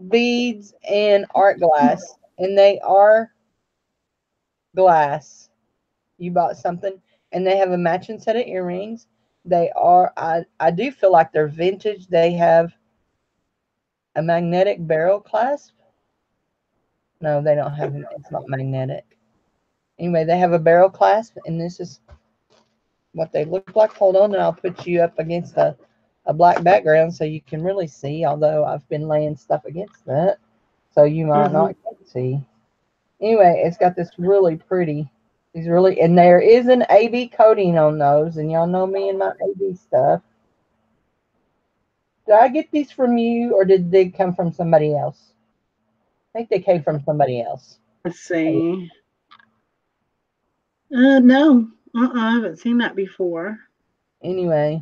beads and art glass. And they are glass. You bought something. And they have a matching set of earrings. They are, I do feel like they're vintage. They have a magnetic barrel clasp. No, they don't have, it's not magnetic. Anyway, they have a barrel clasp, and this is what they look like. Hold on, and I'll put you up against a black background so you can really see, although I've been laying stuff against that, so you might not see. Anyway, it's got this really pretty, and there is an AB coating on those, and y'all know me and my AB stuff. Did I get these from you, or did they come from somebody else? I think they came from somebody else. Let's see. No. I haven't seen that before. Anyway.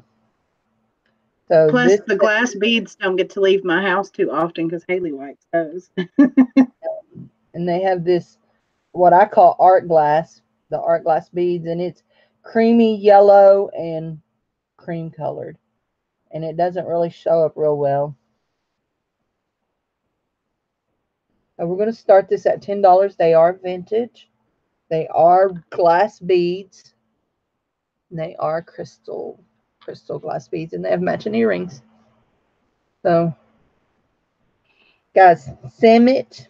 So plus, the glass beads don't get to leave my house too often because Haley likes those. And they have this, what I call art glass, the art glass beads, and it's creamy yellow and cream colored. And it doesn't really show up real well. So we're going to start this at $10. They are vintage. They are glass beads. And they are crystal glass beads. And they have matching earrings. So, guys, Summit.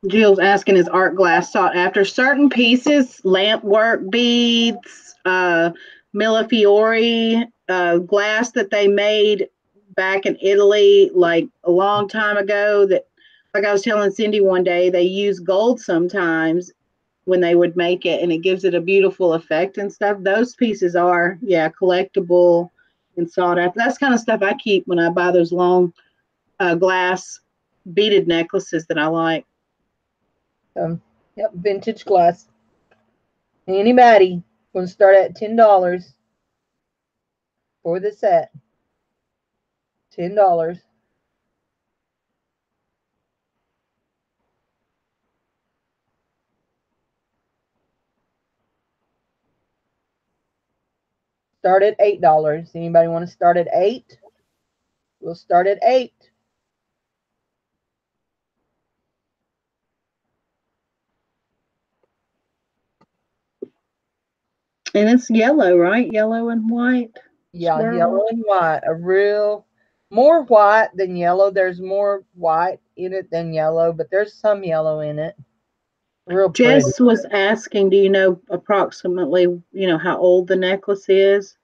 Jill's asking, is art glass sought after? Certain pieces, lamp work beads, Millefiori glass that they made back in Italy like a long time ago, that, like I was telling Cindy one day, they use gold sometimes when they would make it, and it gives it a beautiful effect and stuff. Those pieces are, yeah, collectible and sought after. That's kind of stuff I keep when I buy those long glass beaded necklaces that I like. Yep, vintage glass. Anybody going to start at $10 for the set. $10. Start at $8. Anybody want to start at $8? We'll start at $8. And it's yellow, right? Yellow and white. Yeah, swirl. Yellow and white. A real, more white than yellow. There's more white in it than yellow, but there's some yellow in it. Real pretty. Jess was asking, do you know approximately, how old the necklace is?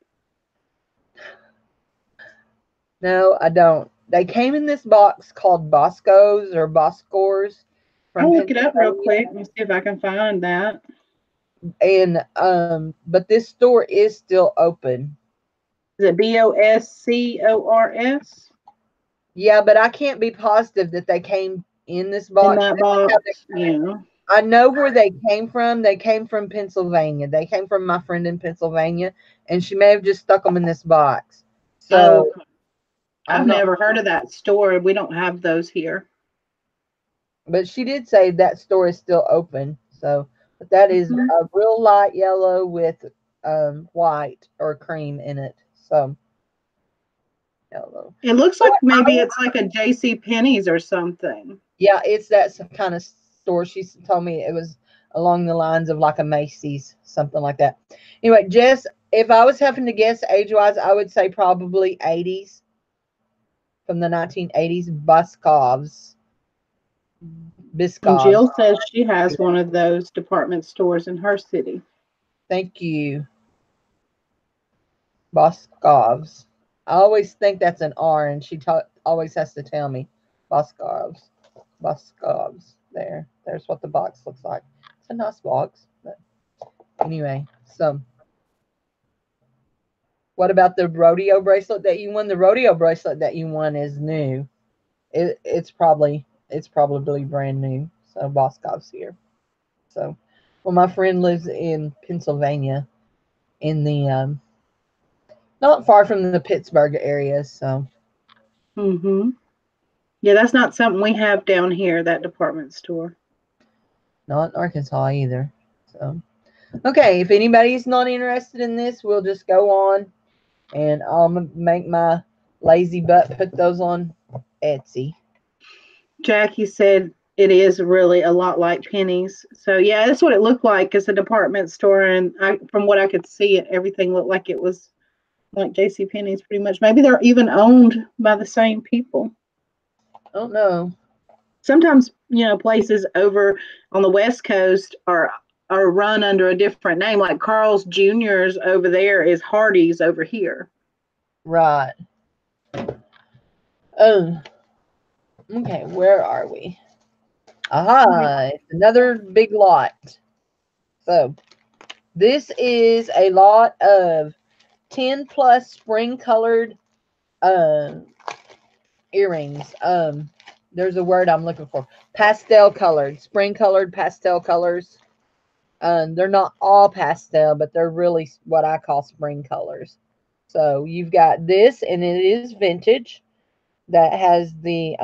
No, I don't. They came in this box called Bosco's or Boscors from I'll look it up real Pennsylvania. quick and see if I can find that. And but this store is still open. Is it Boscors? Yeah, but I can't be positive that they came in this In box. that box? Yeah. I know where they came from. They came from Pennsylvania. They came from my friend in Pennsylvania, and she may have just stuck them in this box. Oh, So okay. I've I'm not, never heard of that store. We don't have those here. but she did say that store is still open. So, but that is Mhm. a real light yellow with white or cream in it. So yellow. It looks But like maybe it's like a J.C. Penney's or something. yeah, it's that kind of store. She told me it was along the lines of like a Macy's, something like that. Anyway, Jess, if I was having to guess age wise, I would say probably 80s, from the 1980s. And Biscoffs. Jill says she has one of those department stores in her city. Thank you. Boscovs. I always think that's an R, and she always has to tell me Boscovs. Boscovs. There's what the box looks like. It's a nice box. But anyway, so what about the rodeo bracelet that you won? The rodeo bracelet that you won is new. It's probably brand new. So Boscov's here. So, well, my friend lives in Pennsylvania, in the not far from the Pittsburgh area. So, Mm-hmm. Yeah, that's not something we have down here, that department store. not in Arkansas either. So, okay, if anybody's not interested in this, we'll just go on, and I'll make my lazy butt put those on Etsy. Jackie said it is really a lot like Penny's. So yeah, that's what it looked like as a department store. And from what I could see, everything looked like it was like J.C. Penney's pretty much. Maybe they're even owned by the same people. I don't know. Sometimes places over on the West Coast are run under a different name. Like Carl's Jr.'s over there is Hardee's over here. Right. Oh, okay. Where are we? Aha, it's another big lot. So this is a lot of 10 plus spring colored um earrings. There's a word I'm looking for. Pastel colored, spring colored pastel colors. They're not all pastel, but they're really what I call spring colors. So you've got this, and it is vintage. That has the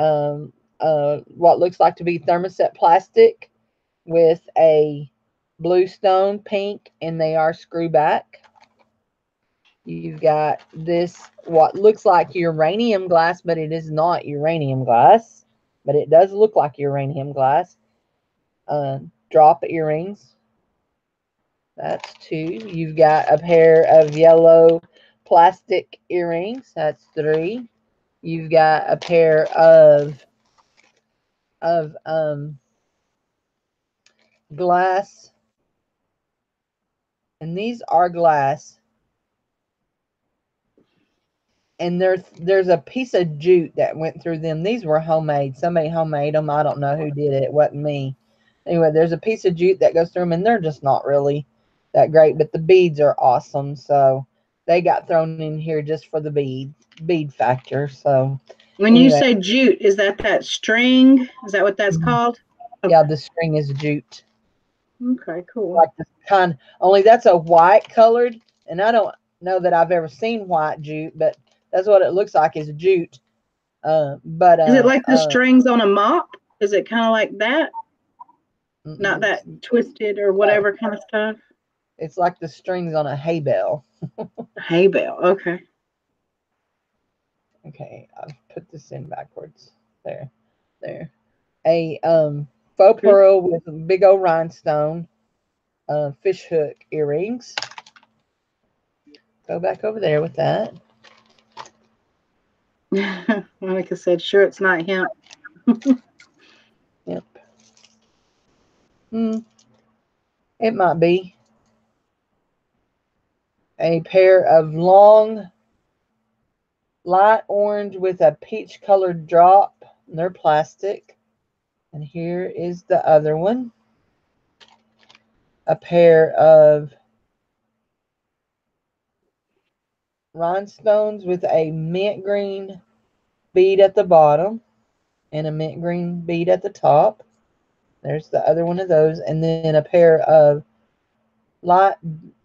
what looks like to be thermoset plastic with a blue stone pink, and they are screw back. You've got this what looks like uranium glass, but it is not uranium glass, but it does look like uranium glass. Drop earrings. That's two. You've got a pair of yellow plastic earrings. That's three. You've got a pair of glass, and these are glass. And there's a piece of jute that went through them. These were homemade. Somebody homemade them. I don't know who did it. It wasn't me. Anyway, there's a piece of jute that goes through them, and they're just not really that great. But the beads are awesome, so they got thrown in here just for the bead factor. So When you anyway, say jute, is that string? Is that what that's called? yeah, the string is jute. Okay, cool. Like this kind, only that's a white colored, and I don't know that I've ever seen white jute, but that's what it looks like is jute. But Is it like the strings on a mop? Is it kind of like that? Not mm-mm. that twisted or whatever kind of stuff? It's like the strings on a hay bale. Hay bale. Okay. Okay, I've put this in backwards. There. A faux pearl with a big old rhinestone, fish hook earrings. Go back over there with that. Monica said, sure, it's not him. Yep. Hmm. It might be a pair of long light orange with a peach colored drop. They're plastic. And here is the other one. A pair of rhinestones with a mint green bead at the bottom and a mint green bead at the top. There's the other one of those. And then a pair of light,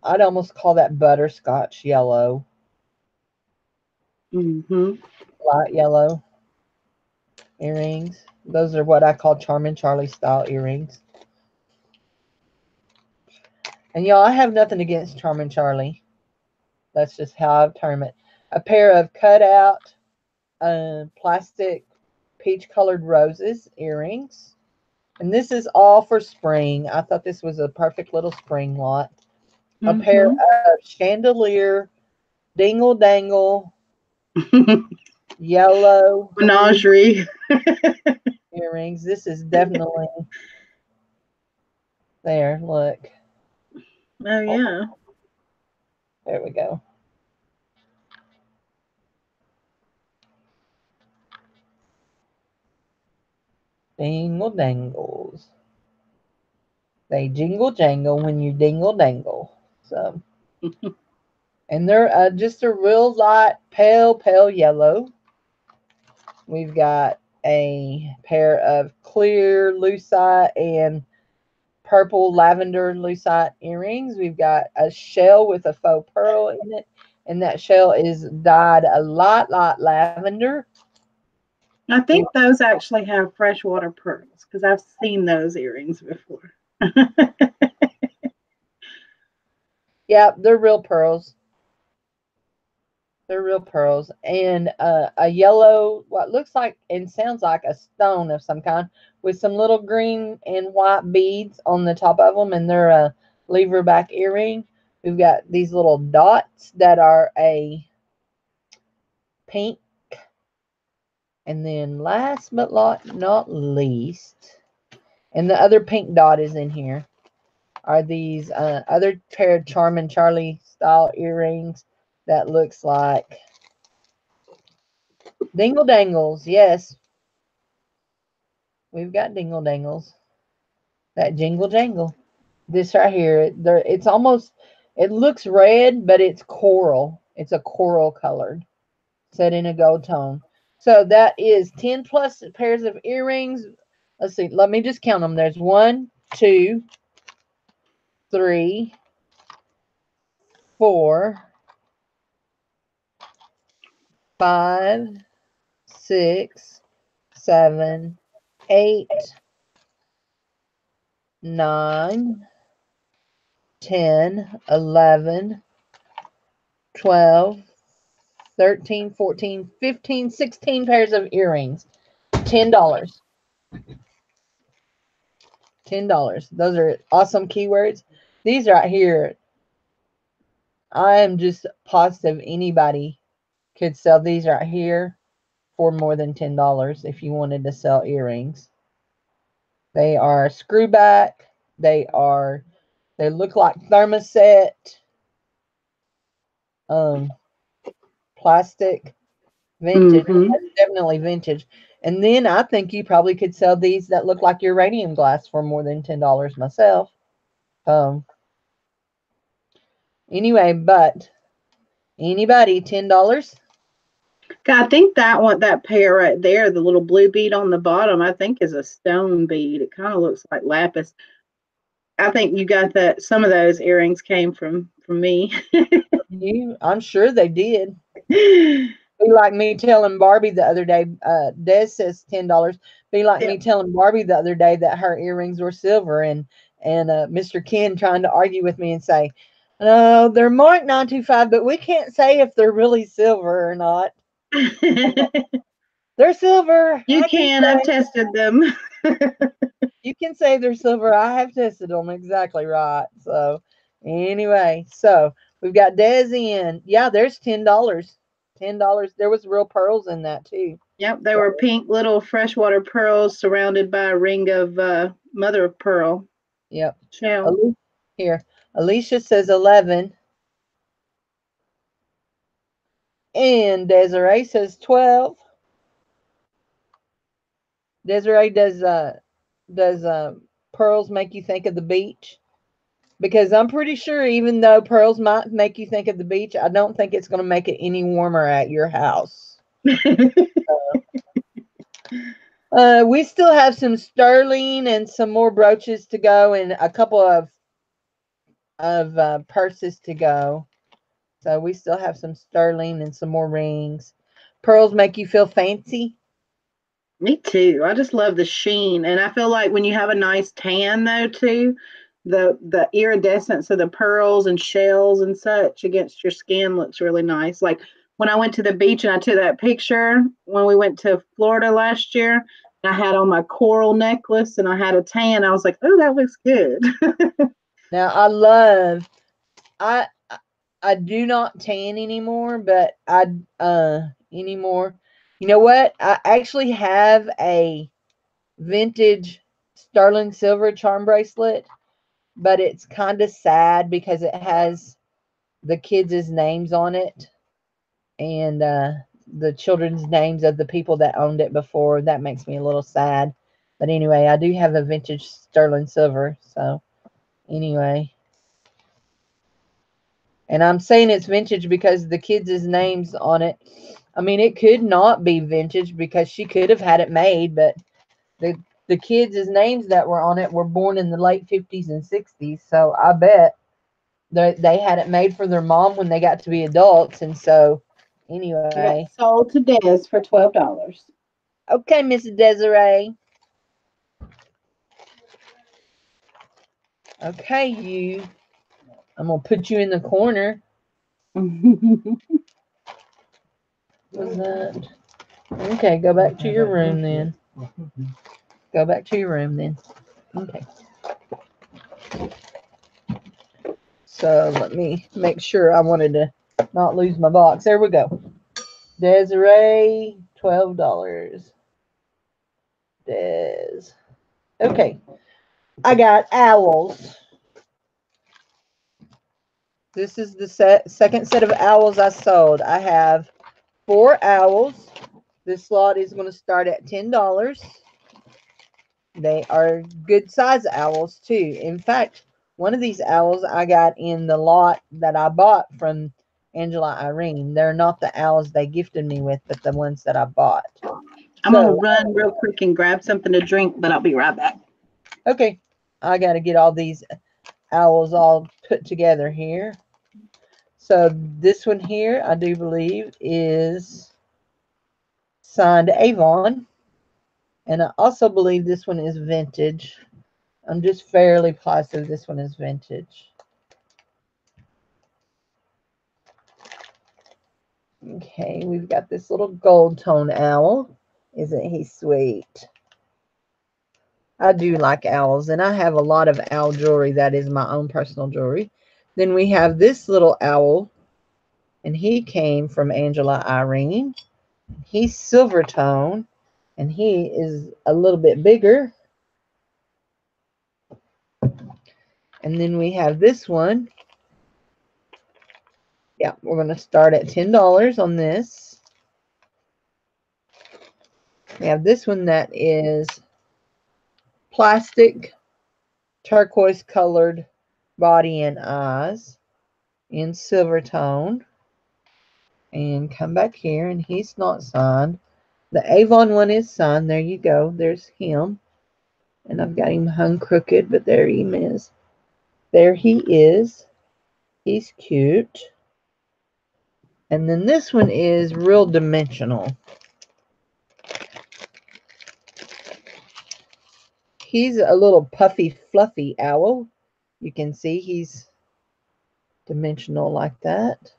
I'd almost call that butterscotch yellow. Light yellow earrings. Those are what I call Charming Charlie style earrings. And y'all, I have nothing against Charming Charlie. That's just how I term it. A pair of cut out plastic peach colored roses earrings. And this is all for spring. I thought this was a perfect little spring lot. A pair of chandelier dingle dangle yellow menagerie earrings. This is definitely there. Look. Oh yeah. There we go. Dingle dangles. They jingle jangle when you dingle dangle. So, and they're just a real light pale yellow. We've got a pair of clear lucite and purple lavender lucite earrings. We've got a shell with a faux pearl in it, and that shell is dyed a light lavender. I think those actually have freshwater pearls because I've seen those earrings before. Yeah, they're real pearls. They're real pearls. And a yellow, what looks like and sounds like a stone of some kind with some little green and white beads on the top of them. And they're a lever back earring. We've got these little dots that are a pink. And then last but not least, and the other pink dot is in here, are these other pair of Charming Charlie style earrings that looks like dingle dangles. Yes, we've got dingle dangles. That jingle jangle. This right here, it's almost, it looks red, but it's coral. It's a coral colored, set in a gold tone. So that is 10 plus pairs of earrings. Let's see. Let me just count them. There's 1, 2, 3, 4, 5, 6, 7, 8, 9, 10, 11, 12, 13, 14, 15, 16 pairs of earrings. $10. $10. Those are awesome keywords. These right here, I am just positive anybody could sell these right here for more than $10 if you wanted to sell earrings. They are screw back. They look like thermoset. Plastic. Vintage. Definitely vintage. And then I think you probably could sell these that look like uranium glass for more than $10 myself. Anyway, but anybody, $10? I think that pair right there, the little blue bead on the bottom, I think is a stone bead. It kind of looks like lapis. I think you got that. Some of those earrings came from me. I'm sure they did. Be like me telling Barbie the other day, Des says $10. Be like me telling Barbie the other day that her earrings were silver, and Mr. Ken trying to argue with me and say, no, they're marked 925, but we can't say if they're really silver or not. They're silver. You can. I've tested them. You can say they're silver. I have tested them. Exactly right. So anyway, so we've got Des in. Yeah, there's $10. $10. There was real pearls in that too. Yep, they were pink little freshwater pearls surrounded by a ring of mother of pearl. Yep. Shell. Here, Alicia says 11. And Desiree says 12. Desiree, does pearls make you think of the beach? Because I'm pretty sure even though pearls might make you think of the beach, I don't think it's going to make it any warmer at your house. We still have some sterling and some more brooches to go and a couple of purses to go. So we still have some sterling and some more rings. Pearls make you feel fancy? Me too. I just love the sheen. And I feel like when you have a nice tan though too, the iridescence of the pearls and shells and such against your skin looks really nice. Like when I went to the beach and I took that picture when we went to Florida last year, I had on my coral necklace and I had a tan. I was like, oh, that looks good. Now I do not tan anymore, but anymore. You know what? I actually have a vintage sterling silver charm bracelet, but it's kind of sad because it has the kids' names on it and the children's names of the people that owned it before. That makes me a little sad. But anyway, I do have a vintage sterling silver. So anyway. And I'm saying it's vintage because the kids' names on it. I mean, it could not be vintage because she could have had it made, but the kids' names that were on it were born in the late 50s and 60s. So I bet they had it made for their mom when they got to be adults. And so, anyway. Got sold to Des for $12. Okay, Mrs. Desiree. Okay, you. I'm going to put you in the corner. What's that? Okay, go back to your room then. Go back to your room then. Okay. So let me make sure. I wanted to not lose my box. There we go. Desiree, $12. Des. Okay. I got owls. This is the second set of owls I sold. I have 4 owls. This lot is going to start at $10. They are good size owls too. In fact, one of these owls I got in the lot that I bought from Angela Irene. They're not the owls they gifted me with, but the ones that I bought. I'm going to run real quick and grab something to drink, but I'll be right back. Okay. I got to get all these owls all put together here. So this one here, I do believe, is signed Avon. And I also believe this one is vintage. I'm just fairly positive this one is vintage. Okay, we've got this little gold tone owl. Isn't he sweet? I do like owls, and I have a lot of owl jewelry that is my own personal jewelry. Then we have this little owl, and he came from Angela Irene. He's silver tone, and he is a little bit bigger. And then we have this one. Yeah, we're going to start at $10 on this. We have this one that is plastic, turquoise colored body and eyes in silver tone. And come back here, and he's not signed. The Avon one is signed. There you go. There's him. And I've got him hung crooked, but there he is. There he is. He's cute. And then this one is real dimensional. He's a little puffy, fluffy owl. You can see he's dimensional like that.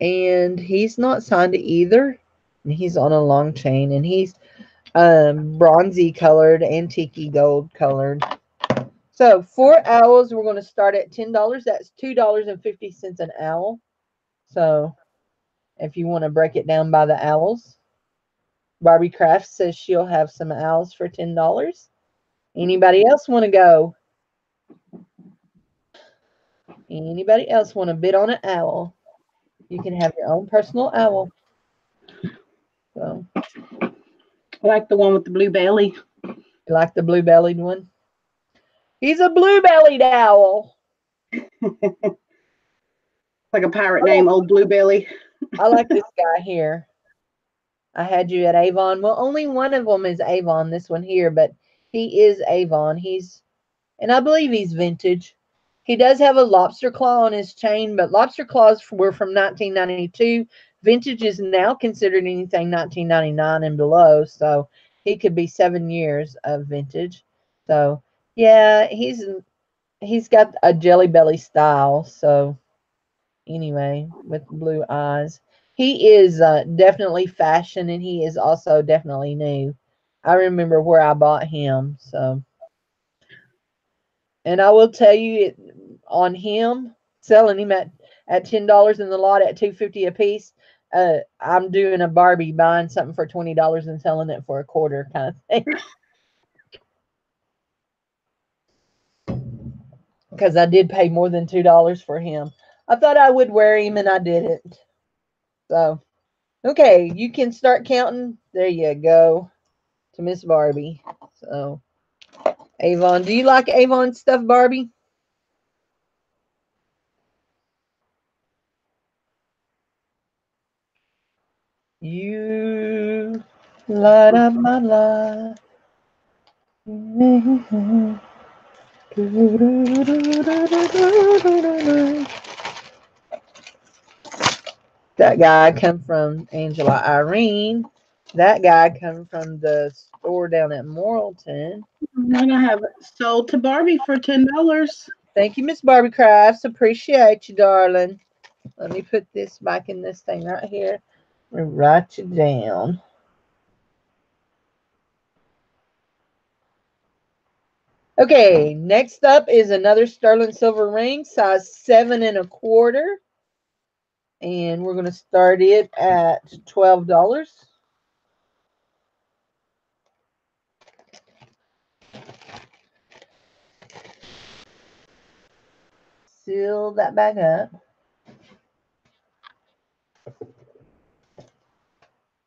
And he's not signed either. And he's on a long chain. And he's bronzy colored, antique gold colored. So 4 owls, we're going to start at $10. That's $2.50 an owl. So if you want to break it down by the owls. Barbie Crafts says she'll have some owls for $10. Anybody else want to go? Anybody else want to bid on an owl? You can have your own personal owl. So, I like the one with the blue belly. you like the blue-bellied one? He's a blue-bellied owl. Like a pirate name, Old Blue Belly. I like this guy here. I had you at Avon. Well, only one of them is Avon, this one here, but he is Avon. And I believe he's vintage. He does have a lobster claw on his chain, but lobster claws were from 1992. Vintage is now considered anything 1999 and below, so he could be 7 years of vintage. So, yeah, he's got a Jelly Belly style. So, anyway, with blue eyes. He is definitely fashion, and he is also definitely new. I remember where I bought him. So, and I will tell you, on him, selling him at $10 in the lot at $2.50 a piece. I'm doing a Barbie, buying something for $20 and selling it for a quarter kind of thing. Because I did pay more than $2 for him. I thought I would wear him, and I didn't. So, okay, you can start counting. There you go, to Miss Barbie. So, Avon, do you like Avon stuff, Barbie? You light up my life. That guy come from Angela Irene. That guy come from the store down at Morrilton. I'm gonna have it sold to Barbie for $10. Thank you, Miss Barbie Crafts. Appreciate you, darling. Let me put this back in this thing right here. Write you down. Okay, next up is another sterling silver ring, size 7 1/4. And we're going to start it at $12. Seal that back up.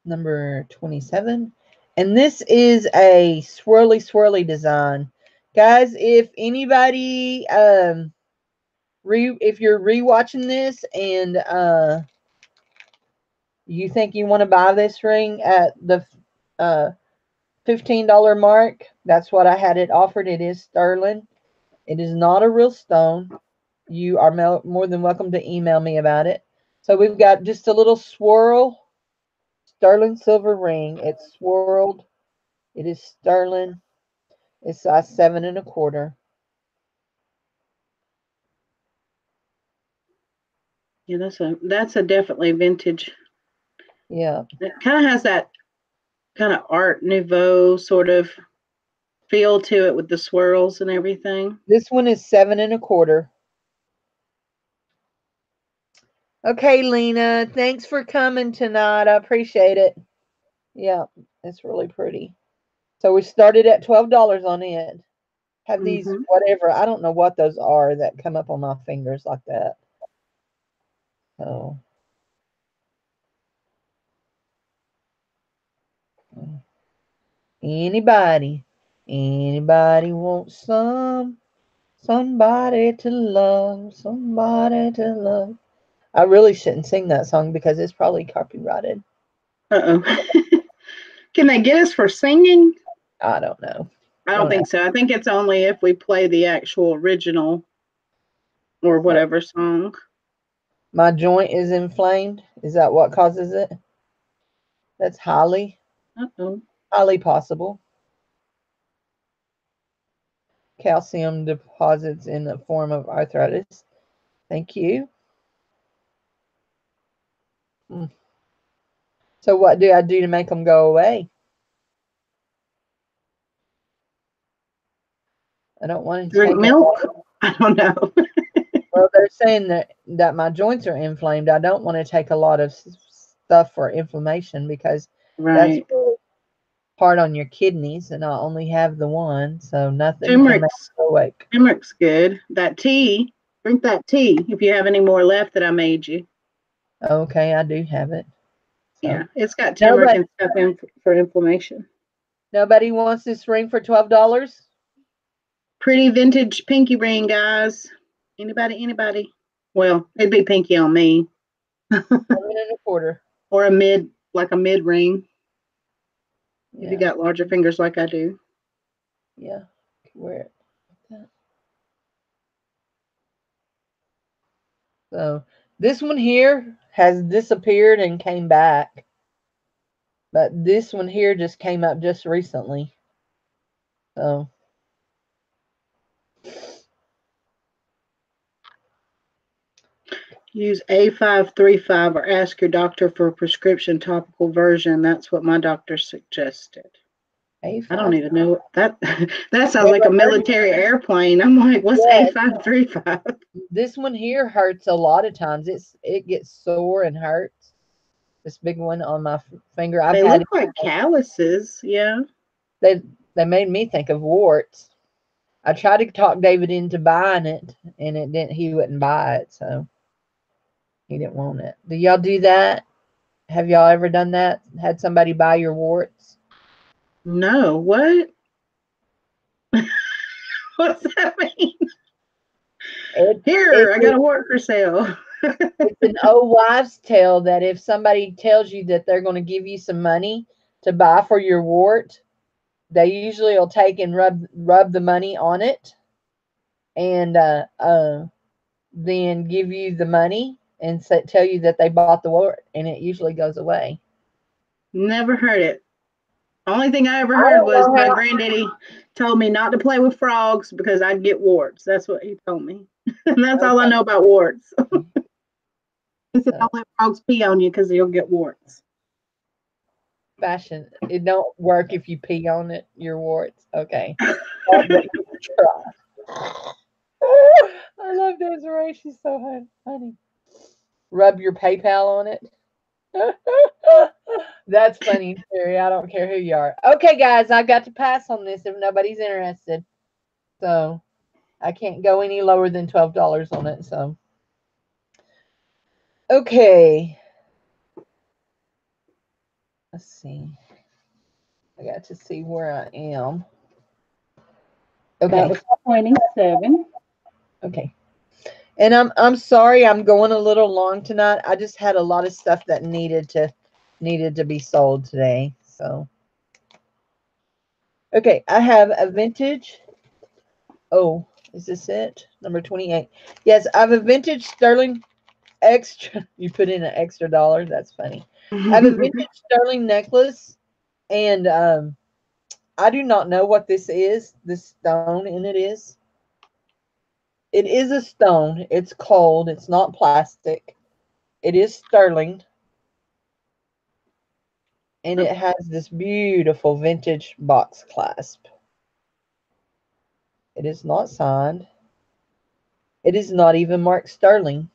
Number 27. And this is a swirly design. Guys, if anybody if you're rewatching this and you think you want to buy this ring at the $15 mark, that's what I had it offered. It is sterling. It is not a real stone. You are more than welcome to email me about it. So we've got just a little swirl sterling silver ring. It's swirled. It is sterling. It's size 7 1/4. Yeah, that's a definitely vintage. Yeah. It kind of has that kind of Art Nouveau sort of feel to it with the swirls and everything. This one is 7 1/4. Okay, Lena. Thanks for coming tonight. I appreciate it. Yeah, it's really pretty. So we started at $12 on it. Have these whatever. I don't know what those are that come up on my fingers like that. So anybody wants somebody to love, somebody to love. I really shouldn't sing that song because it's probably copyrighted. Uh-oh. Can they get us for singing? I don't know. I don't think so. I think it's only if we play the actual original or whatever song. My joint is inflamed. Is that what causes it? That's highly possible. Calcium deposits in the form of arthritis. Thank you. So what do I do to make them go away? I don't want to drink milk. I don't know. Well, they're saying that my joints are inflamed. I don't want to take a lot of stuff for inflammation because that's really hard on your kidneys, and I only have the one, so nothing can make me awake. Turmeric's good. That tea Drink that tea if you have any more left that I made you. Okay, I do have it. So. Yeah, it's got turmeric Nobody, and stuff in for inflammation. nobody wants this ring for $12? Pretty vintage pinky ring, guys. Anybody? Well, it'd be pinky on me. 1.25. Or a mid ring. Yeah. If you got larger fingers like I do. Yeah. Wear it. So this one here has disappeared and came back. But this one here just came up just recently. So use A535 or ask your doctor for a prescription topical version. That's what my doctor suggested. A5. I don't even know that. That sounds like a military airplane. I'm like, what's A535? This one here hurts a lot of times. It gets sore and hurts. This big one on my finger. They look like calluses. Yeah. They made me think of warts. I tried to talk David into buying it, and it didn't. He wouldn't buy it, so he didn't want it. Do y'all do that? Have y'all ever done that? Had somebody buy your warts? No. What? What's that mean? Here, I got a wart for sale. It's an old wives' tale that if somebody tells you that they're going to give you some money to buy for your wart, they usually will take and rub the money on it, and then give you the money and tell you that they bought the wart, and it usually goes away. Never heard it. Only thing I ever heard was my granddaddy told me not to play with frogs because I'd get warts. That's what he told me. And that's all I know about warts. He said, don't let frogs pee on you because you'll get warts. Fashion. It don't work if you pee on it, your warts. Okay. I love Desiree. She's so funny. Rub your PayPal on it. That's funny, Terry. I don't care who you are. Okay, guys, I got to pass on this if nobody's interested. So I can't go any lower than $12 on it. So okay. Let's see. I got to see where I am. Okay. That was 27. Okay. And I'm sorry I'm going a little long tonight. I just had a lot of stuff that needed to be sold today. So okay, I have a vintage. Oh, is this it? Number 28. Yes, I have a vintage sterling extra. You put in an extra $1. That's funny. I have a vintage sterling necklace, and I do not know what this is. This stone in it is. It is a stone. It's cold. It's not plastic. It is sterling. And it has this beautiful vintage box clasp. It is not signed. It is not even marked sterling.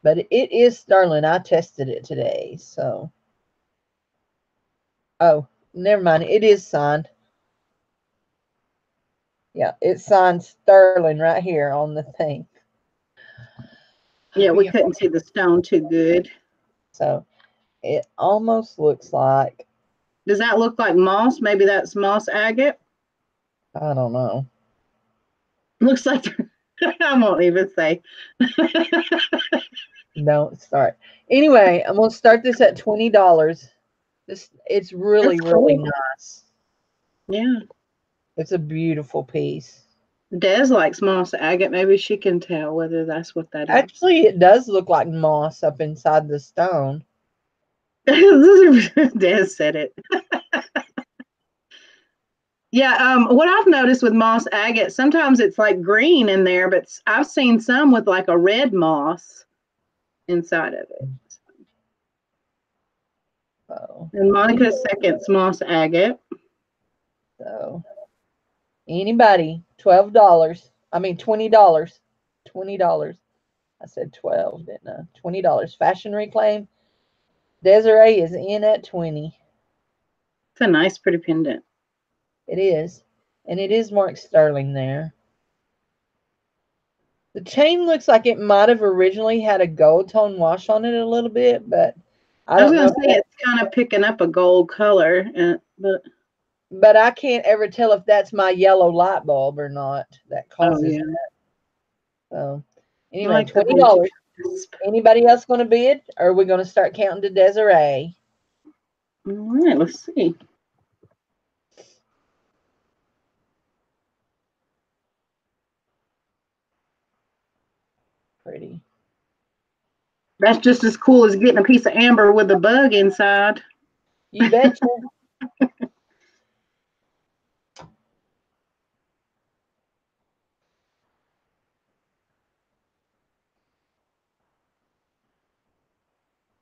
But it is sterling. I tested it today. So. Oh, never mind. It is signed. Yeah, it's signed sterling right here on the thing. Yeah, we couldn't see the stone too good. So it almost looks like. Does that look like moss? Maybe that's moss agate? I don't know. Looks like. I won't even say. Don't start. Anyway, I'm going to start this at $20. It's really, really nice. Yeah. It's a beautiful piece. Des likes moss agate. Maybe she can tell whether that's what that is. Actually, it does look like moss up inside the stone. Des said it. Yeah, what I've noticed with moss agate, sometimes it's like green in there, but I've seen some with like a red moss inside of it. So, and Monica seconds moss agate. So, anybody, $12. I mean, $20. $20. I said 12, didn't I? $20. Fashion Reclaim. Desiree is in at 20. It's a nice, pretty pendant. It is. And it is marked sterling there. The chain looks like it might have originally had a gold tone wash on it a little bit, but I was don't know. gonna say it's kind of picking up a gold color, But I can't ever tell if that's my yellow light bulb or not that causes that. So anyway, like $20. Anybody else going to bid, or are we going to start counting to Desiree? All right, let's see. Pretty. That's just as cool as getting a piece of amber with a bug inside. You betcha.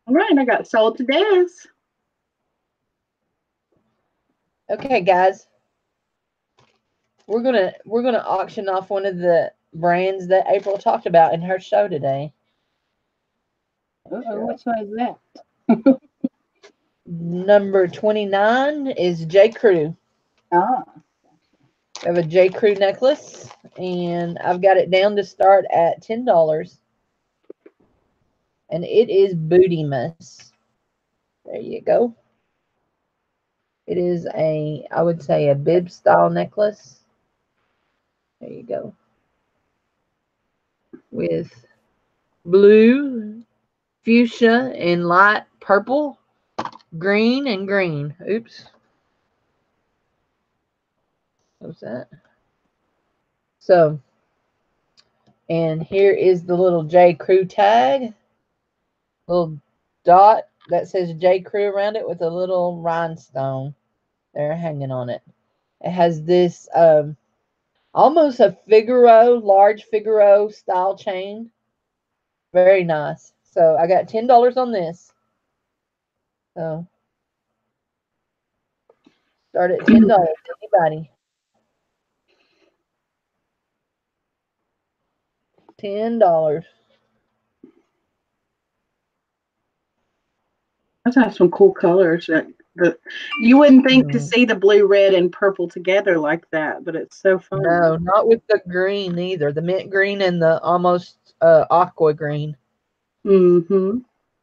All right, I got sold to Des. Okay, guys. We're gonna auction off one of the brands that April talked about in her show today. Which one is that? Number 29 is J. Crew. Ah. I have a J. Crew necklace, and I've got it down to start at $10. And it is Booty Muss. There you go. It is I would say a bib style necklace. There you go. With blue, fuchsia, and light purple, green, and green. Oops. What's that? So, and here is the little J. Crew tag. Little dot that says J. Crew around it with a little rhinestone there hanging on it. It has this almost a Figaro, large Figaro style chain. Very nice. So I got $10 on this. So start at $10. Anybody? $10. Those have some cool colors. You wouldn't think to see the blue, red, and purple together like that, but it's so fun. No, not with the green either. The mint green and the almost aqua green. Mm-hmm.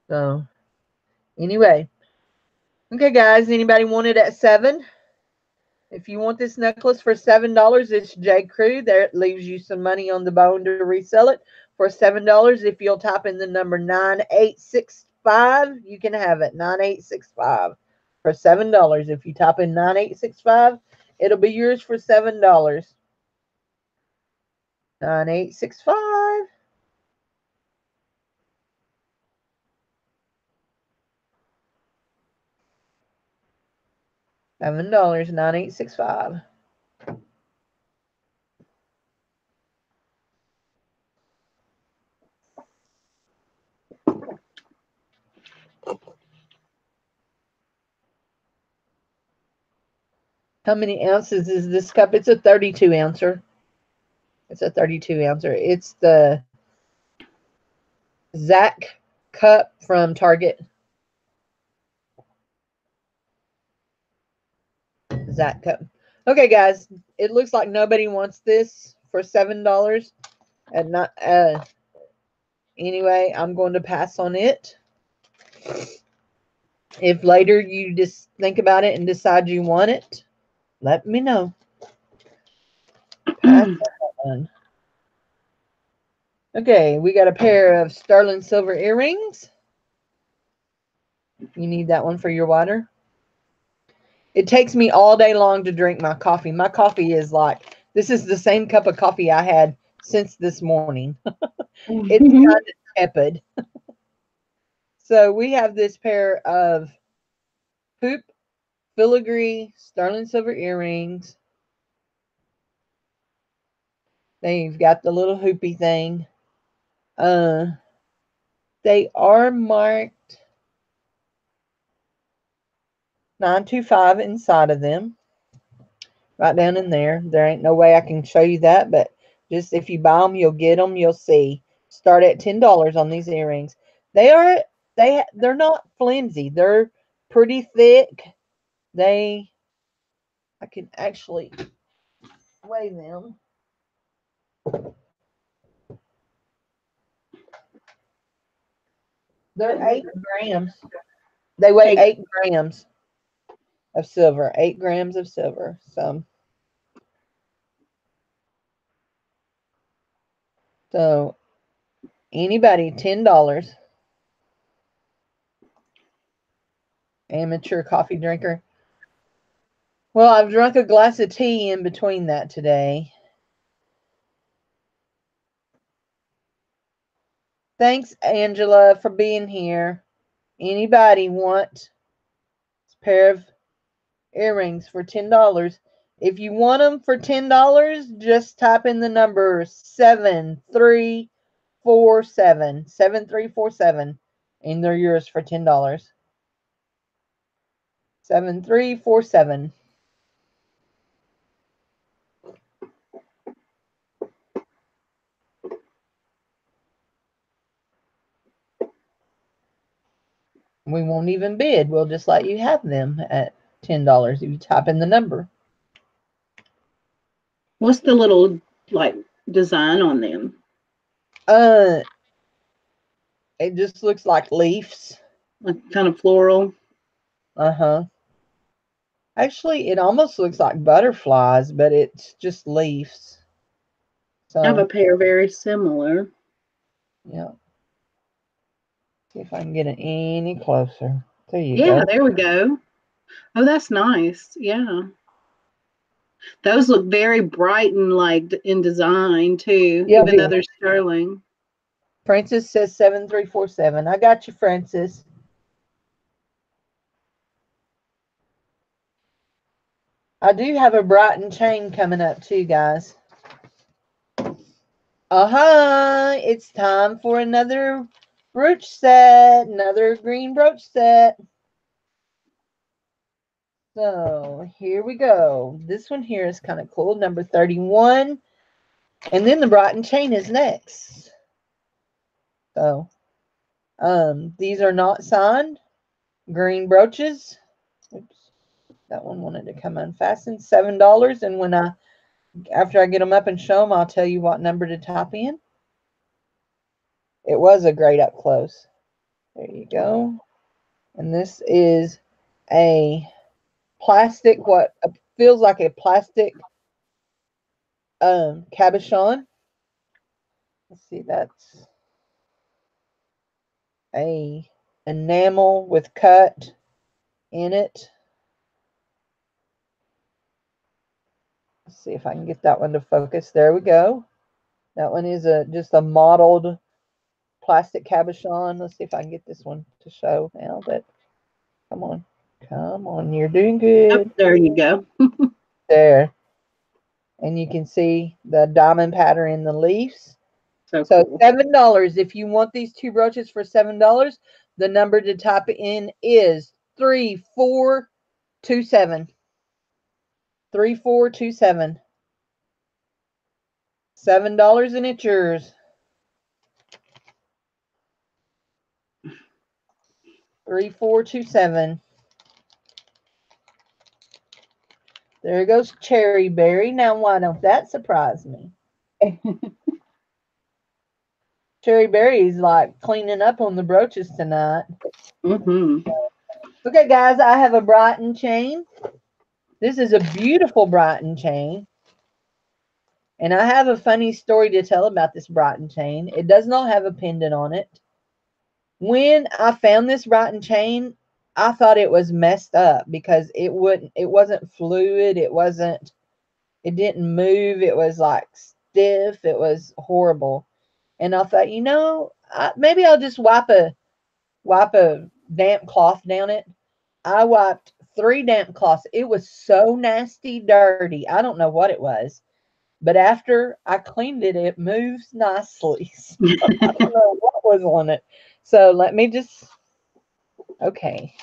So anyway. Okay, guys. Anybody want it at $7? If you want this necklace for $7, it's J. Crew. There it leaves you some money on the bone to resell it for $7. If you'll type in the number 9865, you can have it. 9865 for $7. If you type in 9865, it'll be yours for $7. 9865. $7. 9865. How many ounces is this cup? It's a 32 ouncer. It's a 32 ouncer. It's the Zach cup from Target. Zach cup. Okay, guys. It looks like nobody wants this for $7. And not anyway, I'm going to pass on it. If later you just think about it and decide you want it, let me know. Pass on. Okay, we got a pair of sterling silver earrings. You need that one for your water. It takes me all day long to drink my coffee. My coffee is like, this is the same cup of coffee I had since this morning. It's kind of tepid. So we have this pair of hoop filigree sterling silver earrings. They've got the little hoopy thing. They are marked 925 inside of them. Right down in there. There ain't no way I can show you that, but just if you buy them, you'll get them. You'll see. Start at $10 on these earrings. They're not flimsy. They're pretty thick. I can actually weigh them. They're 8 grams. They weigh 8 grams of silver. 8 grams of silver. So anybody, $10. Amateur coffee drinker. Well, I've drunk a glass of tea in between that today. Thanks, Angela, for being here. Anybody want a pair of earrings for $10? If you want them for $10, just type in the number 7347, and they're yours for $10. 7347. We won't even bid. We'll just let you have them at $10 if you type in the number. What's the little like design on them? It just looks like leaves. Like kind of floral. Uh-huh. Actually, it almost looks like butterflies, but it's just leaves. So I have a pair very similar. Yeah. See if I can get it any closer. There you go. Yeah, there we go. Oh, that's nice. Yeah. Those look very bright and like in design too, Yeah, even though they're sterling. Francis says 7347. I got you, Francis. I do have a Brighton chain coming up too, guys. It's time for another brooch set, another green brooch set. So here we go. This one here is kind of cool, number 31. And then the Brighton chain is next. So these are not signed. Green brooches. Oops. That one wanted to come unfastened. $7. And after I get them up and show them, I'll tell you what number to type in. It was a great up close. There you go. And this is a plastic, what feels like a plastic cabochon. Let's see, that's a enamel with cut in it. Let's see if I can get that one to focus. There we go. That one is just a modeled plastic cabochon. Let's see if I can get this one to show now. But come on, you're doing good. Oh, there you go. There. And you can see the diamond pattern in the leaves. So cool. $7. If you want these two brooches for $7, the number to type in is 3427. 3427. $7 and it's yours. 3427. There goes Cherry Berry. Now, why don't that surprise me? Cherry Berry is like cleaning up on the brooches tonight. Okay, guys, I have a Brighton chain. This is a beautiful Brighton chain. And I have a funny story to tell about this Brighton chain. It does not have a pendant on it. When I found this Brighton chain, I thought it was messed up because it wasn't fluid. It didn't move. It was like stiff. It was horrible. And I thought, maybe I'll just wipe a damp cloth down it. I wiped 3 damp cloths. It was so nasty, dirty. I don't know what it was. But after I cleaned it, it moves nicely. So I don't know what was on it. So let me just, okay.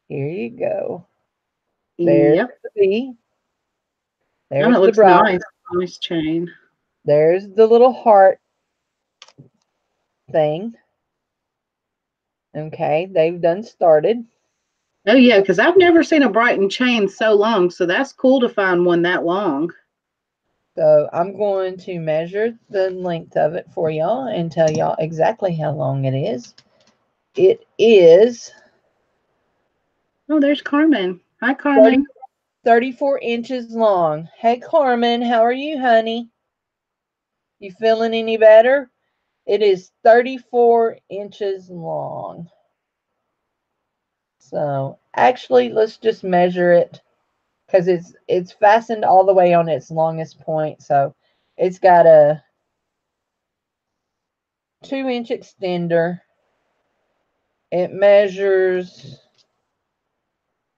Here you go. There's the V. There's it looks nice. Nice chain. There's the little heart thing. Okay, they've done started. Oh, yeah, because I've never seen a Brighton chain so long. So that's cool to find one that long. So I'm going to measure the length of it for y'all and tell y'all exactly how long it is. it is. Oh, there's Carmen. Hi, Carmen. 34 inches long. Hey, Carmen, how are you, honey? You feeling any better? It is 34 inches long. So actually, let's just measure it because it's fastened all the way on its longest point. So it's got a 2-inch extender. It measures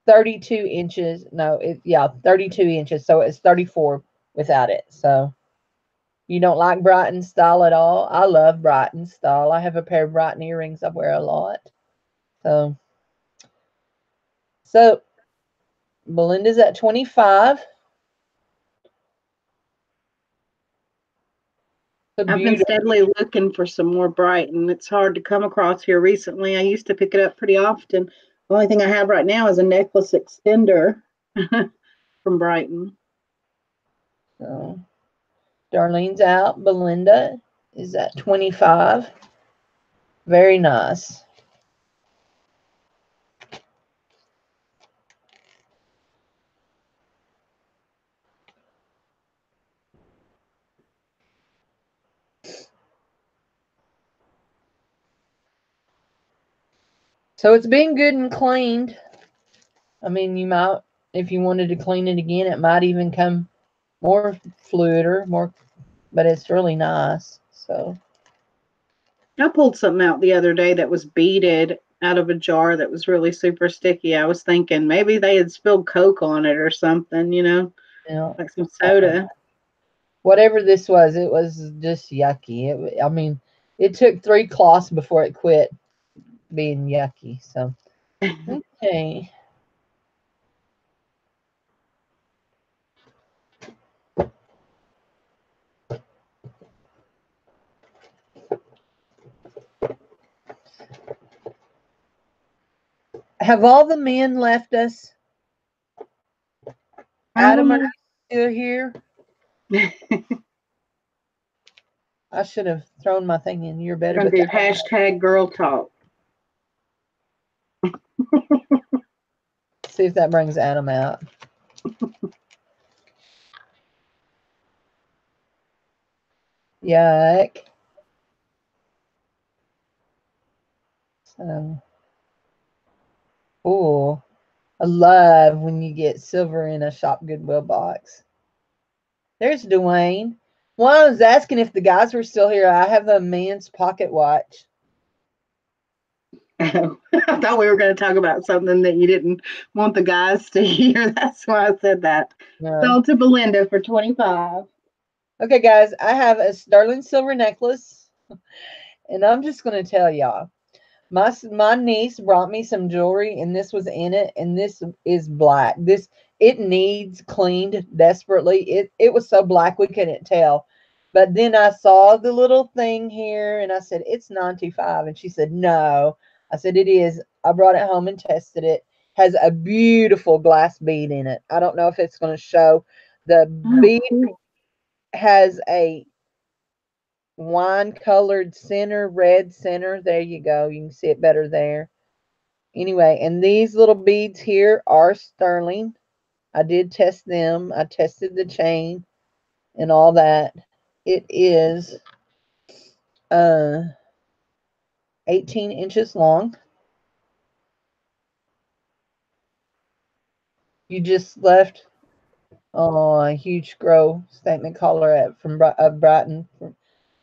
32 inches. No, 32 inches. So it's 34 without it. So you don't like Brighton style at all? I love Brighton style. I have a pair of Brighton earrings I wear a lot. So Belinda's at 25. I've been steadily looking for some more Brighton. It's hard to come across here recently. I used to pick it up pretty often. The only thing I have right now is a necklace extender from Brighton. So Darlene's out. Belinda is at 25. Very nice. So it's been good and cleaned. I mean, you might, if you wanted to clean it again, it might even come more fluider, but it's really nice. So I pulled something out the other day that was beaded out of a jar that was really super sticky. I was thinking maybe they had spilled Coke on it or something, like some soda. Whatever this was, it was just yucky. I mean, it took 3 cloths before it quit being yucky. So, okay. Have all the men left us? Adam, are you still here? I should have thrown my thing in your bed. We're going to do hashtag girl talk. See if that brings Adam out. Yuck. So, oh, I love when you get silver in a Shop Goodwill box. There's Dwayne. Well, I was asking if the guys were still here. I have a man's pocket watch. Oh, I thought we were going to talk about something that you didn't want the guys to hear. That's why I said that. No. Sold to Belinda for 25. Okay, guys, I have a sterling silver necklace, and I'm just going to tell y'all. My niece brought me some jewelry, and this was in it, and this is black. It needs cleaned desperately. It was so black we couldn't tell. But then I saw the little thing here, and I said, it's 925. And she said, no. I said, it is. I brought it home and tested it. Has a beautiful glass bead in it. I don't know if it's going to show. The bead has a wine-colored center, red center. There you go. You can see it better there. Anyway, and these little beads here are sterling. I did test them. I tested the chain and all that. It is 18 inches long. You just left a huge grow statement collar from Brighton.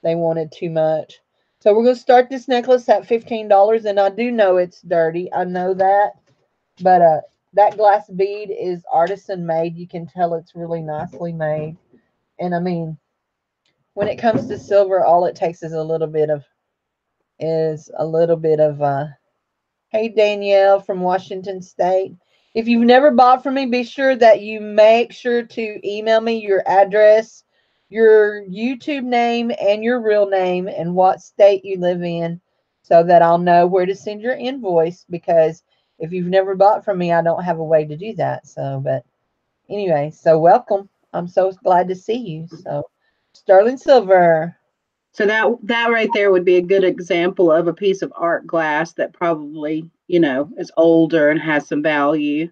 They wanted too much. So we're going to start this necklace at $15. And I do know it's dirty. I know that. But that glass bead is artisan made. You can tell it's really nicely made. And I mean, when it comes to silver, all it takes is a little bit of hey, Danielle from Washington State. If you've never bought from me, be sure that you make sure to email me your address, your YouTube name, and your real name, and what state you live in, so that I'll know where to send your invoice, because if you've never bought from me, I don't have a way to do that. So, but anyway, so welcome. I'm so glad to see you. So, sterling silver. So that right there would be a good example of a piece of art glass that probably, is older and has some value.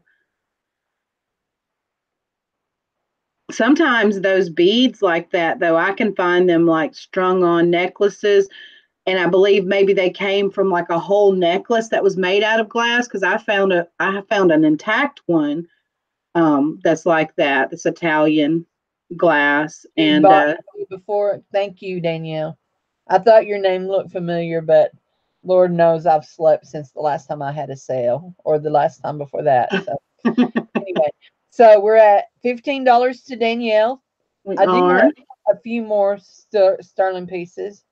Sometimes those beads like that, though, I can find them like strung on necklaces. And I believe maybe they came from like a whole necklace that was made out of glass, because I found an intact one that's like that. It's Italian glass. You And bought it before. Thank you, Danielle. I thought your name looked familiar, but Lord knows I've slept since the last time I had a sale, or the last time before that. So anyway, so we're at $15 to Danielle. we I do are. have a few more sterling pieces.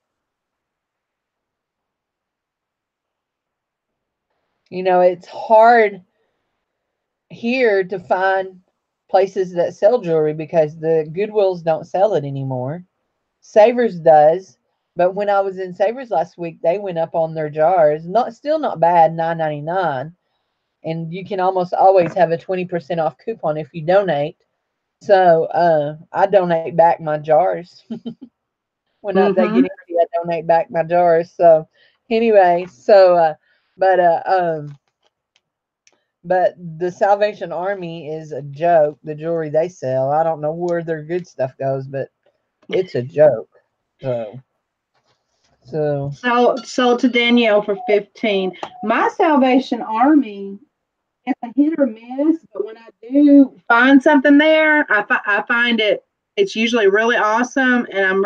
It's hard here to find places that sell jewelry because the Goodwills don't sell it anymore. Savers does, but when I was in Savers last week, they went up on their jars. Still not bad, $9.99, and you can almost always have a 20% off coupon if you donate. So I donate back my jars when they get empty. I donate back my jars. So anyway, but the Salvation Army is a joke. The jewelry they sell, I don't know where their good stuff goes, but it's a joke. So Sold to Danielle for 15. My Salvation Army, it's a hit or miss, but when I do find something there, I find it's usually really awesome, and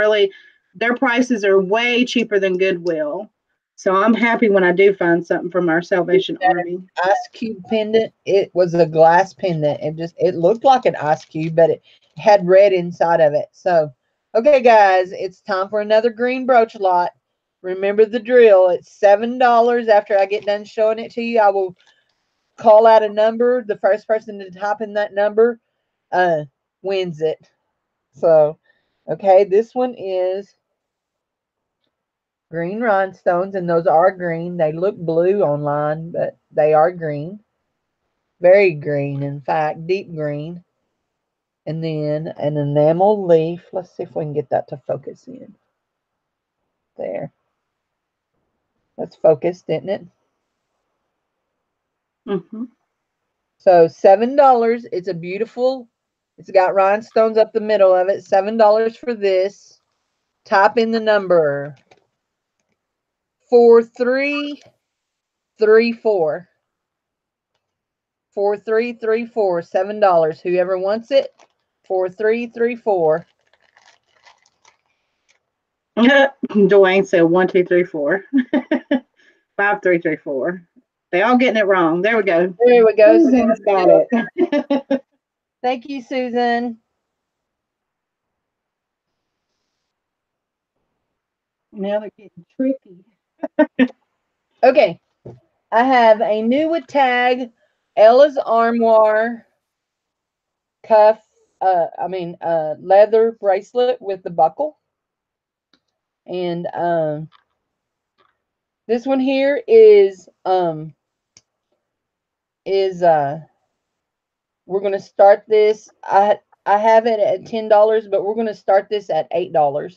their prices are way cheaper than Goodwill. So I'm happy when I do find something from our Salvation Army. ice cube pendant. It was a glass pendant. It looked like an ice cube, but it had red inside of it. So, okay, guys, it's time for another green brooch lot. Remember the drill. It's $7. After I get done showing it to you, I will call out a number. The first person to type in that number wins it. So, okay, this one is green rhinestones, and those are green. They look blue online, but they are green. Very green, in fact, deep green. And then an enamel leaf. Let's see if we can get that to focus in. There. That's focused, isn't it? Mm-hmm. So $7. It's a beautiful, it's got rhinestones up the middle of it. $7 for this. Type in the number 4334. 4334. $7. Whoever wants it, 4334. Dwayne said 1, 2, 3, 4. 5, 3, 3, 4. They all getting it wrong. There we go. There we go. Susan's got it. Thank you, Susan. Now they're getting tricky. Okay. I have a new with tag, Ella's Armoire cuff, leather bracelet with the buckle. And this one here is we're going to start this. I have it at $10, but we're going to start this at $8.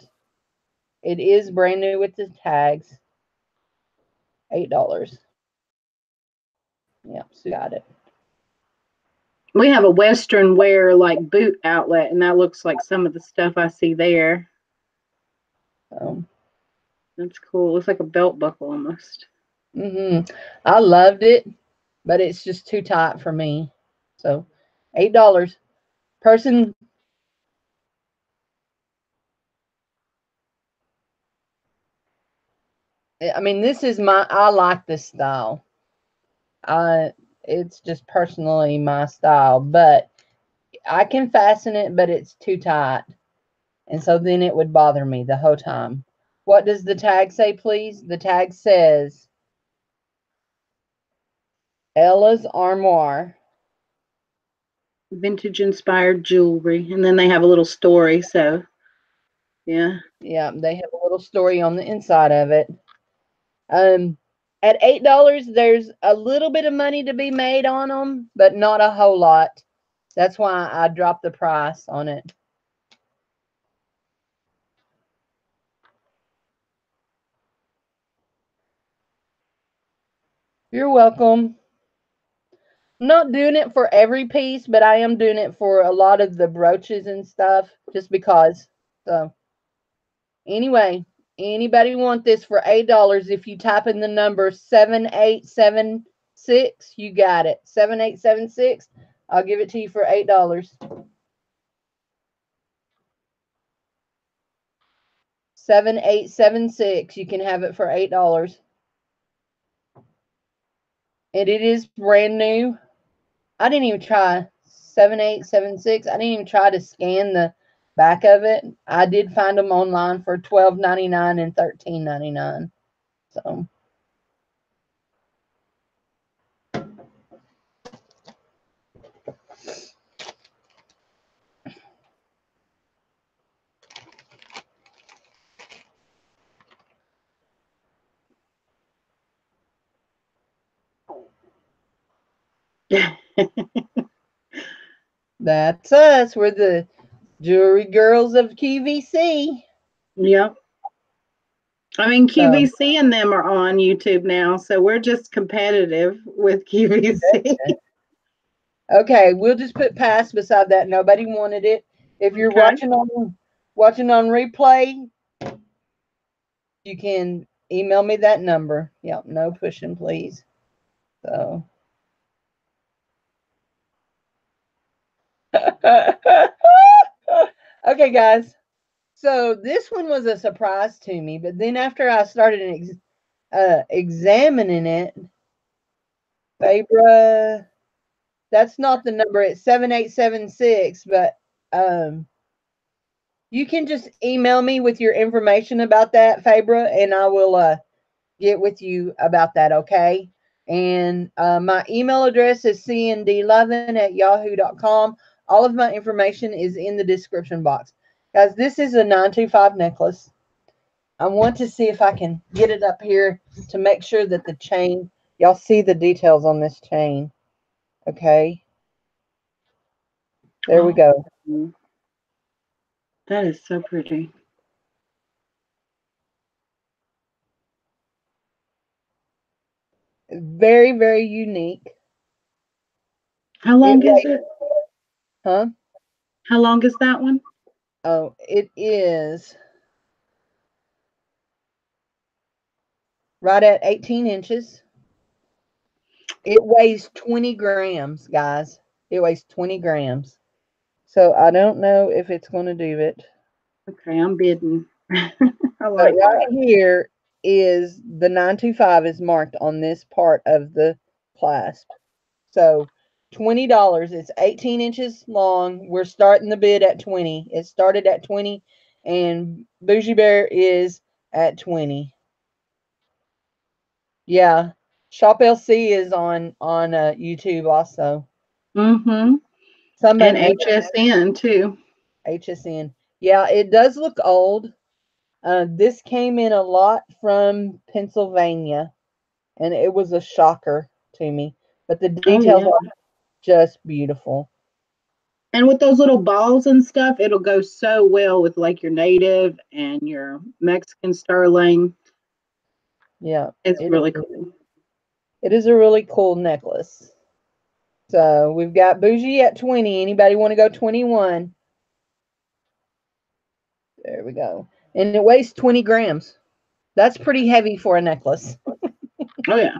It is brand new with the tags. $8. Yeah, so got it. We have a Western wear like boot outlet, and that looks like some of the stuff I see there. That's cool. Looks like a belt buckle almost. I loved it, but it's just too tight for me. So $8. Person. I mean, I like this style. It's just personally my style, but I can fasten it, but it's too tight. And so then it would bother me the whole time. What does the tag say, please? The tag says Ella's Armoire. Vintage inspired jewelry. And then they have a little story. So, yeah. Yeah, they have a little story on the inside of it. At $8, there's a little bit of money to be made on them, but not a whole lot. That's why I dropped the price on it. You're welcome. I'm not doing it for every piece, but I am doing it for a lot of the brooches and stuff just because. So, anyway, anybody want this for $8? If you type in the number 7876, you got it. 7876. I'll give it to you for $8. 7876. You can have it for $8. And it is brand new. I didn't even try 7876. I didn't even try to scan the back of it. I did find them online for $12.99 and $13.99. So that's us. We're the jewelry girls of QVC. Yep. I mean, So, QVC and them are on YouTube now, so we're just competitive with QVC. okay, we'll just put pass beside that. Nobody wanted it. If you're Okay. watching on replay, you can email me that number. Yep, no pushing, please. So okay, guys. So this one was a surprise to me, but then after I started examining it, Fabra, that's not the number. It's 7876, but you can just email me with your information about that, Fabra, and I will get with you about that, okay? And my email address is cnd11@yahoo.com. All of my information is in the description box. Guys, this is a 925 necklace. I want to see if I can get it up here to make sure that the chain, y'all see the details on this chain. Okay. There we go. That is so pretty. Very, very unique. How long is it? Huh? How long is that one? Oh, it is right at 18 inches. It weighs 20 grams, guys. It weighs 20 grams. So I don't know if it's going to do it. Okay, I'm bidding. I But like right that. here is the 925 is marked on this part of the clasp. So $20. It's 18 inches long. We're starting the bid at 20. It started at 20, and Bougie Bear is at 20. Yeah, Shop LC is on YouTube also. Mm-hmm. Somebody And HSN too. HSN. Yeah, it does look old. This came in a lot from Pennsylvania, and it was a shocker to me. But the Oh details yeah. are just beautiful. And with those little balls and stuff, it'll go so well with like your native and your Mexican sterling. Yeah, It's really cool. it is a really cool necklace. So we've got Bougie at 20. Anybody want to go 21? There we go. And it weighs 20 grams. That's pretty heavy for a necklace. Oh yeah.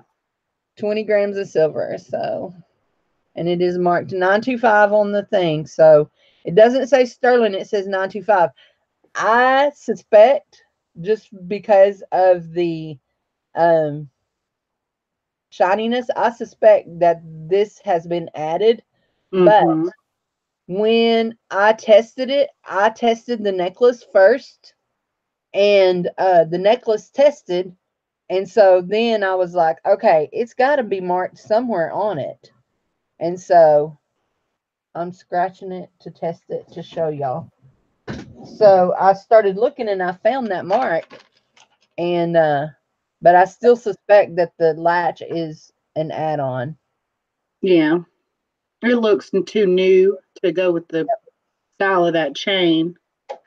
20 grams of silver. So, and it is marked 925 on the thing. So it doesn't say sterling, it says 925. I suspect, just because of the shininess, I suspect that this has been added. But Mm-hmm. when I tested it, I tested the necklace first, and the necklace tested. And so then I was like, okay, it's got to be marked somewhere on it. And so I'm scratching it to test it to show y'all. So I started looking and I found that mark. And but I still suspect that the latch is an add-on. Yeah. It looks too new to go with the style of that chain,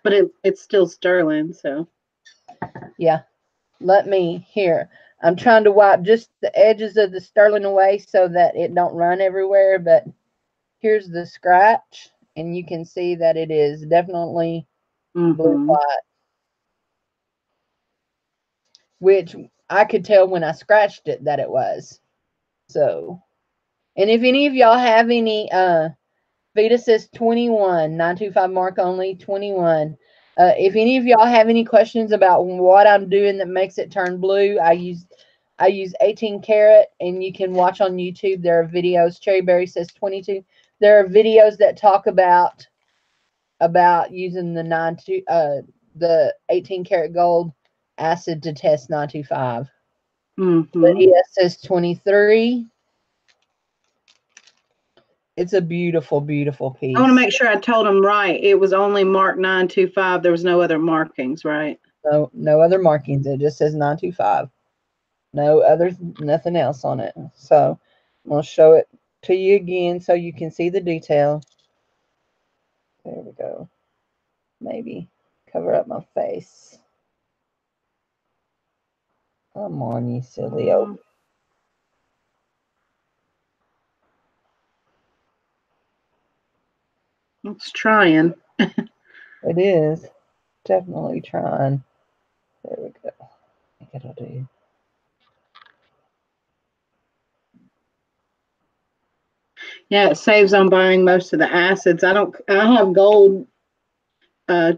but it's still sterling, so Yeah. Let me here. I'm trying to wipe just the edges of the sterling away so that it don't run everywhere. But here's the scratch, and you can see that it is definitely blue white, which I could tell when I scratched it that it was. So, and if any of y'all have any, Vita says 21, 925 mark only, 21. If any of y'all have any questions about what I'm doing that makes it turn blue, I use 18 karat, and you can watch on YouTube. There are videos. Cherryberry says 22. There are videos that talk about using the 18 karat gold acid to test 925. Lydia says 23. It's a beautiful, beautiful piece. I want to make sure I told them right. It was only marked 925. There was no other markings, right? No other markings. It just says 925. Nothing else on it. So I'm going to show it to you again so you can see the detail. There we go. Maybe cover up my face. Come on, you silly old. It's trying. It is. Definitely trying. There we go. I think it'll do. Yeah, it saves on buying most of the acids. I have gold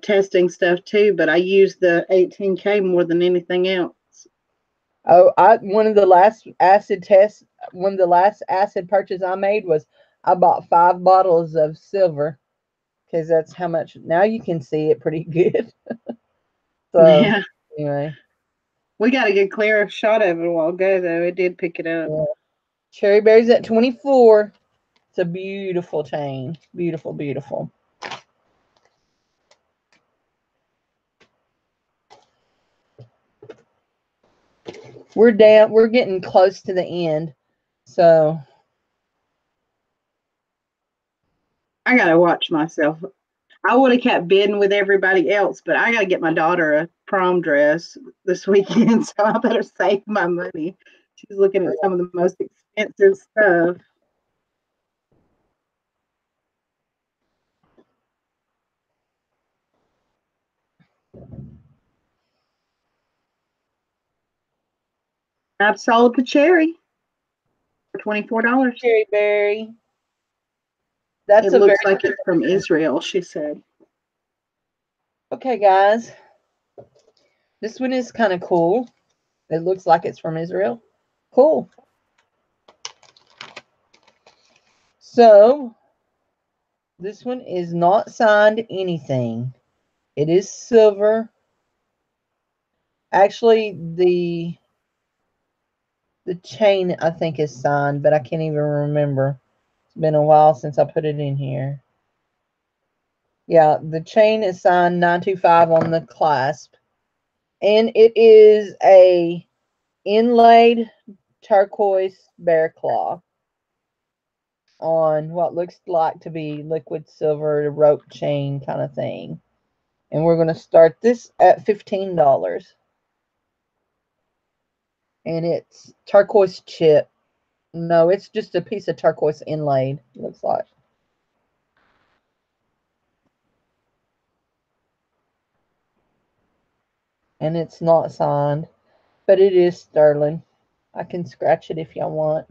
testing stuff too, but I use the 18K more than anything else. Oh, one of the last acid purchases I made was I bought 5 bottles of silver, because that's how much. Now you can see it pretty good. So yeah. Anyway, we got a good clear shot of it a while ago, though. It did pick it up. Yeah. Cherryberry's at 24. It's a beautiful chain. Beautiful, beautiful. We're down. We're getting close to the end. So I got to watch myself. I would have kept bidding with everybody else, but I got to get my daughter a prom dress this weekend, so I better save my money. She's looking at some of the most expensive stuff. I've sold the cherry for $24. Cherryberry. It looks like it's from Israel, she said. Okay, guys. This one is kind of cool. It looks like it's from Israel. Cool. So, this one is not signed anything. It is silver. Actually, the chain, I think, is signed, but I can't even remember. It's been a while since I put it in here. Yeah, the chain is signed 925 on the clasp. And it is a inlaid turquoise bear claw on what looks like to be liquid silver rope chain kind of thing. And we're going to start this at $15. And it's turquoise chip. No, it's just a piece of turquoise inlaid, looks like. And it's not signed, but it is sterling. I can scratch it if y'all want.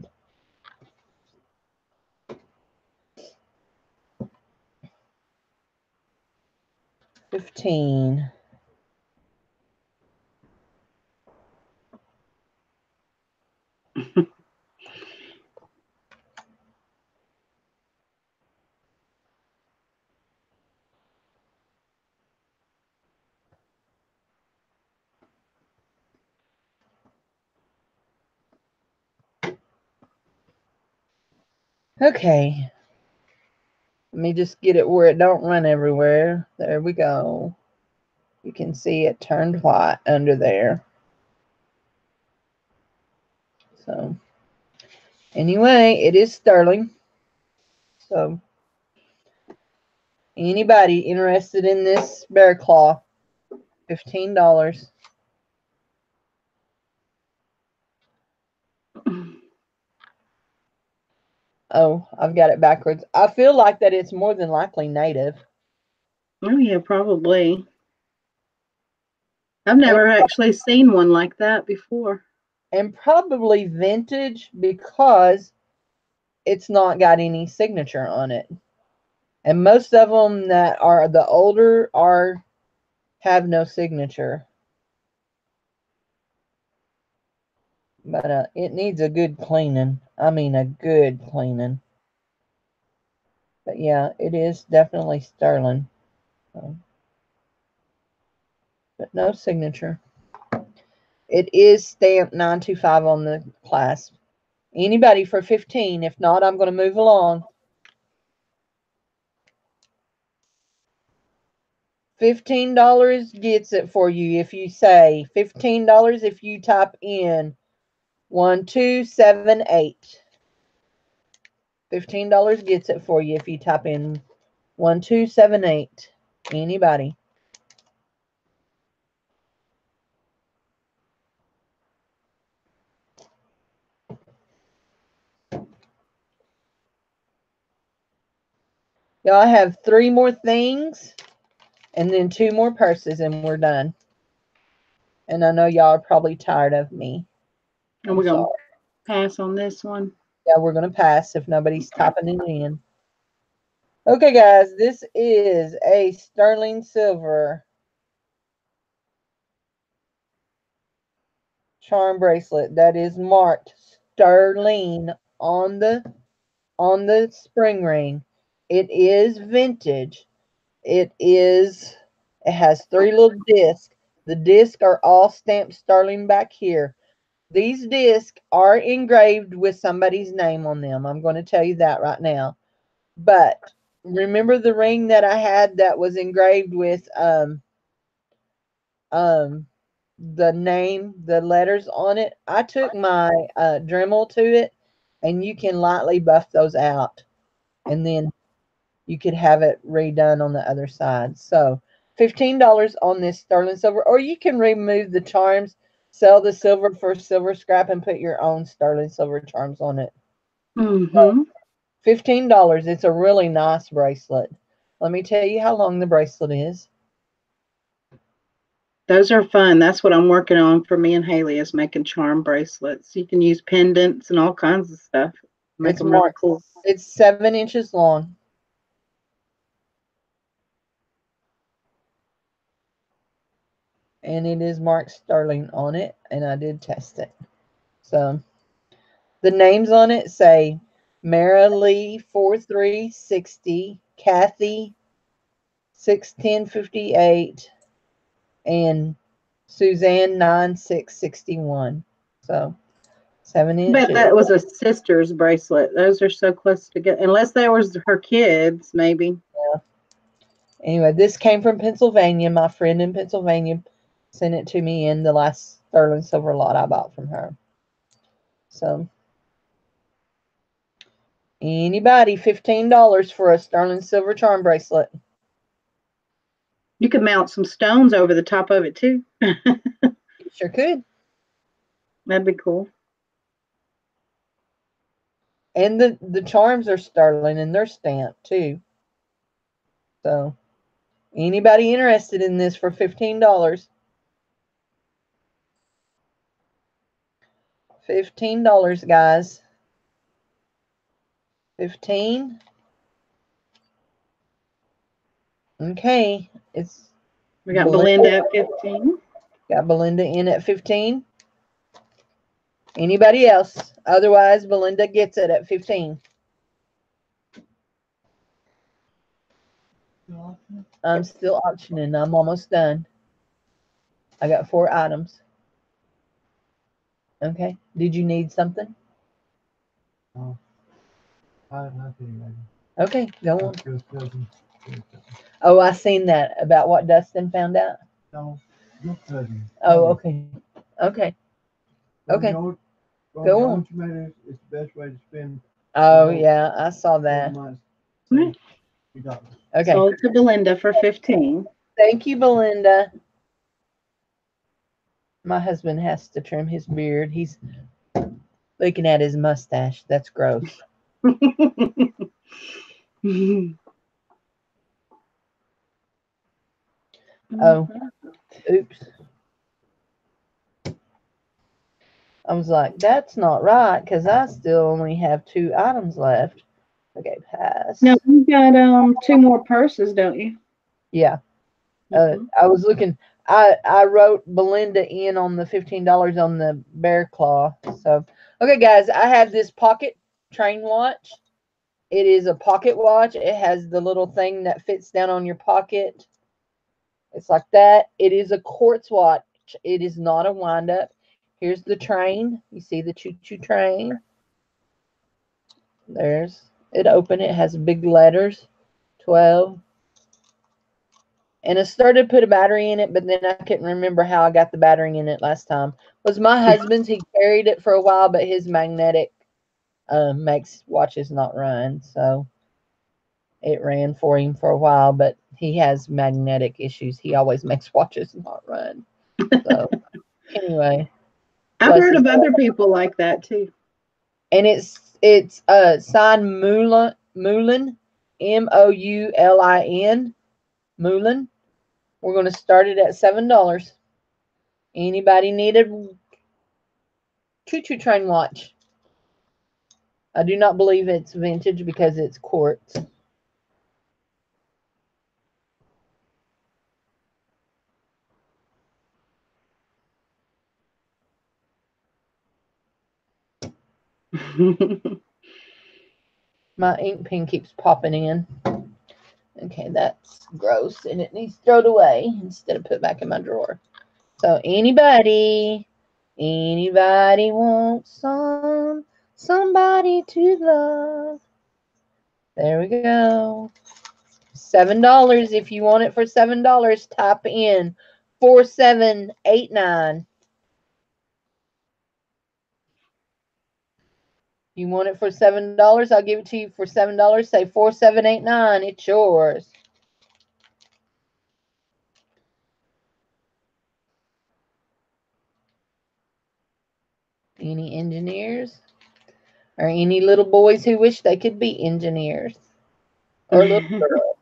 $15. Okay. Let me just get it where it don't run everywhere. There we go. You can see it turned white under there. So, anyway, it is sterling. So, anybody interested in this bear claw, $15. Oh, I've got it backwards. I feel like that it's more than likely native. Oh yeah, probably. I've never actually seen one like that before. And probably vintage because it's not got any signature on it. And most of them that are the older have no signature. But it needs a good cleaning. I mean, a good cleaning. But yeah, it is definitely sterling. But no signature. It is stamped 925 on the clasp. Anybody for 15? If not, I'm going to move along. $15 gets it for you if you say $15 if you type in 1278. $15 gets it for you if you type in 1278. Anybody? Y'all have 3 more things and then 2 more purses and we're done. And I know y'all are probably tired of me. And we're going to pass on this one. Yeah, we're going to pass if nobody's typing it in. Okay, guys, this is a sterling silver charm bracelet that is marked sterling on the spring ring. It is vintage. It has 3 little discs. The discs are all stamped sterling back here. These discs are engraved with somebody's name on them. I'm going to tell you that right now. But remember the ring that I had that was engraved with the name, the letters on it? I took my Dremel to it, and you can lightly buff those out, and then you could have it redone on the other side. So $15 on this sterling silver, or you can remove the charms, sell the silver for silver scrap, and put your own sterling silver charms on it. Mm-hmm. $15. It's a really nice bracelet. Let me tell you how long the bracelet is. Those are fun. That's what I'm working on for me and Haley, is making charm bracelets. You can use pendants and all kinds of stuff. Make It's them really marked. cool. It's 7 inches long. And it is marked sterling on it, and I did test it. So the names on it say Mara Lee 4360, Kathy 61058, and Suzanne 9661. So 7 I bet inches. that was a sister's bracelet. Those are so close together. Unless they was her kids, maybe. Yeah. Anyway, this came from Pennsylvania. My friend in Pennsylvania sent it to me in the last sterling silver lot I bought from her. So anybody, $15 for a sterling silver charm bracelet. You could mount some stones over the top of it too. Sure could. That'd be cool. And the charms are sterling and they're stamped too. So anybody interested in this for $15? $15, guys. 15. Okay. We got Belinda at 15. Got Belinda in at 15. Anybody else? Otherwise, Belinda gets it at 15. I'm still auctioning. I'm almost done. I got 4 items. Okay. Did you need something? No. I have nothing ready. Okay, go on. Oh, I seen that about what Dustin found out. No, your cousin. Oh, okay. Okay. Okay. Go on. It's the best way to spend. Oh, yeah, I saw that. Right. Okay. Sold to Belinda for 15. Thank you, Belinda. My husband has to trim his beard. He's looking at his mustache. That's gross. Oh, oops. I was like, that's not right because I still only have 2 items left. Okay, pass. Now you got 2 more purses, don't you? Yeah. Mhm. I was looking. I wrote Belinda in on the $15 on the bear claw. So okay, guys, I have this pocket train watch. It is a pocket watch. It has the little thing that fits down on your pocket. It's like that. It is a quartz watch. It is not a wind up. Here's the train. You see the choo choo train. There's it open. It has big letters 12. And I started to put a battery in it, but then I couldn't remember how I got the battery in it last time. It was my husband's. He carried it for a while, but his magnetic makes watches not run. So it ran for him for a while, but he has magnetic issues. He always makes watches not run. So anyway, I've bless heard his of heart. other people like that too. And it's signed Moulin, Moulin. Moulin. We're going to start it at $7. Anybody need a choo-choo train watch? I do not believe it's vintage because it's quartz. My ink pen keeps popping in. Okay, that's gross and it needs thrown away instead of put back in my drawer. So anybody wants somebody to love? There we go. $7 if you want it for $7. Type in 4789. You want it for $7? I'll give it to you for $7. Say 4789. It's yours. Any engineers? Or any little boys who wish they could be engineers? Or little girls?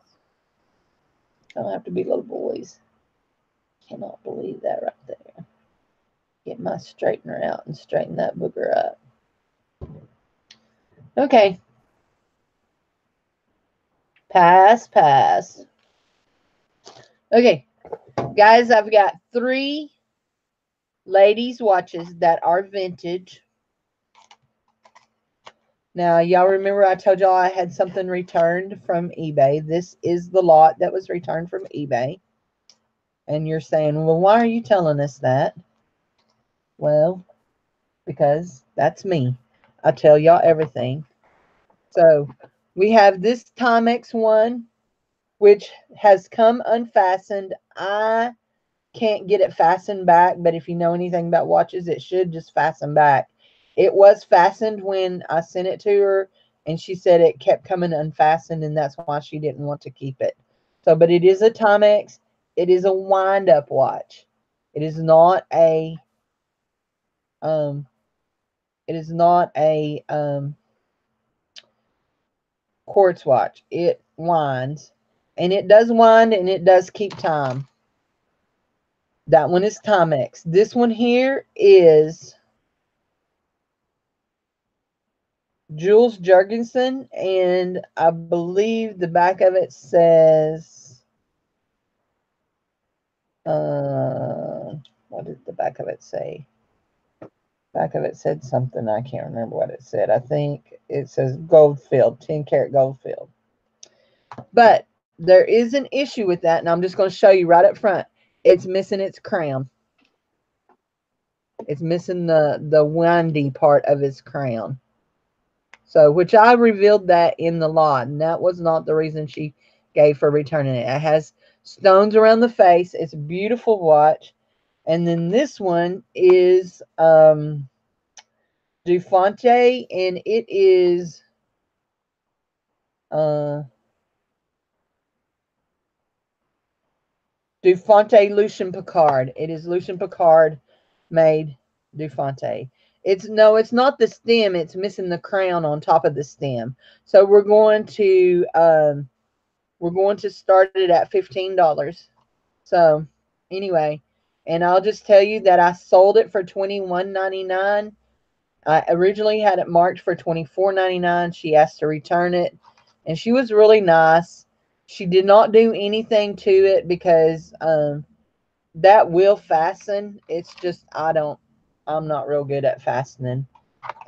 Don't have to be little boys. Cannot believe that right there. Get my straightener out and straighten that booger up. Okay. Pass. Okay. Guys, I've got 3 ladies' watches that are vintage. Now, y'all remember I told y'all I had something returned from eBay. This is the lot that was returned from eBay. And you're saying, well, why are you telling us that? Well, because that's me. I tell y'all everything. So we have this Timex one, which has come unfastened. I can't get it fastened back, but if you know anything about watches, it should just fasten back. It was fastened when I sent it to her, and she said it kept coming unfastened, and that's why she didn't want to keep it. So, but it is a Timex. It is a wind-up watch. It is not a quartz watch. It winds, and it does wind, and it does keep time. That one is Timex. This one here is Jules Jurgensen, and I believe the back of it says, what did the back of it say? Back of it said something. I can't remember what it said. I think it says Goldfield, 10 karat Goldfield. But there is an issue with that, and I'm just going to show you right up front. It's missing its crown. It's missing the windy part of its crown. So, which I revealed that in the lot, and that was not the reason she gave for returning it. It has stones around the face. It's a beautiful watch. And then this one is Dufonte, and it is Dufonte Lucien Picard. It is Lucien Picard made Dufonte. it's not the stem. It's missing the crown on top of the stem. So we're going to start it at $15. So anyway, and I'll just tell you that I sold it for $21.99. I originally had it marked for $24.99. She asked to return it, and she was really nice. She did not do anything to it because that will fasten. It's just I'm not real good at fastening.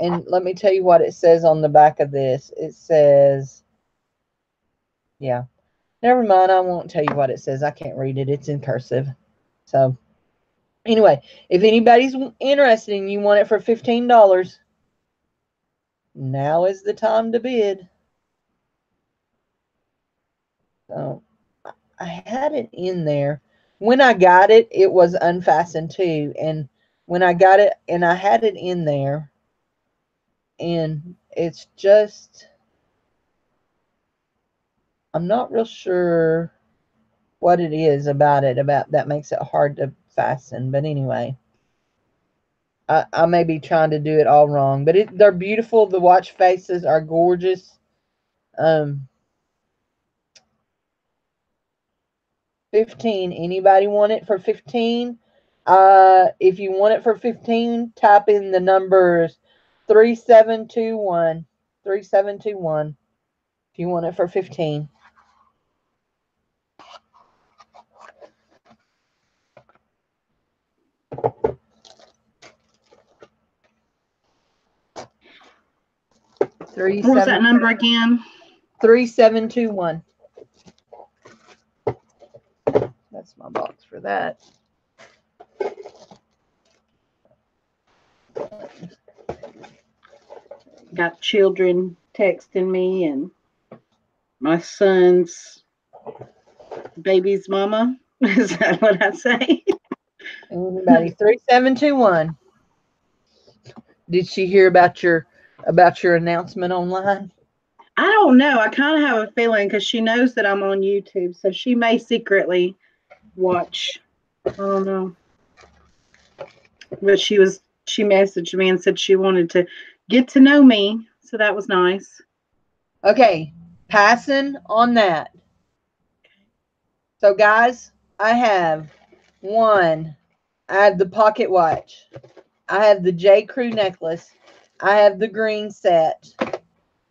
And let me tell you what it says on the back of this. It says, yeah, never mind. I won't tell you what it says. I can't read it. It's in cursive. So anyway, if anybody's interested and you want it for $15, now is the time to bid. So I had it in there. When I got it, it was unfastened too. And when I got it, and I had it in there, and it's just, I'm not real sure what it is about that makes it hard to fasten. But anyway, I may be trying to do it all wrong, but they're beautiful. The watch faces are gorgeous. 15. Anybody want it for 15? If you want it for 15, type in the numbers 3721. 3721. If you want it for 15. What was that number again? 3721. That's my box for that. Got children texting me and my son's baby's mama. Is that what I say? Anybody? 3721. Did she hear about your announcement online? I don't know. I kind of have a feeling because she knows that I'm on YouTube, so she may secretly watch. I don't know. But she messaged me and said she wanted to get to know me, so that was nice. Okay, passing on that. So guys, I have the pocket watch. I have the J. Crew necklace. I have the green set.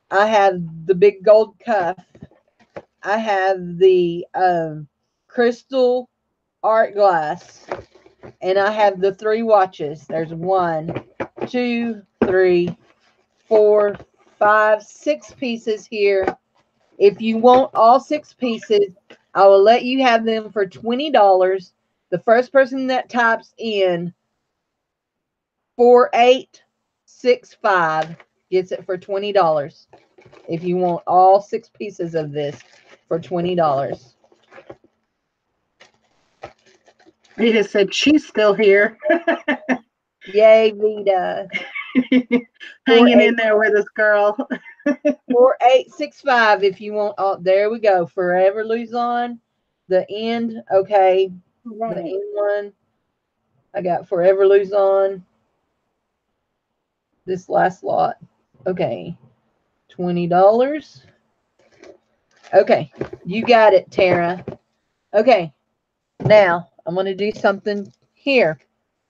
I have the big gold cuff. I have the crystal art glass. And I have the 3 watches. There's 1, 2, 3, 4, 5, 6 pieces here. If you want all 6 pieces, I will let you have them for $20. The first person that types in 4865 gets it for $20. If you want all 6 pieces of this for $20. Vita said she's still here. Yay, Vita. Hanging in there with us, girl. 4865 if you want all. There we go. Forever Luzon. The end. Okay. Right. The end one. I got Forever Luzon. This last lot. Okay. $20. Okay. You got it, Tara. Okay. Now, I'm going to do something here.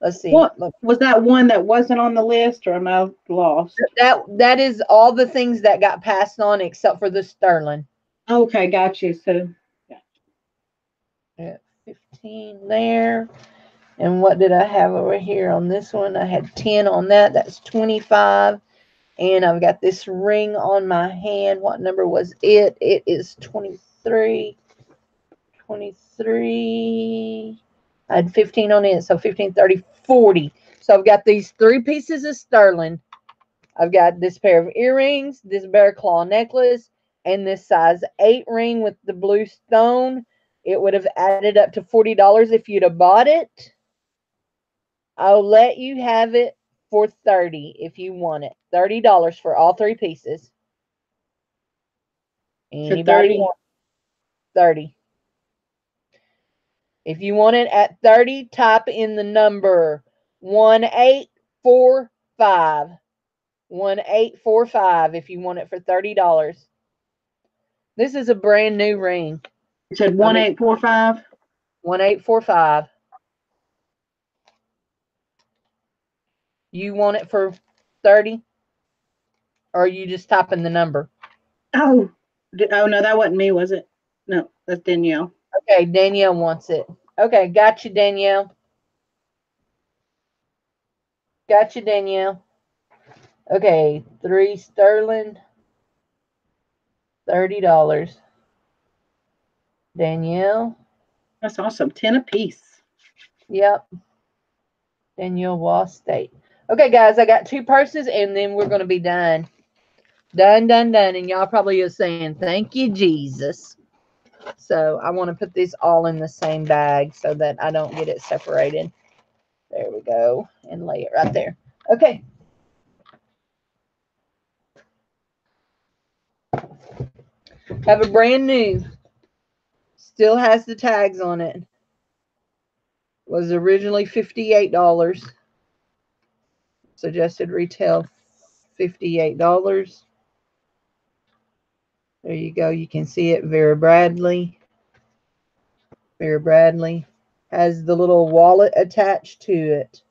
Let's see. What was that one that wasn't on the list, or am I lost? That is all the things that got passed on except for the sterling. Okay, got you. So, yeah, 15 there. And what did I have over here on this one? I had 10 on that. That's 25. And I've got this ring on my hand. What number was it? It is 23. 23. I had 15 on it. So 15, 30, 40. So I've got these 3 pieces of sterling. I've got this pair of earrings, this bear claw necklace, and this size 8 ring with the blue stone. It would have added up to $40 if you'd have bought it. I'll let you have it for $30 if you want it. $30 for all 3 pieces. Anybody want 30? If you want it at 30, type in the number 1844 1845. 1845 if you want it for $30. This is a brand new ring. You said 1845? 1845. You want it for 30? Or are you just typing the number? Oh, no, that wasn't me, was it? No, that's Danielle. Okay, Danielle wants it. Okay, gotcha, Danielle. Gotcha, Danielle. Okay, 3 sterling. $30. Danielle. That's awesome. 10 apiece. Yep. Danielle Wall State. Okay, guys, I got 2 purses, and then we're going to be done. Done. And y'all probably are saying, thank you, Jesus. So I want to put this all in the same bag so that I don't get it separated. There we go. And lay it right there. Okay. Have a brand new. Still has the tags on it. Was originally $58. Suggested retail $58. There you go. You can see it. Vera Bradley. Vera Bradley has the little wallet attached to it.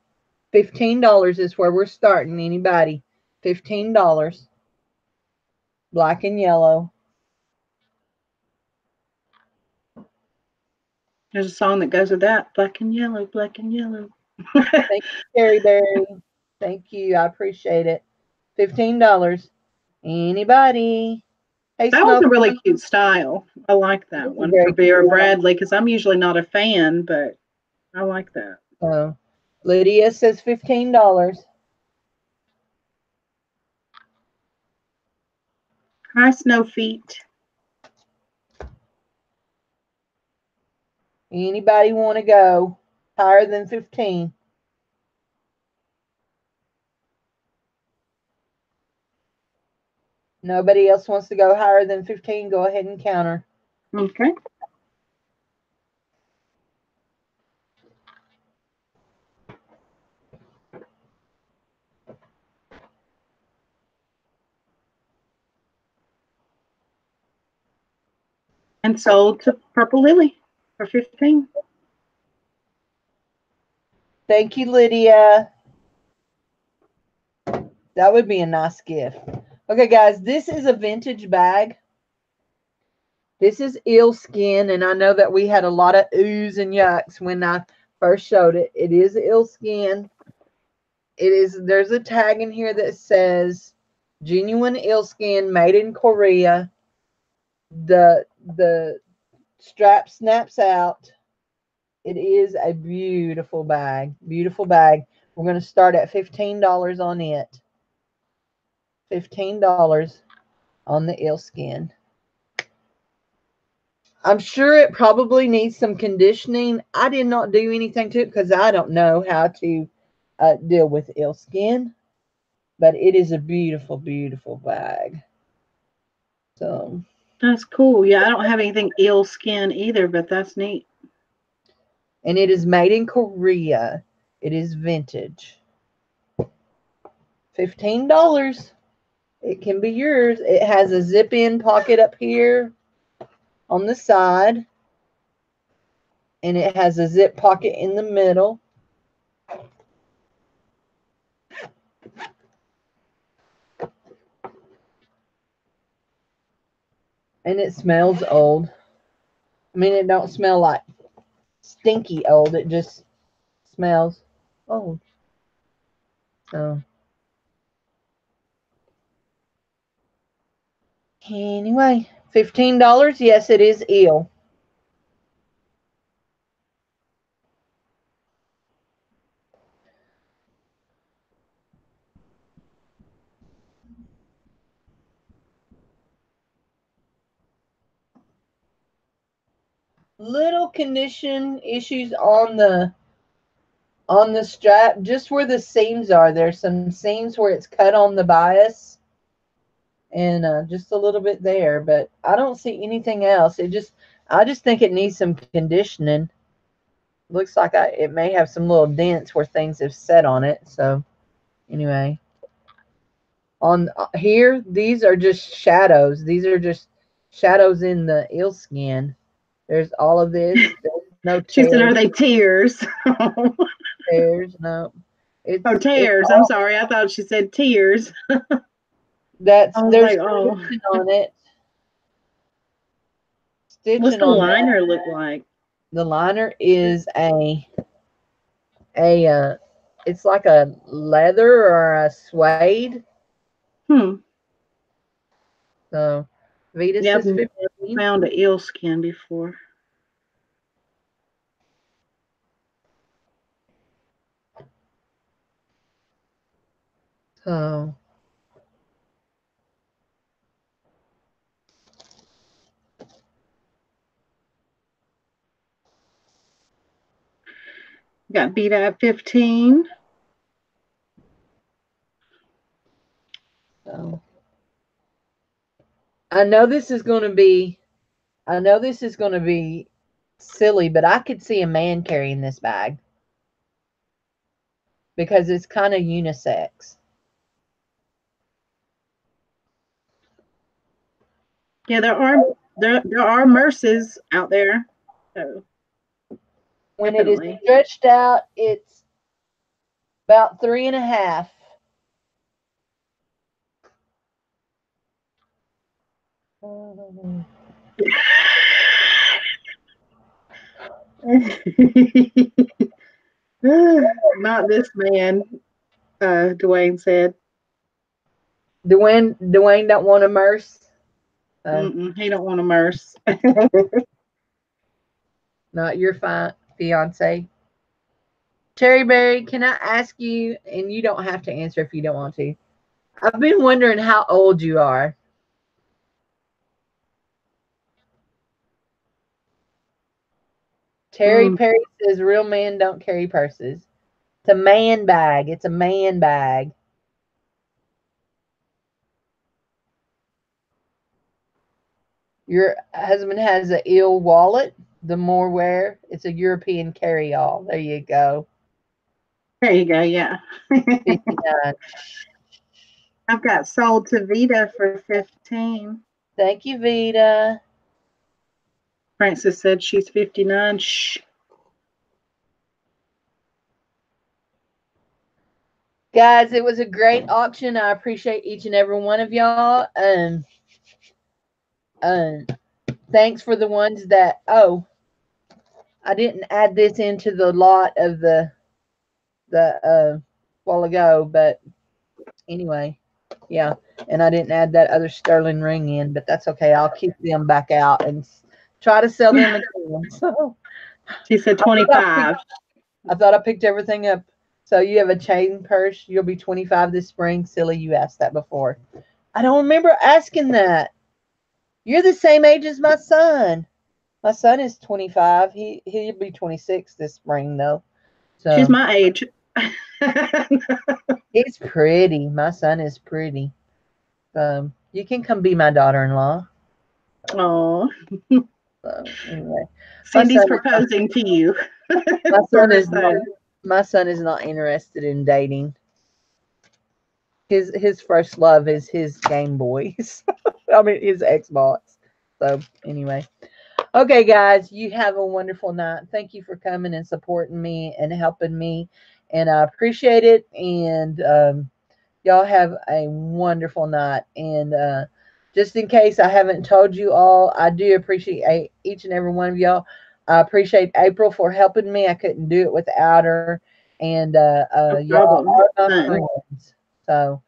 $15 is where we're starting. Anybody? $15. Black and yellow. There's a song that goes with that. Black and yellow, black and yellow. Thank you, Terry Berry. Thank you. I appreciate it. $15. Anybody? Hey, That was a Smoke. really cute style. I like that one Very for Vera cute. Bradley because I'm usually not a fan, but I like that. Lydia says $15. Hi, Snow Feet. Anybody want to go higher than 15? Nobody else wants to go higher than 15? Go ahead and counter. Okay. And sold to Purple Lily for 15. Thank you, Lydia. That would be a nice gift. Okay, guys, this is a vintage bag. This is eel skin, and I know that we had a lot of oohs and yucks when I first showed it. It is eel skin. There's a tag in here that says genuine eel skin made in Korea. The strap snaps out. It is a beautiful bag. Beautiful bag. We're going to start at $15 on it. $15 on the eel skin. I'm sure it probably needs some conditioning. I did not do anything to it because I don't know how to deal with eel skin. But it is a beautiful, beautiful bag. So that's cool. Yeah, I don't have anything eel skin either, but that's neat. And it is made in Korea. It is vintage. $15. It can be yours. It has a zip-in pocket up here on the side. And it has a zip pocket in the middle. And it smells old. I mean, it don't smell like stinky old. It just smells old. So anyway, $15. Yes, it is eel. Little condition issues on the strap, just where the seams are. There's some seams where it's cut on the bias, and just a little bit there, but I don't see anything else. I just think it needs some conditioning. Looks like it may have some little dents where things have set on it. So Anyway, on here, these are just shadows. These are just shadows in the eel skin. There's all of this. There's no She said, "Are tears. they tears?" Tears. No. Oh, tears. I'm sorry. I thought she said tears. That's I was there's like, oh. stitching on it. What's Stitching the on liner that. look like? The liner is a it's like a leather or a suede. So Vita Yeah, I've says never 15. found an eel skin before. So Got beat at 15. So I know this is going to be silly, but I could see a man carrying this bag because it's kind of unisex. Yeah, there are Merces out there. So When definitely. it is stretched out, it's about 3.5. Not this man, Dwayne said. Dwayne don't want to immerse. He don't want to merce. Not your fiance. Cherry Berry, can I ask you, and you don't have to answer if you don't want to. I've been wondering how old you are. Terry Perry says real men don't carry purses. It's a man bag. It's a man bag. Your husband has an eel wallet. The more wear, it's a European carry-all. There you go. There you go. Yeah. 59. I've got sold to Vita for 15. Thank you, Vita. Francis said she's 59. Shh. Guys, it was a great auction. I appreciate each and every one of y'all. Thanks for the ones that, I didn't add this into the lot of the while ago, but anyway, yeah. And I didn't add that other sterling ring in, but that's okay. I'll keep them back out and try to sell them again. So She said 25. I thought I picked everything up. So you have a chain purse. You'll be 25 this spring. Silly, you asked that before. I don't remember asking that. You're the same age as my son. My son is 25. He'll be 26 this spring though. So She's my age. he's pretty. My son is pretty. You can come be my daughter-in-law. Oh. So anyway, Cindy's proposing to you. My son is not interested in dating. His first love is his Game Boys. I mean his Xbox. So anyway. Okay, guys, you have a wonderful night. Thank you for coming and supporting me and helping me. And I appreciate it. And y'all have a wonderful night. And just in case I haven't told you all, I do appreciate each and every one of y'all. I appreciate April for helping me. I couldn't do it without her. And y'all are my friends. So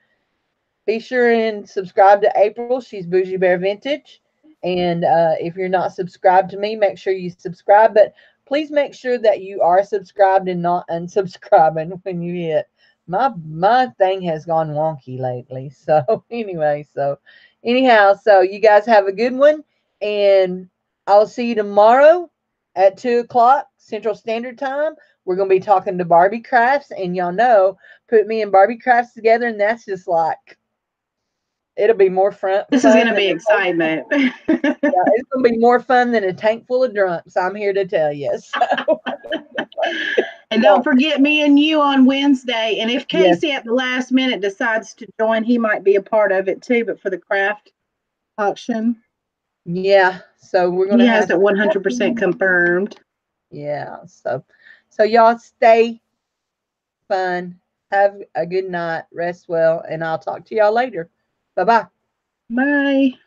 be sure and subscribe to April. She's Bougie Bear Vintage. And if you're not subscribed to me, make sure you subscribe. But please make sure that you are subscribed and not unsubscribing when you hit. My thing has gone wonky lately. So anyway, so anyhow, so you guys have a good one. And I'll see you tomorrow at 2:00 Central Standard Time. We're going to be talking to Barbie Crafts. And y'all know, put me and Barbie Crafts together, and that's just like, it'll be more fun. This is going to be excitement. Yeah, it's going to be more fun than a tank full of drunks. I'm here to tell you. So. And don't forget me and you on Wednesday. And if Yes. Casey at the last minute decides to join, he might be a part of it too, but for the craft auction, Yeah. So we're he gonna has have it 100% confirmed. yeah. So y'all stay fun. Have a good night. Rest well, and I'll talk to y'all later. Bye bye. Bye.